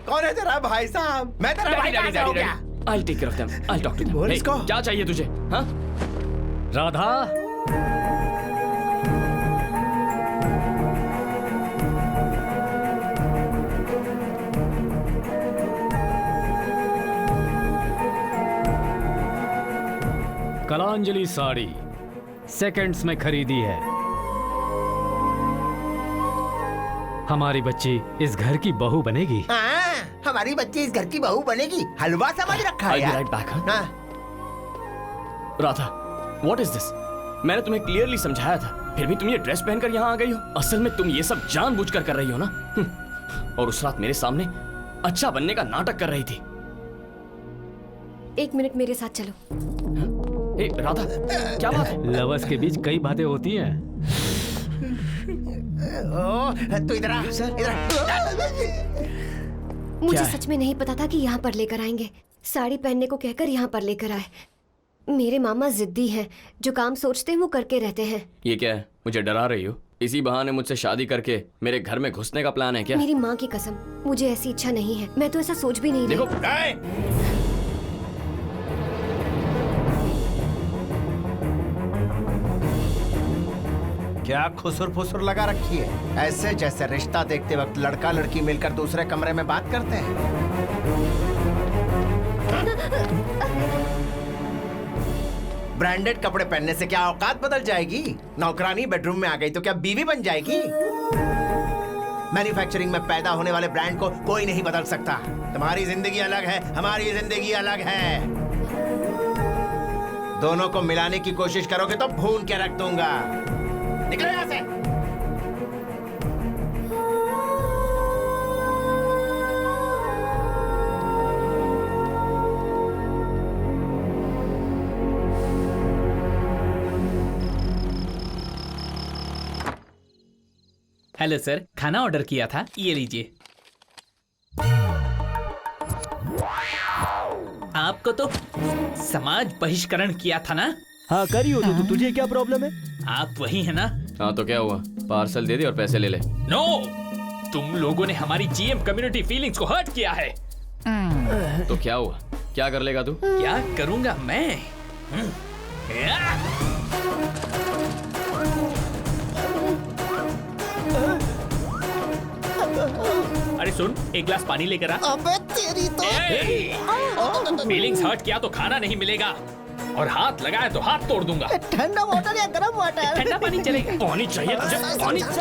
कौन है तेरा भाई साहब? मैं तेरा भाई कैसे हो गया? I'll take care of them. I'll talk to them. बोल इसको। क्या चाहिए तुझे? हाँ? राधा, कलांजलि साड़ी सेकंड्स में खरीदी है। हमारी बच्ची इस घर की बहू बनेगी। हमारी बच्ची इस घर की बहू बनेगी, हलवा समझ रखा है यार। Radha, what is this? मैंने तुम्हें क्लियरली समझाया था, फिर भी तुम ये ड्रेस पहनकर यहाँ आ गई हो। असल में तुम ये सब जानबूझकर कर रही हो ना। और उस रात मेरे सामने अच्छा बनने का नाटक कर रही थी। 1 मिनट मेरे साथ चलो। ए, राधा, क्या बात है? लवर्स के बीच कई बातें होती हैं। तू इधर आ, मुझे सच में नहीं पता था कि यहाँ पर लेकर आएंगे। साड़ी पहनने को कहकर यहाँ पर लेकर आए। मेरे मामा जिद्दी हैं, जो काम सोचते हैं वो करके रहते हैं। ये क्या है? मुझे डरा रही हो? इसी बहाने मुझसे शादी करके मेरे घर में घुसने का प्लान है क्या? मेरी माँ की कसम, मुझे ऐसी इच्छा नहीं है। मैं तो ऐसा सोच भी नहीं रही। क्या खुसुर फुसुर लगा रखी है? ऐसे जैसे रिश्ता देखते वक्त लड़का लड़की मिलकर दूसरे कमरे में बात करते हैं। ब्रांडेड कपड़े पहनने से क्या औकात बदल जाएगी? नौकरानी बेडरूम में आ गई तो क्या बीवी बन जाएगी? मैन्युफैक्चरिंग में पैदा होने वाले ब्रांड को कोई नहीं बदल सकता। तुम्हारी जिंदगी अलग है, हमारी जिंदगी अलग है। दोनों को मिलाने की कोशिश करोगे तो भून के रख दूंगा। निकलो यहाँ से। हेलो सर, खाना ऑर्डर किया था, ये लीजिए। आपको तो समाज बहिष्करण किया था ना? हाँ करी हो तो तुझे क्या प्रॉब्लम है? आप वही है ना? हाँ तो क्या हुआ? पार्सल दे दे और पैसे ले ले। नो, तुम लोगों ने हमारी जीएम कम्युनिटी फीलिंग्स को हर्ट किया है। तो क्या हुआ? क्या कर लेगा तू? क्या करूंगा मैं? अरे सुन, एक गिलास पानी लेकर आ। अबे तेरी तो फीलिंग्स हर्ट किया तो खाना नहीं मिलेगा, और हाथ लगाए तो हाथ तोड़ दूंगा। ठंडा वाटर या गरम वाटर? ठंडा पानी चलेगा। पानी चाहिए तुझे? पानी चाहिए।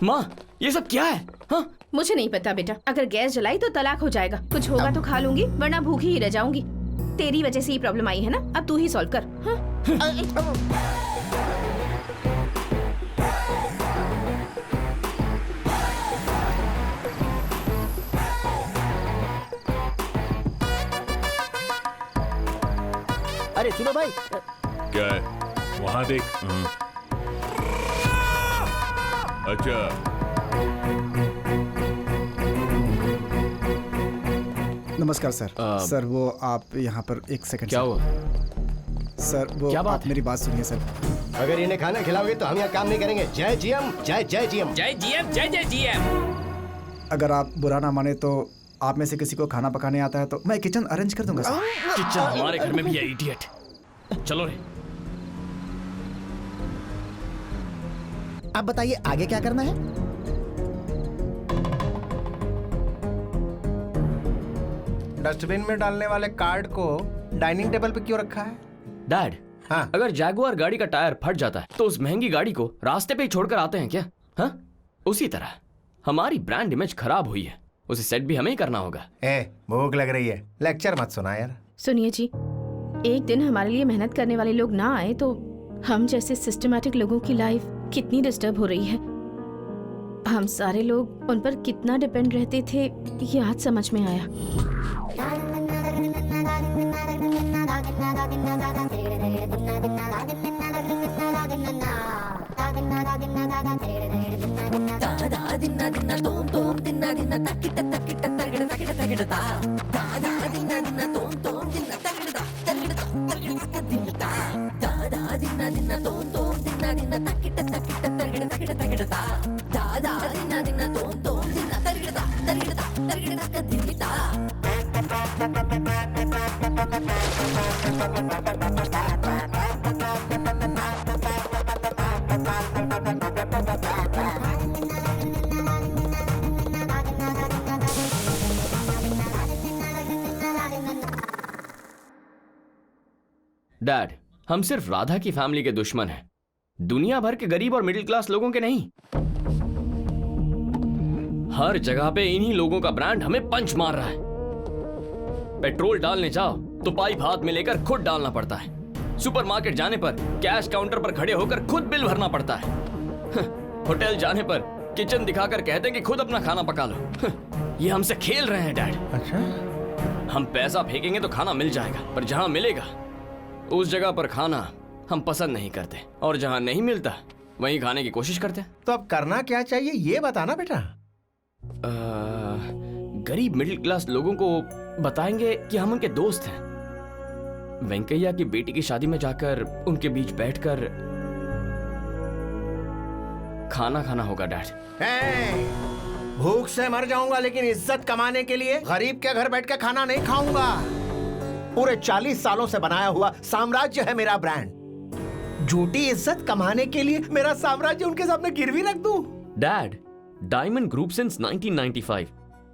माँ, ये सब क्या है? हाँ? मुझे नहीं पता बेटा। अगर गैस जलाई तो तलाक हो जाएगा। कुछ होगा तो खा लूंगी, वरना भूखी ही रह जाऊंगी। तेरी वजह से ये प्रॉब्लम आई है ना, अब तू ही सॉल्व कर। हाँ? अरे सुनो भाई। क्या है? वहाँ देख। अच्छा, नमस्कार सर। सर वो आप यहाँ पर एक सेकंड। क्या हुआ? सर वो क्या बात आप मेरी बात सुनिए सर। अगर इन्हें खाना खिलाओगे तो हम यहाँ काम नहीं करेंगे। जय जीएम, जय जय जीएम, जय जीएम, जय जय जीएम। अगर आप बुरा ना माने तो आप में से किसी को खाना पकाने आता है तो मैं किचन अरेंज कर दूंगा सर। किचन हमारे घर में भी है, इडियट। चलो रे। आप बताइए आगे क्या करना है? डस्टबिन में डालने वाले कार्ड को डाइनिंग टेबल पे क्यों रखा है? डैड, हाँ? अगर जैगुआर गाड़ी का टायर फट जाता है तो उस महंगी गाड़ी को रास्ते पे ही छोड़कर आते हैं क्या? हाँ? उसी तरह हमारी ब्रांड इमेज खराब हुई है, उसे सेट भी हमें ही करना होगा। भूख लग रही है, लेक्चर मत सुना यार। सुनिए जी, एक दिन हमारे लिए मेहनत करने वाले लोग ना आए तो हम जैसे सिस्टमैटिक लोगों की लाइफ कितनी डिस्टर्ब हो रही है। हम सारे लोग उन पर कितना डिपेंड रहते थे, ये आज समझ में आया। डैड, हम सिर्फ राधा की फैमिली के दुश्मन हैं, दुनिया भर के गरीब और मिडिल क्लास लोगों के नहीं। हर जगह पे इन्हीं लोगों का ब्रांड हमें पंच मार रहा है। पेट्रोल डालने जाओ तो पाइप हाथ में लेकर खुद डालना पड़ता है। सुपरमार्केट जाने पर कैश काउंटर पर खड़े होकर खुद बिल भरना पड़ता है। होटल जाने पर किचन दिखाकर कहते हैं कि खुद अपना खाना पका लो। ये हमसे खेल रहे हैं डैड। अच्छा, हम पैसा फेंकेंगे तो खाना मिल जाएगा, पर जहां मिलेगा उस जगह पर खाना हम पसंद नहीं करते, और जहां नहीं मिलता वहीं खाने की कोशिश करते हैं। तो अब करना क्या चाहिए ये बताना बेटा। गरीब मिडिल क्लास लोगों को बताएंगे कि हम उनके दोस्त हैं। वेंकैया की बेटी की शादी में जाकर उनके बीच बैठकर खाना खाना होगा डैड। भूख से मर जाऊंगा लेकिन इज्जत कमाने के लिए गरीब के घर बैठ के खाना नहीं खाऊंगा। पूरे 40 सालों से बनाया हुआ साम्राज्य है मेरा ब्रांड। झूठी इज्जत कमाने के लिए मेरा साम्राज्य उनके सामने गिरवी रख दूं? Dad, diamond group since 1995,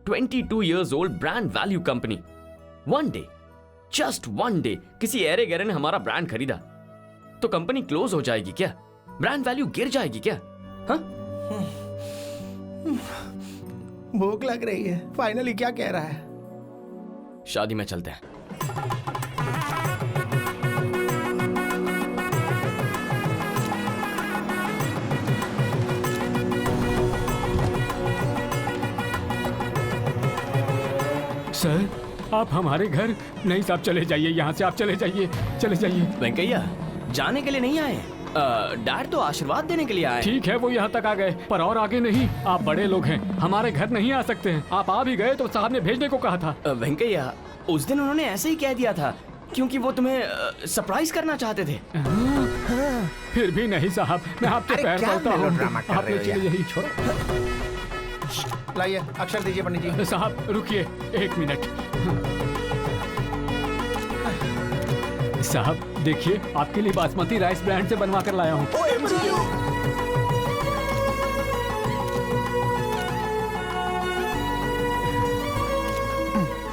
22 years old brand value company. One day, just one day, किसी ऐरे गैरे ने हमारा ब्रांड खरीदा तो कंपनी क्लोज हो जाएगी क्या? ब्रांड वैल्यू गिर जाएगी क्या? हाँ? भूख लग रही है। फाइनली क्या कह रहा है? शादी में चलते हैं। सर, आप हमारे घर नहीं साहब, चले जाइए यहाँ से, आप चले जाइए, चले जाइए। वेंकैया, जाने के लिए नहीं आए, डैड तो आशीर्वाद देने के लिए आए। ठीक है, वो यहाँ तक आ गए, पर और आगे नहीं। आप बड़े लोग हैं, हमारे घर नहीं आ सकते हैं। आप आ भी गए तो साहब ने भेजने को कहा था। वेंकैया, उस दिन उन्होंने ऐसे ही कह दिया था क्योंकि वो तुम्हें सरप्राइज करना चाहते थे। फिर भी नहीं साहब, मैं आपके पैर पड़ता हूँ, आप लोग चले जाइए। छोड़ो, लाइए अक्षर दीजिए पंडित जी। साहब रुकिए 1 मिनट। साहब देखिए, आपके लिए बासमती राइस ब्रांड से बनवा कर लाया हूँ।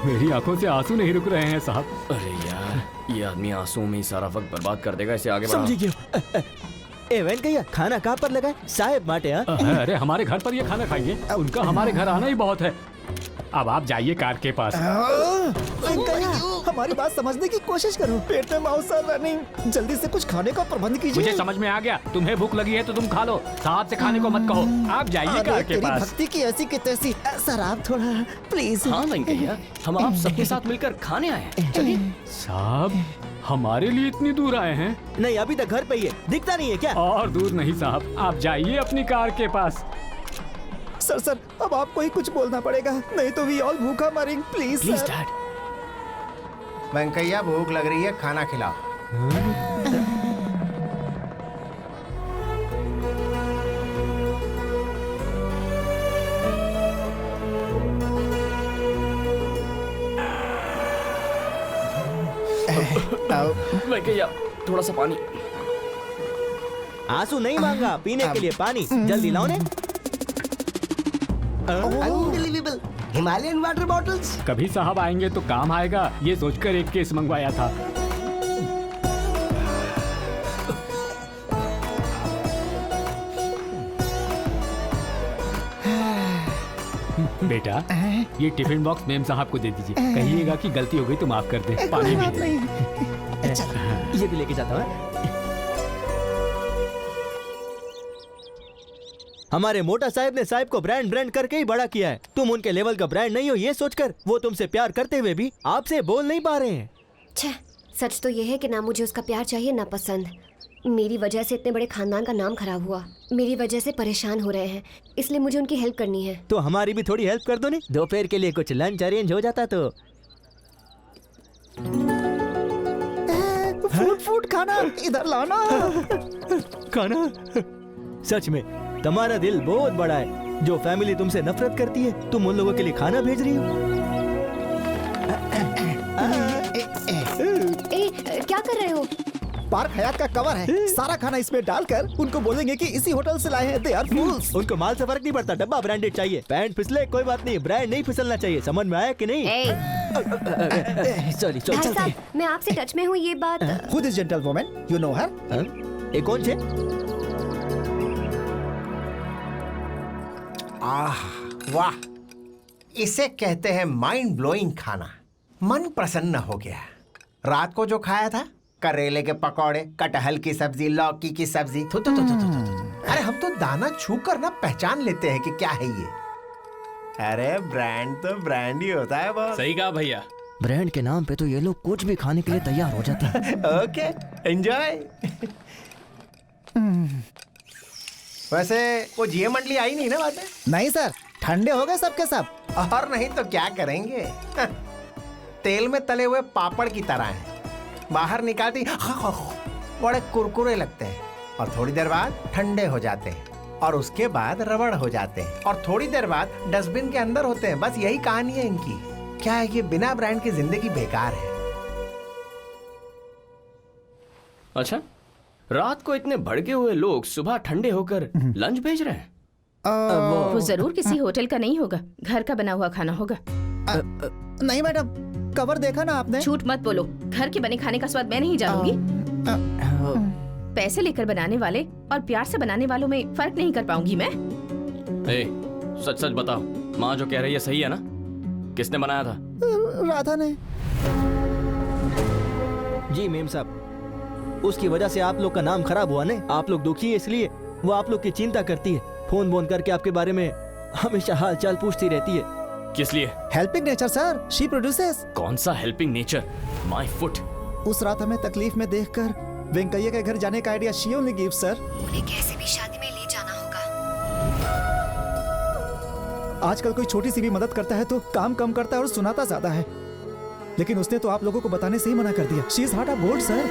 मेरी आंखों से आंसू नहीं रुक रहे हैं साहब। अरे यार, ये आदमी आंसुओं में ही सारा वक्त बर्बाद कर देगा, इसे आगे बढ़ाओ। समझी क्यों? ए वेंकैया, खाना कहाँ पर लगा है? साहेब माटे। अरे हमारे घर पर ये खाना खाइए, उनका हमारे घर आना ही बहुत है। अब आप जाइए कार के पास। वेंकैया, हमारी बात समझने की कोशिश करो। पेट में मांसाहार नहीं, जल्दी से कुछ खाने का प्रबंध कीजिए। मुझे समझ में आ गया, तुम्हें भूख लगी है तो तुम खा लो, साथ से खाने को मत कहो। आप जाइए कार के पास। भक्ति की ऐसी की तैसी। सर आप थोड़ा प्लीज। हाँ वेंकैया, हम आप सबके साथ मिलकर खाने आए हैं। चलिए। साहब, हमारे लिए इतनी दूर आए हैं? नहीं, अभी तक घर पे ही है, दिखता नहीं है क्या? और दूर नहीं साहब, आप जाइए अपनी कार के पास। सर, अब आपको ही कुछ बोलना पड़ेगा, नहीं तो वी ऑल भूखा मरेंगे। Please dad. वेंकैया, भूख लग रही है, खाना खिलाओ। वेंकैया, थोड़ा सा पानी। आंसू नहीं मांगा, पीने के लिए पानी जल्दी लाओ ने। Unbelievable, Himalayan water bottles. कभी साहब आएंगे तो काम आएगा, ये सोचकर एक केस मंगवाया था। बेटा, ये टिफिन बॉक्स मेम साहब को दे दीजिए, कहिएगा कि गलती हो गई तो माफ कर दे। पानी भी दे। ये भी लेके जाता हूँ। हमारे मोटा साहब ने साहब को ब्रांड करके ही बड़ा किया है। तुम उनके लेवल का ब्रांड नहीं हो, ये सोचकर वो तुमसे प्यार करते हुए भी आपसे बोल नहीं पा रहे हैं। छे, सच तो ये है कि ना मुझे उसका प्यार चाहिए ना पसंद। मेरी वजह से इतने बड़े खानदान का नाम खराब हुआ, मेरी वजह से परेशान हो रहे हैं, इसलिए मुझे उनकी हेल्प करनी है। तो हमारी भी थोड़ी हेल्प कर दो नहीं? दोपहर के लिए कुछ लंच अरेंज हो जाता तो। फूड खाना इधर लाना। खाना? सच में तुम्हारा दिल बहुत बड़ा है। जो फैमिली तुमसे नफरत करती है, तुम उन लोगों के लिए खाना भेज रही हो। क्या कर रहे हो? पार्क हयात का कवर है, सारा खाना इसमें डालकर उनको बोलेंगे कि इसी होटल से लाए हैं। They are fools. उनको माल से फर्क नहीं पड़ता, डब्बा ब्रांडेड चाहिए। पैंट फिसले कोई बात नहीं, ब्रांड नहीं फिसलना चाहिए। समझ में आया कि नहीं? सॉरी भाई साहब, मैं आपसे टच में हूँ, ये बात। Who is gentlewoman? You know her? ये कौन से? आह वाह, इसे कहते हैं माइंड ब्लोइंग खाना। मन प्रसन्न हो गया। रात को जो खाया था, करेले के पकौड़े, कटहल की सब्जी, लौकी की सब्जी, थू थू थू थू थू। अरे हम तो दाना छू कर ना पहचान लेते हैं कि क्या है ये। अरे ब्रांड तो ब्रांड ही होता है बॉस। सही कहा भैया। ब्रांड के नाम पे तो ये लोग कुछ भी खाने के लिए तैयार हो जाते हैं। Okay, enjoy. वैसे वो जीए मंडली आई नहीं ना बातें? नहीं सर, ठंडे हो गए सबके सब। और नहीं तो क्या करेंगे। तेल में तले हुए पापड़ की तरह हैं। बाहर निकालती बड़े कुरकुरे लगते हैं और थोड़ी देर बाद ठंडे हो जाते हैं और उसके बाद रबड़ हो जाते हैं और थोड़ी देर बाद डस्टबिन के अंदर होते हैं। बस यही कहानी है इनकी। क्या है, ये बिना ब्रांड की जिंदगी बेकार है। अच्छा, रात को इतने भड़के हुए लोग सुबह ठंडे होकर लंच भेज रहे हैं? वो जरूर किसी होटल का नहीं होगा, घर का बना हुआ खाना होगा। नहीं मैडम, कवर देखा ना आपने? झूठ मत बोलो, घर के बने खाने का स्वाद मैं नहीं जानूंगी। पैसे लेकर बनाने वाले और प्यार से बनाने वालों में फर्क नहीं कर पाऊंगी मैं। सच सच बताओ, माँ जो कह रही है सही है ना? किसने बनाया था? राधा ने। जी मेम साहब, उसकी वजह से आप लोग का नाम खराब हुआ ने। आप लोग दुखी है इसलिए वो आप लोग की चिंता करती है। फोन बोन करके आपके बारे में हमेशा हाल चाल पूछती रहती है। किस लिए? Helping nature sir, she produces. कौन सा हेल्पिंग नेचर? My foot. उस रात हमें तकलीफ में देखकर वेंकैया के घर जाने का idea she only give sir. उन्हें कैसे भी शादी में ले जाना होगा। आजकल कोई छोटी सी भी मदद करता है तो काम कम करता है और सुनाता ज्यादा है। लेकिन उसने तो आप लोगों को बताने से ही मना कर दिया। She is heart of gold sir.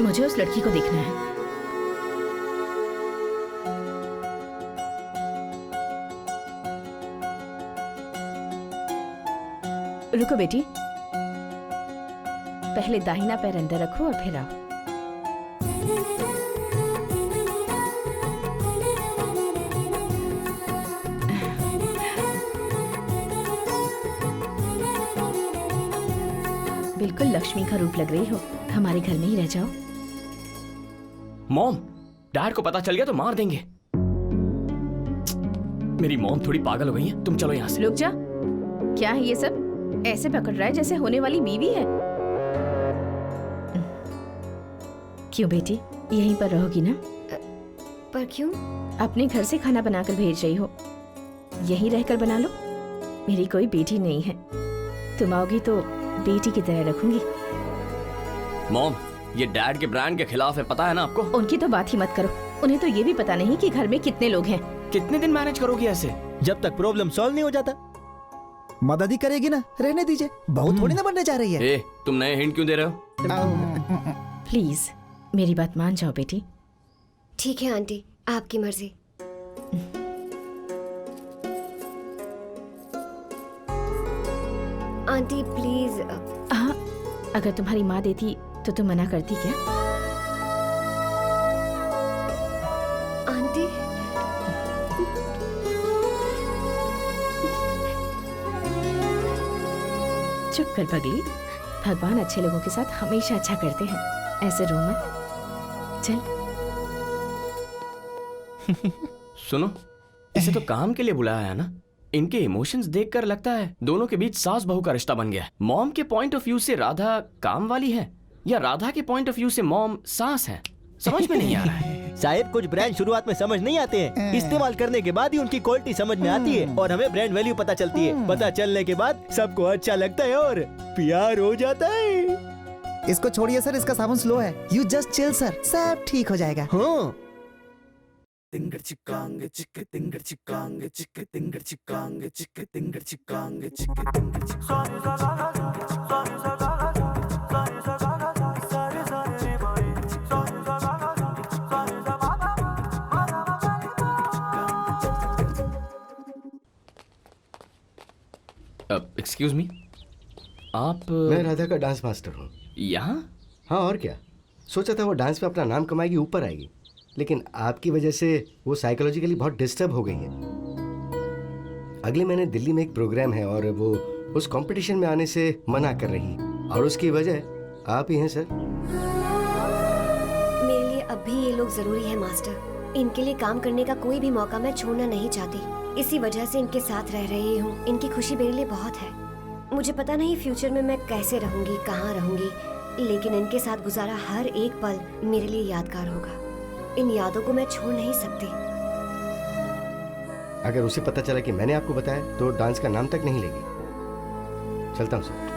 मुझे उस लड़की को देखना है। रुको बेटी, पहले दाहिना पैर अंदर रखो और फिर आओ। बिल्कुल लक्ष्मी का रूप लग रही हो। हमारे घर में ही रह जाओ। मॉम, डैड को पता चल गया तो मार देंगे। मेरी मॉम थोड़ी पागल हो गई है। तुम चलो यहाँ से। रुक जा, क्या है ये सब? ऐसे पकड़ रहा है जैसे होने वाली बीवी है। क्यों बेटी, यहीं पर रहोगी ना? पर क्यों? अपने घर से खाना बनाकर भेज रही हो, यहीं रहकर बना लो। मेरी कोई बेटी नहीं है, तुम आओगी तो बेटी की तरह रखूंगी। मॉम, ये डैड के ब्रांड के खिलाफ है, पता है ना आपको? उनकी तो बात ही मत करो। उन्हें तो ये भी पता नहीं कि घर में कितने लोग हैं। कितने दिन मैनेज करोगी ऐसे? जब तक प्रॉब्लम सॉल्व नहीं हो जाता। मदद ही करेगी ना, रहने दीजिए। बहुत थोड़ी ना बनने जा रही है। तुम नए हिंट क्यों दे रहे हो? प्लीज मेरी बात मान जाओ बेटी। ठीक है आंटी, आपकी मर्जी। Aunty please. हाँ, अगर तुम्हारी माँ देती तो तुम मना करती क्या? आंटी चुप कर पगली। भगवान अच्छे लोगों के साथ हमेशा अच्छा करते हैं। ऐसे रो मत। चल। सुनो, इसे तो काम के लिए बुलाया है ना? इनके इमोशंस देखकर लगता है दोनों के बीच सास बहू का रिश्ता बन गया है। मॉम के पॉइंट ऑफ व्यू से राधा काम वाली है या राधा के पॉइंट ऑफ व्यू से मॉम सास है, समझ में नहीं आ रहा है। शायद कुछ ब्रांड शुरुआत में समझ नहीं आते हैं, इस्तेमाल करने के बाद ही उनकी क्वालिटी समझ में आती है और हमें ब्रांड वैल्यू पता चलती है। पता चलने के बाद सबको अच्छा लगता है और प्यार हो जाता है। इसको छोड़िए सर, इसका साबुन स्लो है। यू जस्ट चिल सर, सब ठीक हो जाएगा। हाँ। तिंगर चिकांग चिक तिंगर चिकांग चिक तिंगर चिकांग चिक तिंगर चिकांग चिक तिंगर एक्सक्यूज मी, आप? मैं राधा का डांस मास्टर हूँ। यहाँ? हाँ, और क्या। सोचा था वो डांस में अपना नाम कमाएगी, ऊपर आएगी, लेकिन आपकी वजह से वो साइकोलॉजिकली बहुत डिस्टर्ब हो गई है। अगले महीने दिल्ली में एक प्रोग्राम है और वो उस कंपटीशन में आने से मना कर रही, और उसकी वजह आप ही हैं सर। मेरे लिए अब भी ये लोग जरूरी है मास्टर। इनके लिए काम करने का कोई भी मौका मैं छोड़ना नहीं चाहती। इसी वजह से इनके साथ रह रही हूँ। इनकी खुशी मेरे लिए बहुत है। मुझे पता नहीं फ्यूचर में मैं कैसे रहूंगी, कहाँ रहूंगी, लेकिन इनके साथ गुजारा हर एक पल मेरे लिए यादगार होगा। इन यादों को मैं छोड़ नहीं सकती। अगर उसे पता चला कि मैंने आपको बताया तो डांस का नाम तक नहीं लेगी। चलता हूँ सर।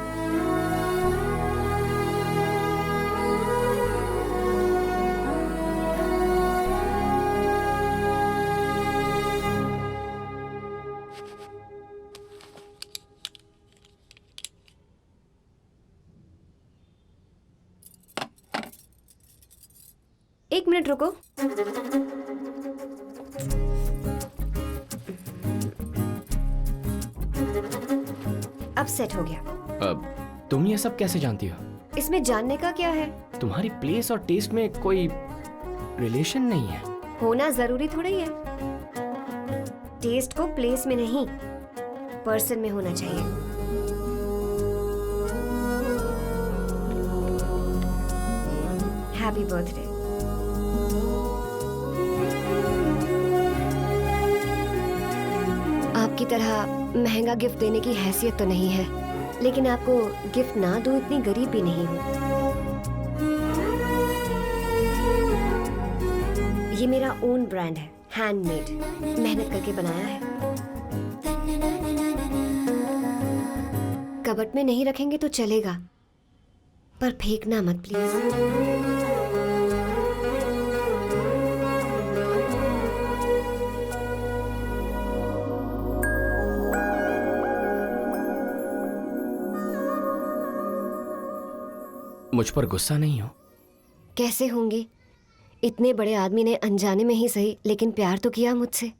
एक मिनट रुको। अब सेट हो गया। अब तुम ये सब कैसे जानती हो? इसमें जानने का क्या है? तुम्हारी प्लेस और टेस्ट में कोई रिलेशन नहीं है। होना जरूरी थोड़ा ही है। टेस्ट को प्लेस में नहीं, पर्सन में होना चाहिए। Happy birthday. आपकी तरह महंगा गिफ्ट देने की हैसियत तो नहीं है, लेकिन आपको गिफ्ट ना दूं इतनी गरीब भी नहीं हूँ। ये मेरा ओन ब्रांड है, हैंडमेड, मेहनत करके बनाया है। कबर्ड में नहीं रखेंगे तो चलेगा, पर फेंकना मत प्लीज। मुझ पर गुस्सा नहीं हो? कैसे होंगे? इतने बड़े आदमी ने अनजाने में ही सही, लेकिन प्यार तो किया मुझसे।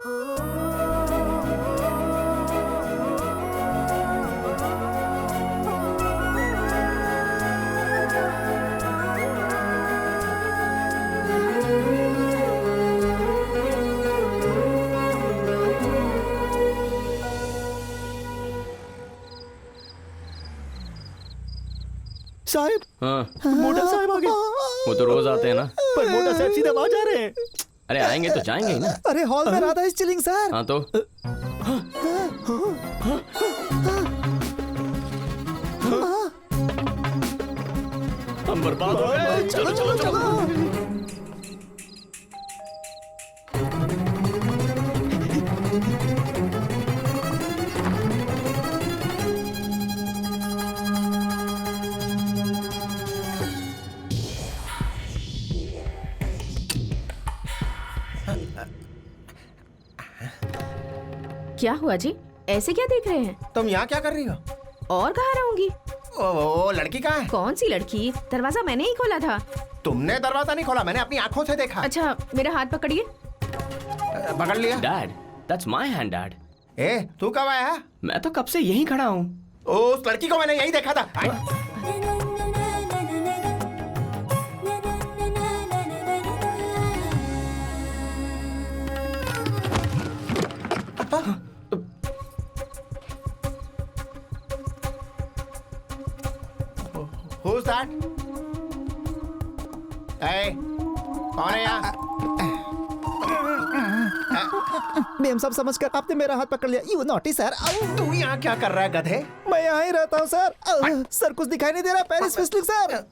साहब, हाँ। मोटा साहब आ गए। वो तो रोज आते हैं ना। पर मोटा साहब सीधा वहां जा रहे हैं। अरे आएंगे तो जाएंगे ही ना। अरे हॉल में राधा इज चिलिंग सर। हाँ तो हम बर्बाद हो गए। चलो चलो चलो। क्या हुआ जी? ऐसे क्या देख रहे हैं? तुम यहाँ क्या कर रही हो? और कहाँ रहूंगी? ओ लड़की कहाँ है? कौन सी लड़की? दरवाजा मैंने ही खोला था। तुमने दरवाजा नहीं खोला, मैंने अपनी आंखों से देखा। अच्छा, मेरा हाथ पकड़िए। पकड़ लिया। Dad, that's my hand dad. ए, तू कब आया है? मैं तो कब से यहीं खड़ा हूँ। उस लड़की को मैंने यही देखा था। Who's that? Hey, कौन है यहाँ? मैम सब समझकर आपने मेरा हाथ पकड़ लिया। You naughty sir. तू यहाँ क्या कर रहा है गधे? मैं यहाँ ही रहता हूँ सर। सर कुछ दिखाई नहीं दे रहा। Paris फिस्लिंग sir.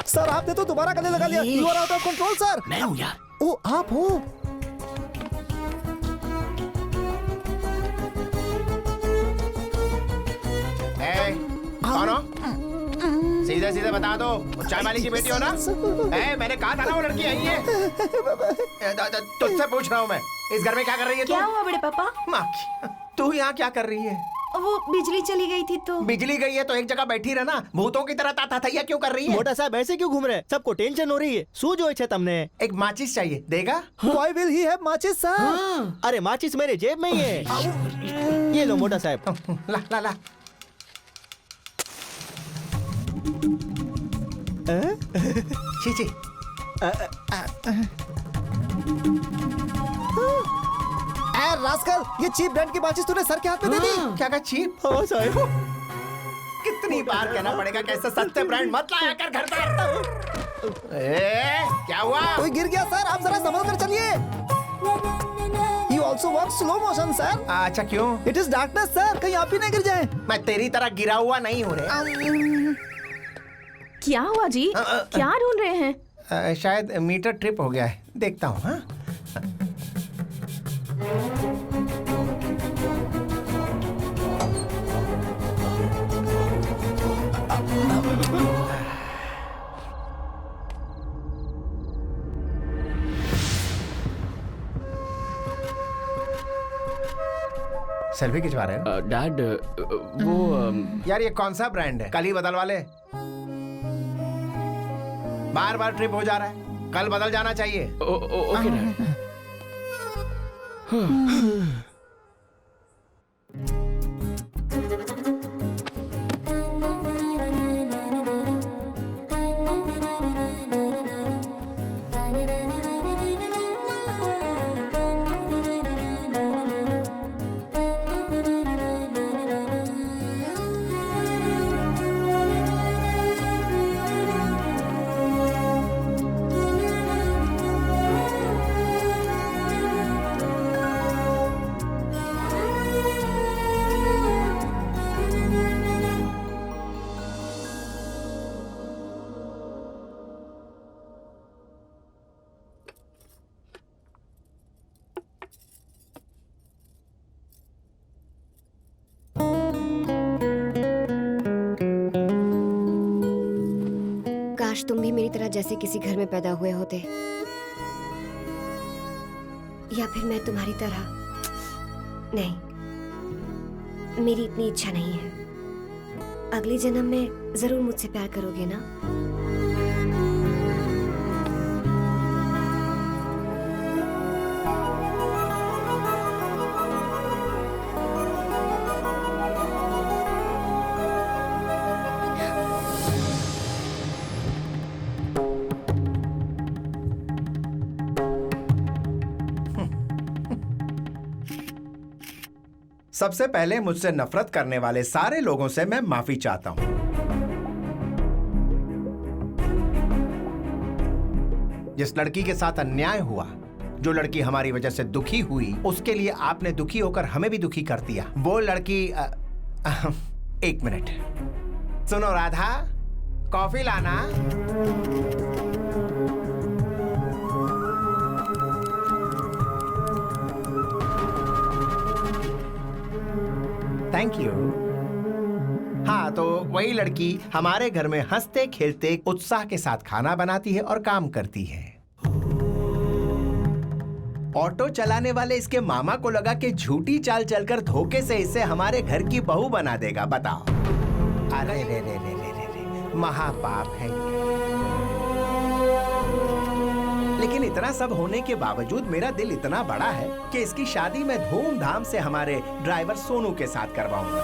सर आपने तो दोबारा गले लगा लिया। You are out of control sir. मैं हूँ यार। ओ आप हो? कौन हो? सीधे सीधे बता दो, चाय वाली की बेटी हो ना? मैंने कहा था ना वो लड़की यही है। तुझसे पूछ रहा हूँ मैं, इस घर में क्या कर रही है तू? क्या हुआ बड़े पापा? माँ की, तू यहाँ क्या कर रही है? वो बिजली चली गई थी तो। बिजली गई है तो एक जगह बैठी रहना, भूतों की तरह ताता क्यों कर रही है? मोटा साहब ऐसे क्यों घूम रहे हैं? सबको टेंशन हो रही है। શું જોઈ છે તમને? एक माचिस चाहिए, देगा? Why will he have matches sir? अरे माचिस मेरे जेब में ही है। ये लो मोटा साहब। ला ला ला। छी छी। रास्कल, ये चीप ब्रांड की माचिस तूने सर के हाथ में दे दी। क्या कहा चीप? हाँ साहब। कितनी बार कहना पड़ेगा कैसे सस्ते ब्रांड मत लाया कर घर पर। क्या हुआ? कोई गिर गया सर, आप जरा संभल कर चलिए। You also walk slow motion, sir. अच्छा क्यों? It is darkness, सर, कहीं आप ही नहीं गिर जाएं। मैं तेरी तरह गिरा हुआ नहीं हूँ रे। क्या हुआ जी? क्या ढूंढ रहे हैं? शायद मीटर ट्रिप हो गया है, देखता हूँ। हाँ सेल्फी खिंचवा रहे हो? डैड वो यार ये कौन सा ब्रांड है? कल ही बदलवा ले। बार बार ट्रिप हो जा रहा है, कल बदल जाना चाहिए। Okay dad. काश तुम भी मेरी तरह जैसे किसी घर में पैदा हुए होते, या फिर मैं तुम्हारी तरह। नहीं, मेरी इतनी इच्छा नहीं है। अगले जन्म में जरूर मुझसे प्यार करोगे ना? सबसे पहले मुझसे नफरत करने वाले सारे लोगों से मैं माफी चाहता हूं। जिस लड़की के साथ अन्याय हुआ, जो लड़की हमारी वजह से दुखी हुई, उसके लिए आपने दुखी होकर हमें भी दुखी कर दिया। वो लड़की एक मिनट सुनो राधा, कॉफी लाना। Thank you. हाँ, तो वही लड़की हमारे घर में हंसते खेलते उत्साह के साथ खाना बनाती है और काम करती है। ऑटो चलाने वाले इसके मामा को लगा कि झूठी चाल चलकर धोखे से इसे हमारे घर की बहू बना देगा। बताओ। अरे रे रे रे रे रे, महापाप है ये। लेकिन इतना सब होने के बावजूद मेरा दिल इतना बड़ा है कि इसकी शादी मैं धूमधाम से हमारे ड्राइवर सोनू के साथ करवाऊंगा।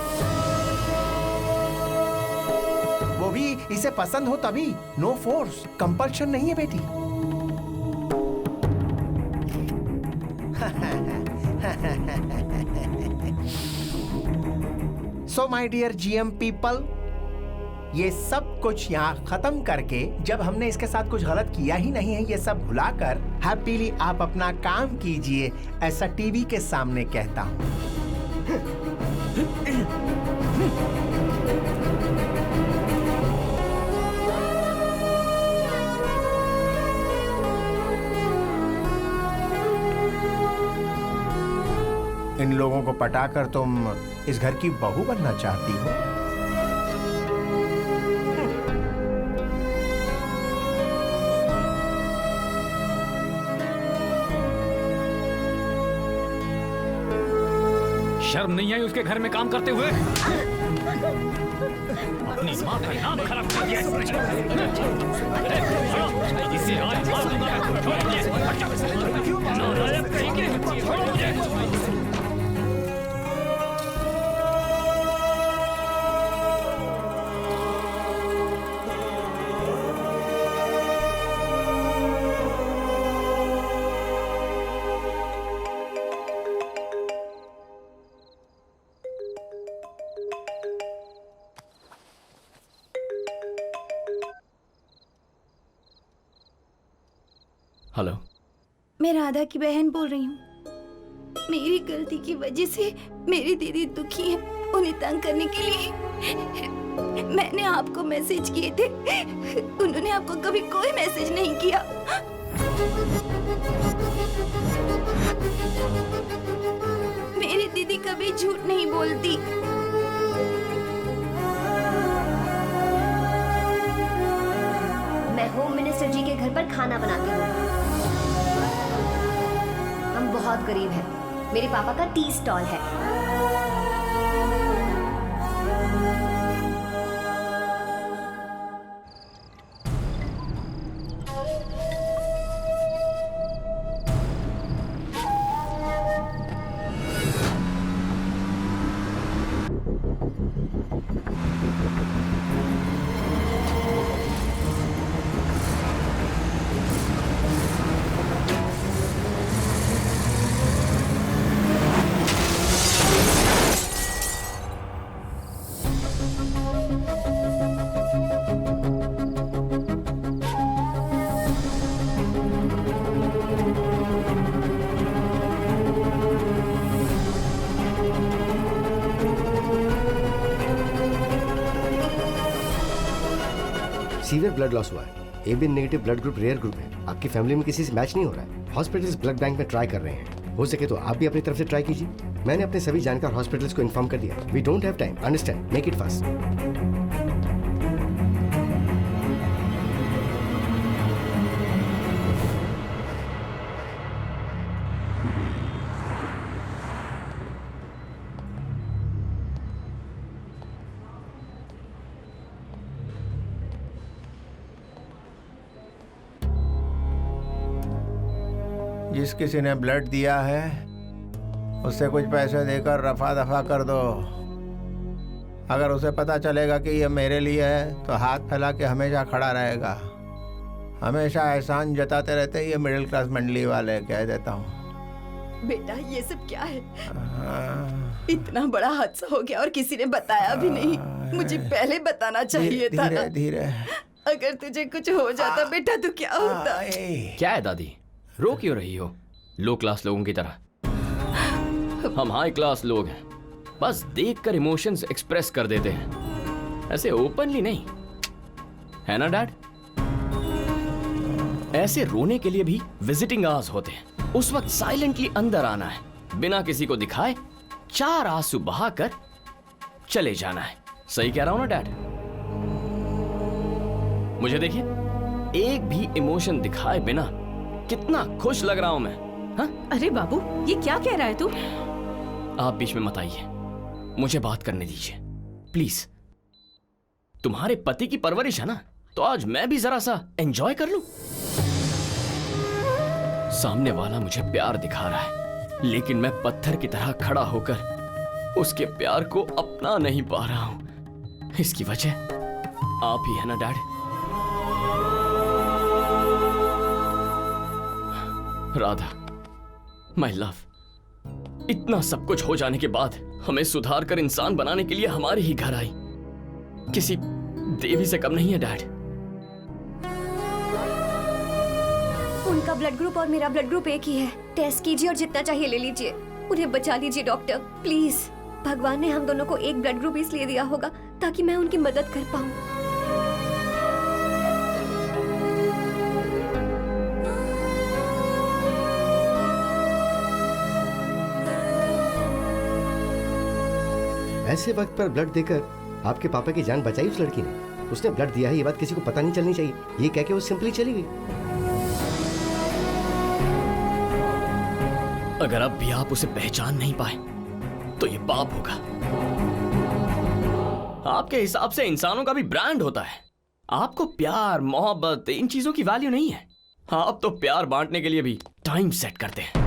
वो भी इसे पसंद हो तभी। नो फोर्स, कंपल्शन नहीं है बेटी। So my dear GM people, ये सब कुछ यहाँ खत्म करके, जब हमने इसके साथ कुछ गलत किया ही नहीं है, ये सब भुलाकर हैप्पीली आप अपना काम कीजिए, ऐसा टीवी के सामने कहता हूँ। इन लोगों को पटाकर तुम इस घर की बहू बनना चाहती हो? शर्म नहीं आई उसके घर में काम करते हुए? अपनी माँ का नाम खराब कर दिया इसे आज मार दूंगा। हेलो, मैं राधा की बहन बोल रही हूँ। मेरी गलती की वजह से मेरी दीदी दुखी है। उन्हें तंग करने के लिए मैंने आपको मैसेज किए थे। उन्होंने आपको कभी कोई मैसेज नहीं किया। मेरी दीदी कभी झूठ नहीं बोलती। मैं होम मिनिस्टर जी के घर पर खाना बनाती हूँ। हम बहुत गरीब हैं। मेरे पापा का टी स्टॉल है। सीवियर ब्लड लॉस हुआ है। AB negative blood group rare group है। आपकी फैमिली में किसी से मैच नहीं हो रहा है। हॉस्पिटल्स ब्लड बैंक में ट्राई कर रहे हैं। हो सके तो आप भी अपनी तरफ से ट्राई कीजिए। मैंने अपने सभी जानकार हॉस्पिटल्स को इन्फॉर्म कर दिया। We don't have time, understand, make it fast. जिस किसी ने ब्लड दिया है उससे कुछ पैसे देकर रफा दफा कर दो। अगर उसे पता चलेगा कि ये मेरे लिए है तो हाथ फैला के हमेशा खड़ा रहेगा। हमेशा एहसान जताते रहते ये मिडिल क्लास मंडली वाले, कह देता हूँ। बेटा ये सब क्या है? इतना बड़ा हादसा हो गया और किसी ने बताया भी नहीं। मुझे पहले बताना चाहिए था। धीरे धीरे। अगर तुझे कुछ हो जाता बेटा तो क्या होता? क्या है दादी, रो क्यों रही हो? लो क्लास लोगों की तरह हम हाई क्लास लोग हैं। बस देखकर इमोशंस एक्सप्रेस कर देते हैं, ऐसे ओपनली नहीं, है ना डैड? ऐसे रोने के लिए भी विजिटिंग आवर्स होते हैं। उस वक्त साइलेंटली अंदर आना है, बिना किसी को दिखाए 4 आंसू बहाकर चले जाना है। सही कह रहा हूं ना डैड? मुझे देखिए, एक भी इमोशन दिखाए बिना कितना खुश लग रहा हूं मैं। हा? अरे बाबू, ये क्या कह रहा है तू? आप बीच में मत आइए, मुझे बात करने दीजिए प्लीज। तुम्हारे पति की परवरिश है ना, तो आज मैं भी जरा सा एंजॉय कर लूं। सामने वाला मुझे प्यार दिखा रहा है, लेकिन मैं पत्थर की तरह खड़ा होकर उसके प्यार को अपना नहीं पा रहा हूं। इसकी वजह आप ही है ना डैड? राधा, माय लव, इतना सब कुछ हो जाने के बाद हमें सुधार कर इंसान बनाने के लिए हमारे ही घर आई। किसी देवी से कम नहीं है डैड। उनका ब्लड ग्रुप और मेरा ब्लड ग्रुप एक ही है। टेस्ट कीजिए और जितना चाहिए ले लीजिए। उन्हें बचा लीजिए डॉक्टर, प्लीज। भगवान ने हम दोनों को एक ब्लड ग्रुप इसलिए दिया होगा ताकि मैं उनकी मदद कर पाऊं। ऐसे वक्त पर ब्लड देकर आपके पापा की जान बचाई उस लड़की ने। उसने ब्लड दिया है ये बात किसी को पता नहीं चलनी चाहिए, ये कह के वो सिंपली चली गई। अगर अब भी आप उसे पहचान नहीं पाए तो ये पाप होगा। आपके हिसाब से इंसानों का भी ब्रांड होता है। आपको प्यार, मोहब्बत, इन चीजों की वैल्यू नहीं है। आप तो प्यार बांटने के लिए भी टाइम सेट करते हैं।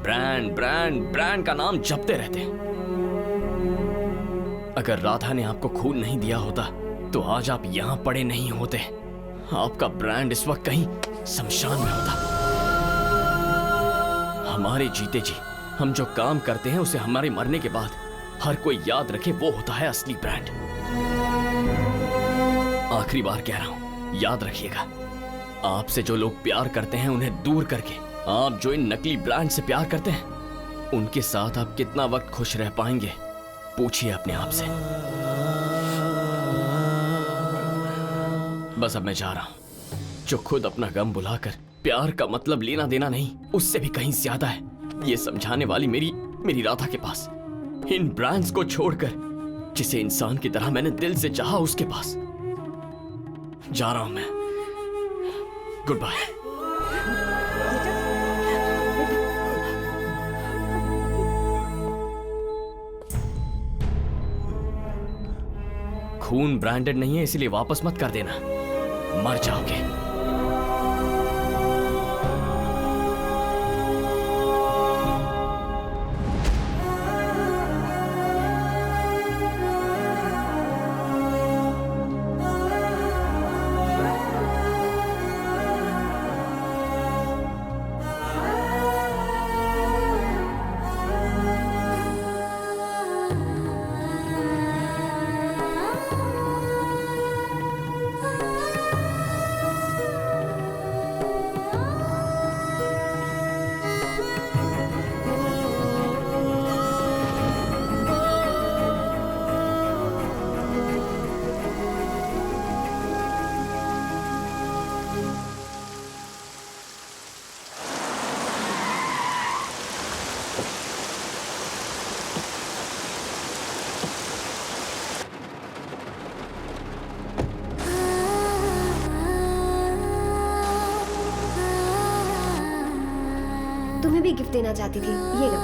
ब्रांड ब्रांड ब्रांड का नाम जपते रहते हैं। अगर राधा ने आपको खून नहीं दिया होता तो आज आप यहां पड़े नहीं होते। आपका ब्रांड इस वक्त कहीं शमशान में होता। हमारे जीते जी हम जो काम करते हैं उसे हमारे मरने के बाद हर कोई याद रखे, वो होता है असली ब्रांड। आखिरी बार कह रहा हूं, याद रखिएगा। आपसे जो लोग प्यार करते हैं उन्हें दूर करके आप जो इन नकली ब्रांड से प्यार करते हैं, उनके साथ आप कितना वक्त खुश रह पाएंगे? पूछिए अपने आप से। बस अब मैं जा रहा हूं। जो खुद अपना गम बुलाकर प्यार का मतलब लेना देना नहीं, उससे भी कहीं ज्यादा है, ये समझाने वाली मेरी राधा के पास। इन ब्रांड्स को छोड़कर जिसे इंसान की तरह मैंने दिल से चाहा, उसके पास जा रहा हूं मैं। Good bye. खून ब्रांडेड नहीं है, इसलिए वापस मत कर देना, मर जाओगे। तुम्हें भी गिफ्ट देना चाहती थी, ये लो।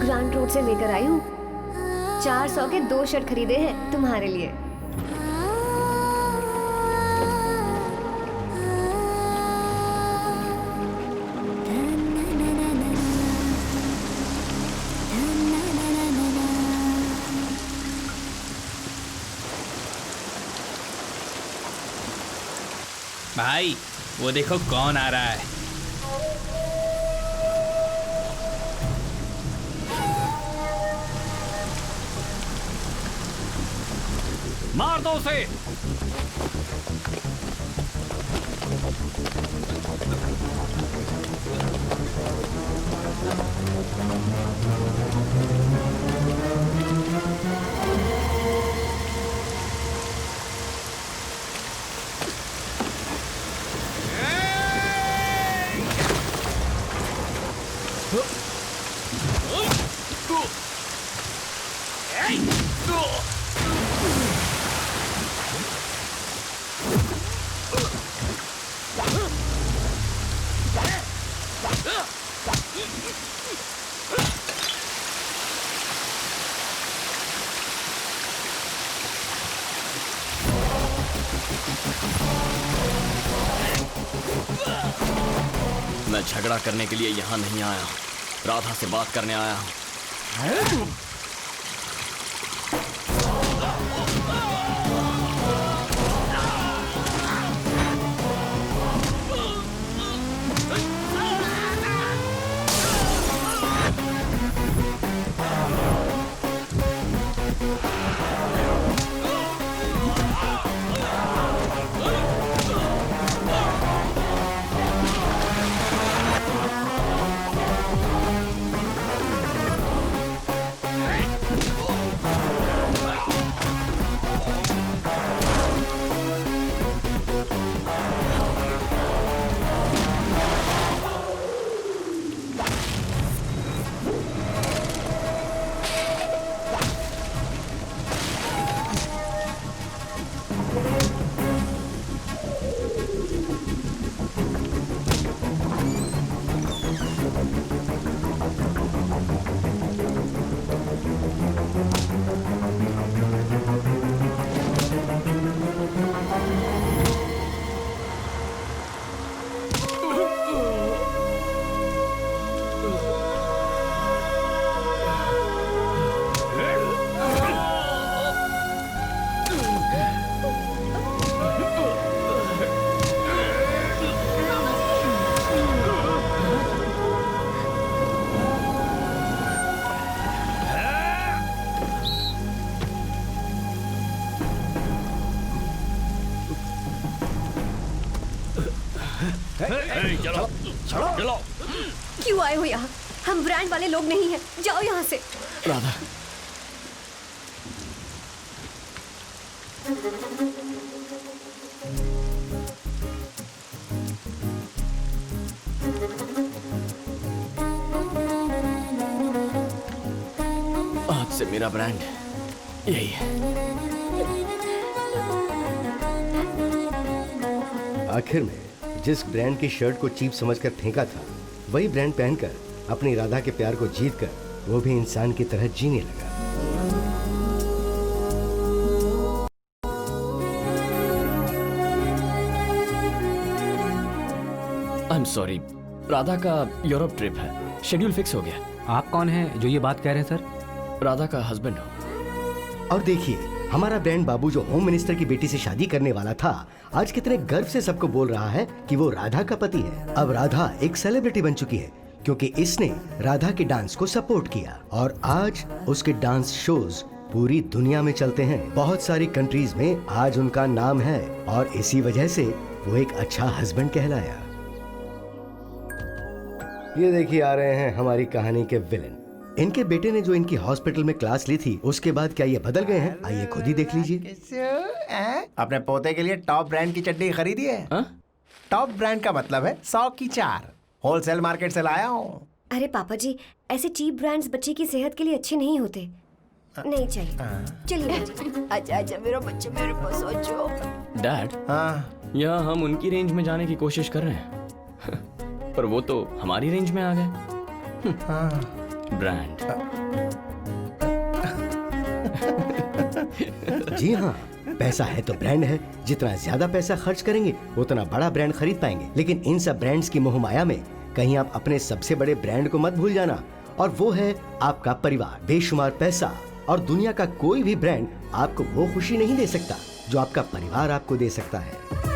ग्रांड रोड से लेकर आई हूँ। 400 के 2 शर्ट खरीदे हैं तुम्हारे लिए। भाई वो देखो कौन आ रहा है। मार दो उसे। मैं झगड़ा करने के लिए यहाँ नहीं आया, राधा से बात करने आया हूँ। चलो। क्यों आए हो यहाँ? हम ब्रांड वाले लोग नहीं हैं, जाओ यहाँ से। राधा, आज से मेरा ब्रांड यही है। आखिर में जिस ब्रांड की शर्ट को चीप समझकर फेंका था, वही ब्रांड पहनकर अपनी राधा के प्यार को जीतकर वो भी इंसान की तरह जीने लगा। आई एम सॉरी, राधा का यूरोप ट्रिप है, शेड्यूल फिक्स हो गया। आप कौन हैं जो ये बात कह रहे हैं सर? राधा का हस्बैंड हो। और देखिए, हमारा ब्रांड बाबू जो होम मिनिस्टर की बेटी से शादी करने वाला था, आज कितने गर्व से सबको बोल रहा है कि वो राधा का पति है। अब राधा एक सेलिब्रिटी बन चुकी है क्योंकि इसने राधा के डांस को सपोर्ट किया और आज उसके डांस शोज पूरी दुनिया में चलते हैं। बहुत सारी कंट्रीज में आज उनका नाम है और इसी वजह से वो एक अच्छा हस्बैंड कहलाया। ये देखिए आ रहे हैं हमारी कहानी के विलेन। इनके बेटे ने जो इनकी हॉस्पिटल में क्लास ली थी, उसके बाद क्या ये बदल गए हैं? आइए खुद ही देख लीजिए। अपने पोते के लिए टॉप ब्रांड की चड्डी खरीदी है? टॉप ब्रांड का मतलब है 100 की 4। होलसेल मार्केट से लाया हूँ। अरे पापा जी, ऐसे चीप ब्रांड्स बच्चे की सेहत के लिए अच्छे नहीं होते। नहीं चाहिए। चलिए आजा आजा मेरा बच्चा, मेरे पास आ जाओ। डैड, यहाँ हम उनकी रेंज में जाने की कोशिश कर रहे हैं पर वो तो हमारी रेंज में आ गए। ब्रांड। जी हाँ, पैसा है तो ब्रांड है। जितना ज्यादा पैसा खर्च करेंगे उतना बड़ा ब्रांड खरीद पाएंगे। लेकिन इन सब ब्रांड्स की मोहमाया में कहीं आप अपने सबसे बड़े ब्रांड को मत भूल जाना, और वो है आपका परिवार। बेशुमार पैसा और दुनिया का कोई भी ब्रांड आपको वो खुशी नहीं दे सकता जो आपका परिवार आपको दे सकता है।